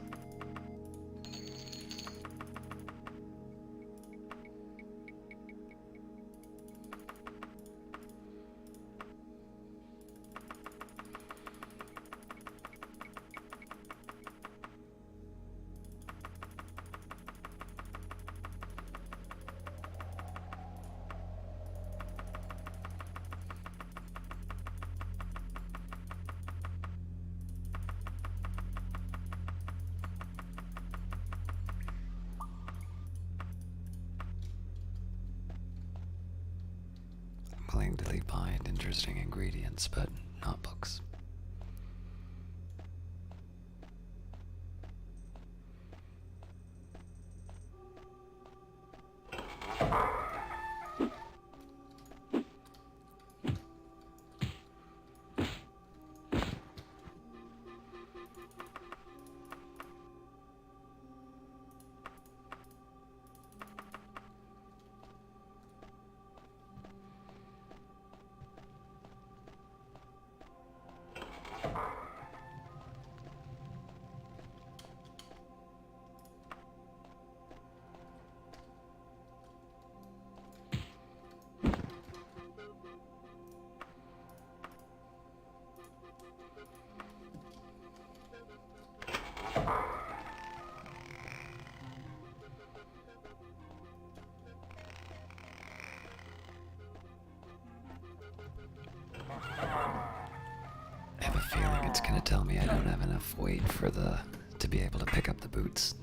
willing to leave behind interesting ingredients, but not books. I have a feeling it's gonna tell me I don't have enough weight to be able to pick up the boots.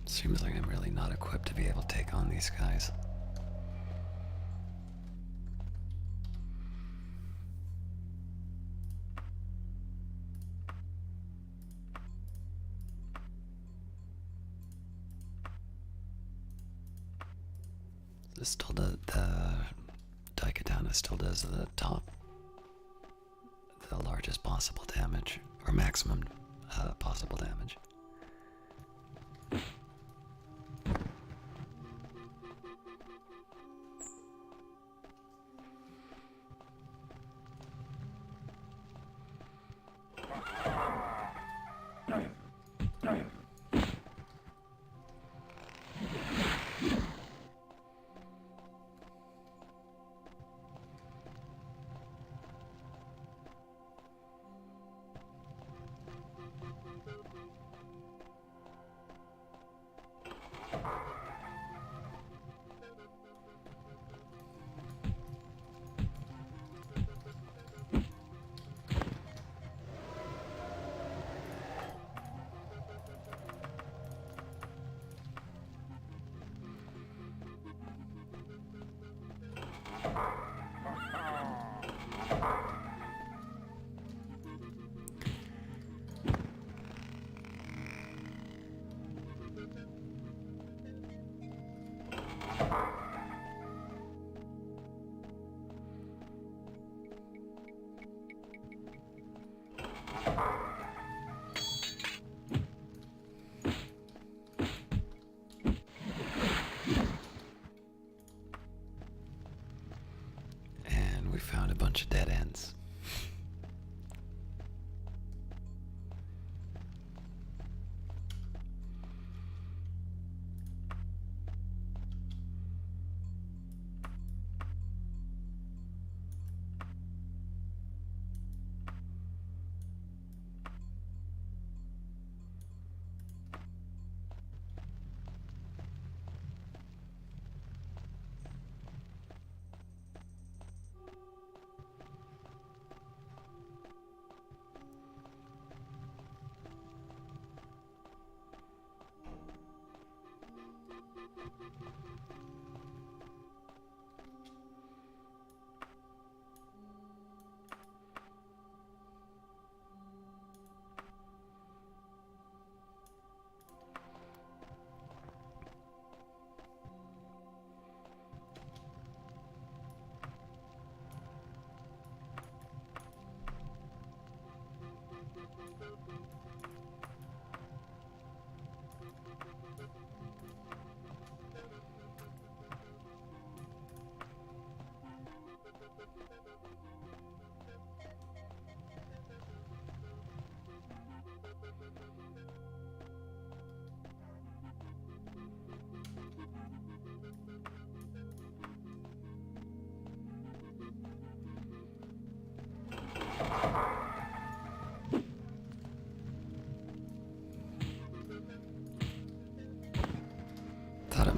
Seems like I'm really not equipped to be able to take on these guys. This still does, the Daikatana still does the largest possible damage, or maximum possible damage. And we found a bunch of dead ends.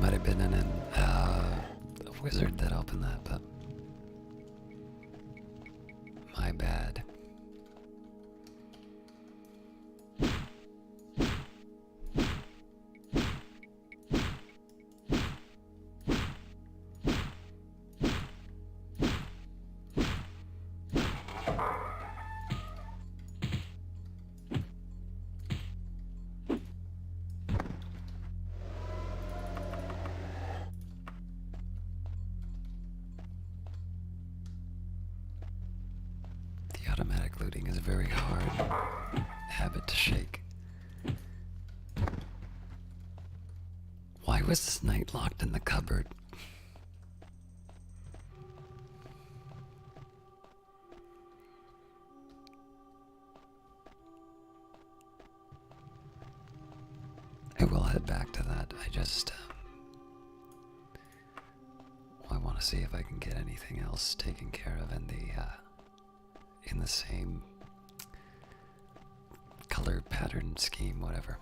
might have been a wizard that opened that, but my bad. The automatic looting is a very hard habit to shake. Why was this knight locked in the cupboard? I will head back to that. I want to see if I can get anything else taken care of in the same color pattern scheme, whatever.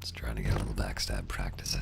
Just trying to get a little backstab practice in.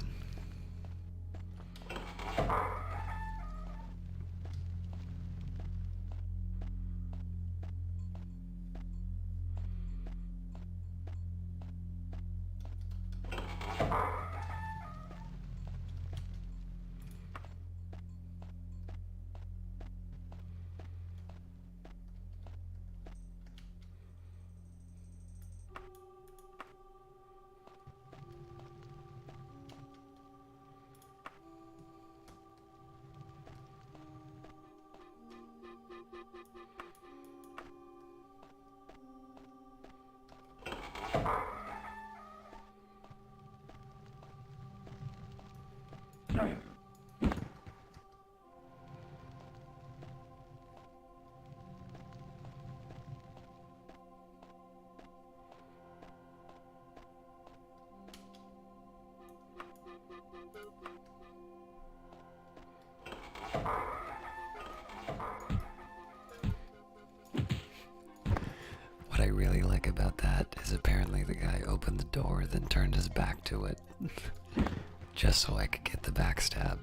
What I really like about that is apparently the guy opened the door, then turned his back to it, just so I could get the backstab.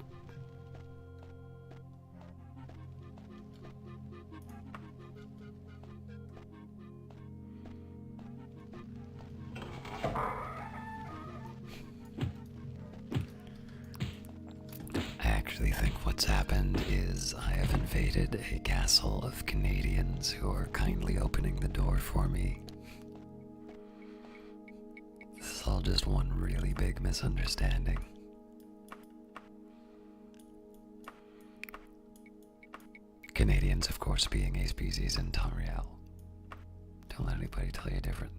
I actually think what's happened is I have invaded a castle of Canadians who are kindly opening the door for me. This is all just one really big misunderstanding. Canadians, of course, being a species in Tamriel. Don't let anybody tell you different.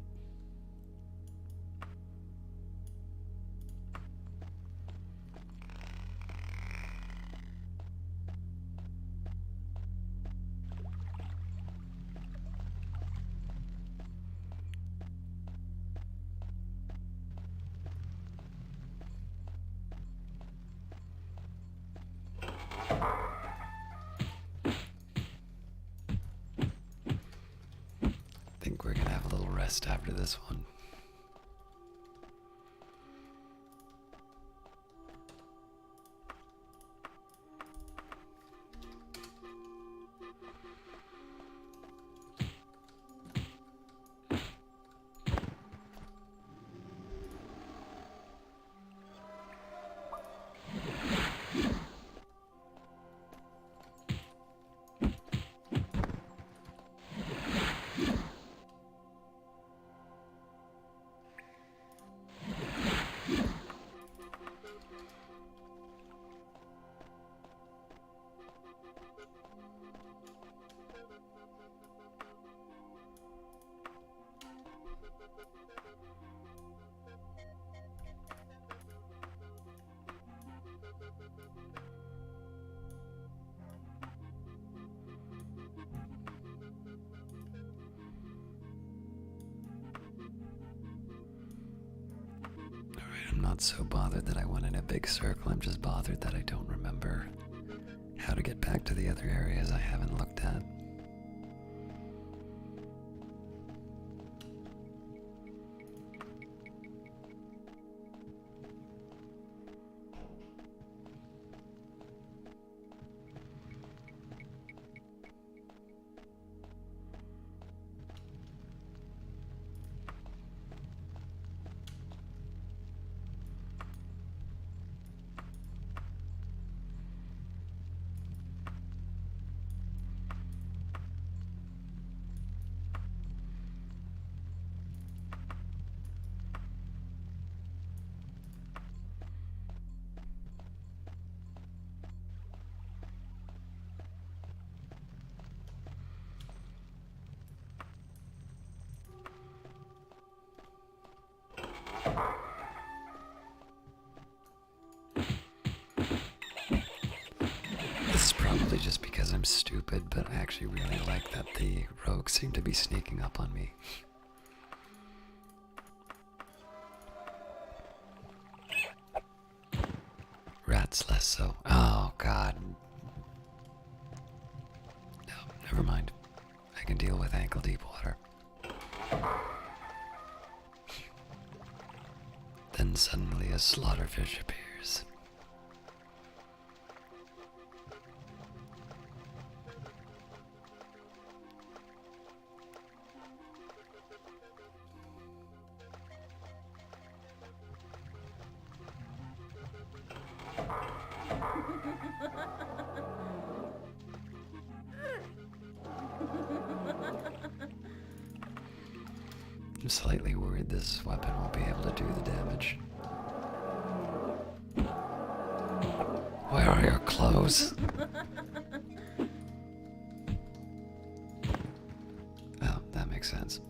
I think we're gonna have a little rest after this one. I'm not so bothered that I went in a big circle, I'm just bothered that I don't remember how to get back to the other areas I haven't looked at. This is probably just because I'm stupid, but I actually really like that the rogues seem to be sneaking up on me. Rats less so. Oh, God. No, never mind. I can deal with ankle deep water. Then suddenly a slaughterfish appears. I'm slightly worried this weapon won't be able to do the damage. Where are your clothes? Oh, that makes sense.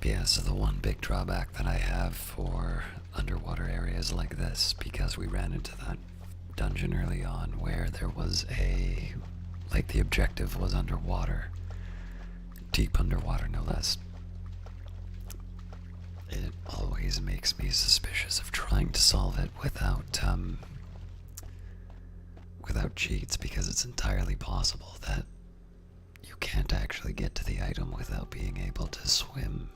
Yeah, so the one big drawback that I have for underwater areas like this, because we ran into that dungeon early on where there was like the objective was underwater, deep underwater no less. It always makes me suspicious of trying to solve it without cheats, because it's entirely possible that you can't actually get to the item without being able to swim.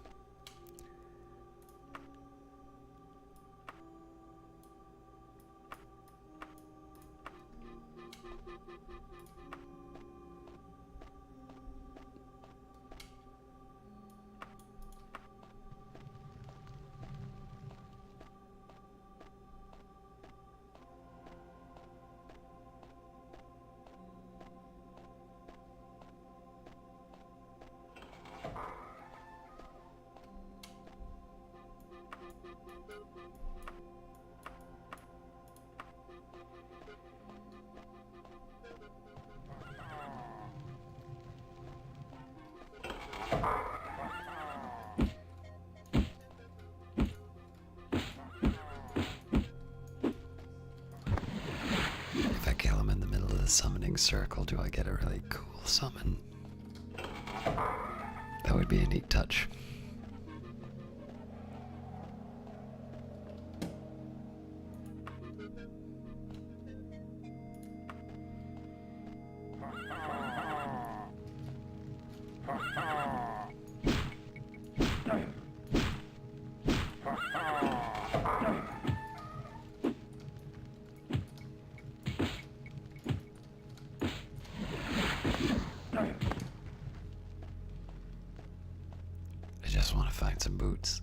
If I kill him in the middle of the summoning circle, do I get a really cool summon? That would be a neat touch. I just want to find some boots.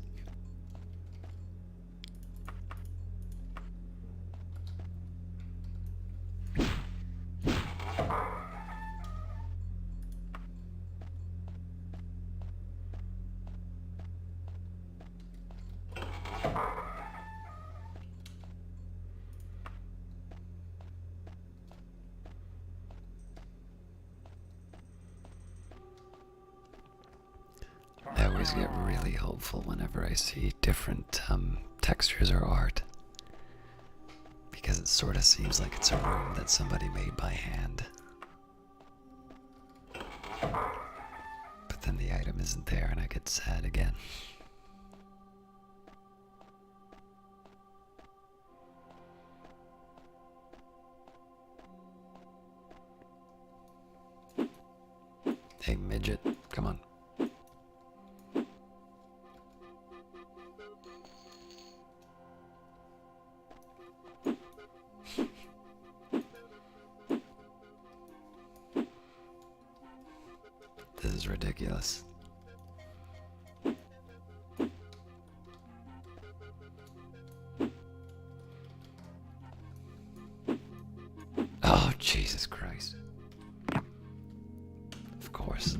I always get really hopeful whenever I see different textures are art. Because it sort of seems like it's a room that somebody made by hand. But then the item isn't there and I get sad again. Hey, midget, come on. This is ridiculous. Oh, Jesus Christ. Of course.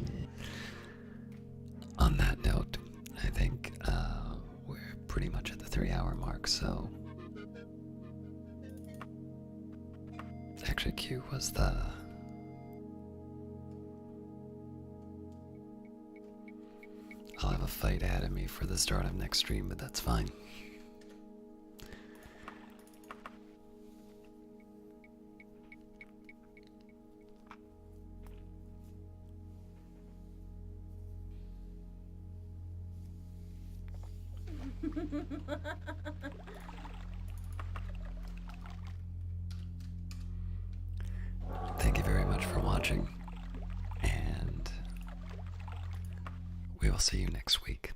On that note, I think we're pretty much at the 3-hour mark, so... Actually, Q was the... I'll have a fight ahead of me for the start of next stream, but that's fine. Thank you very much for watching, and we will see you next week.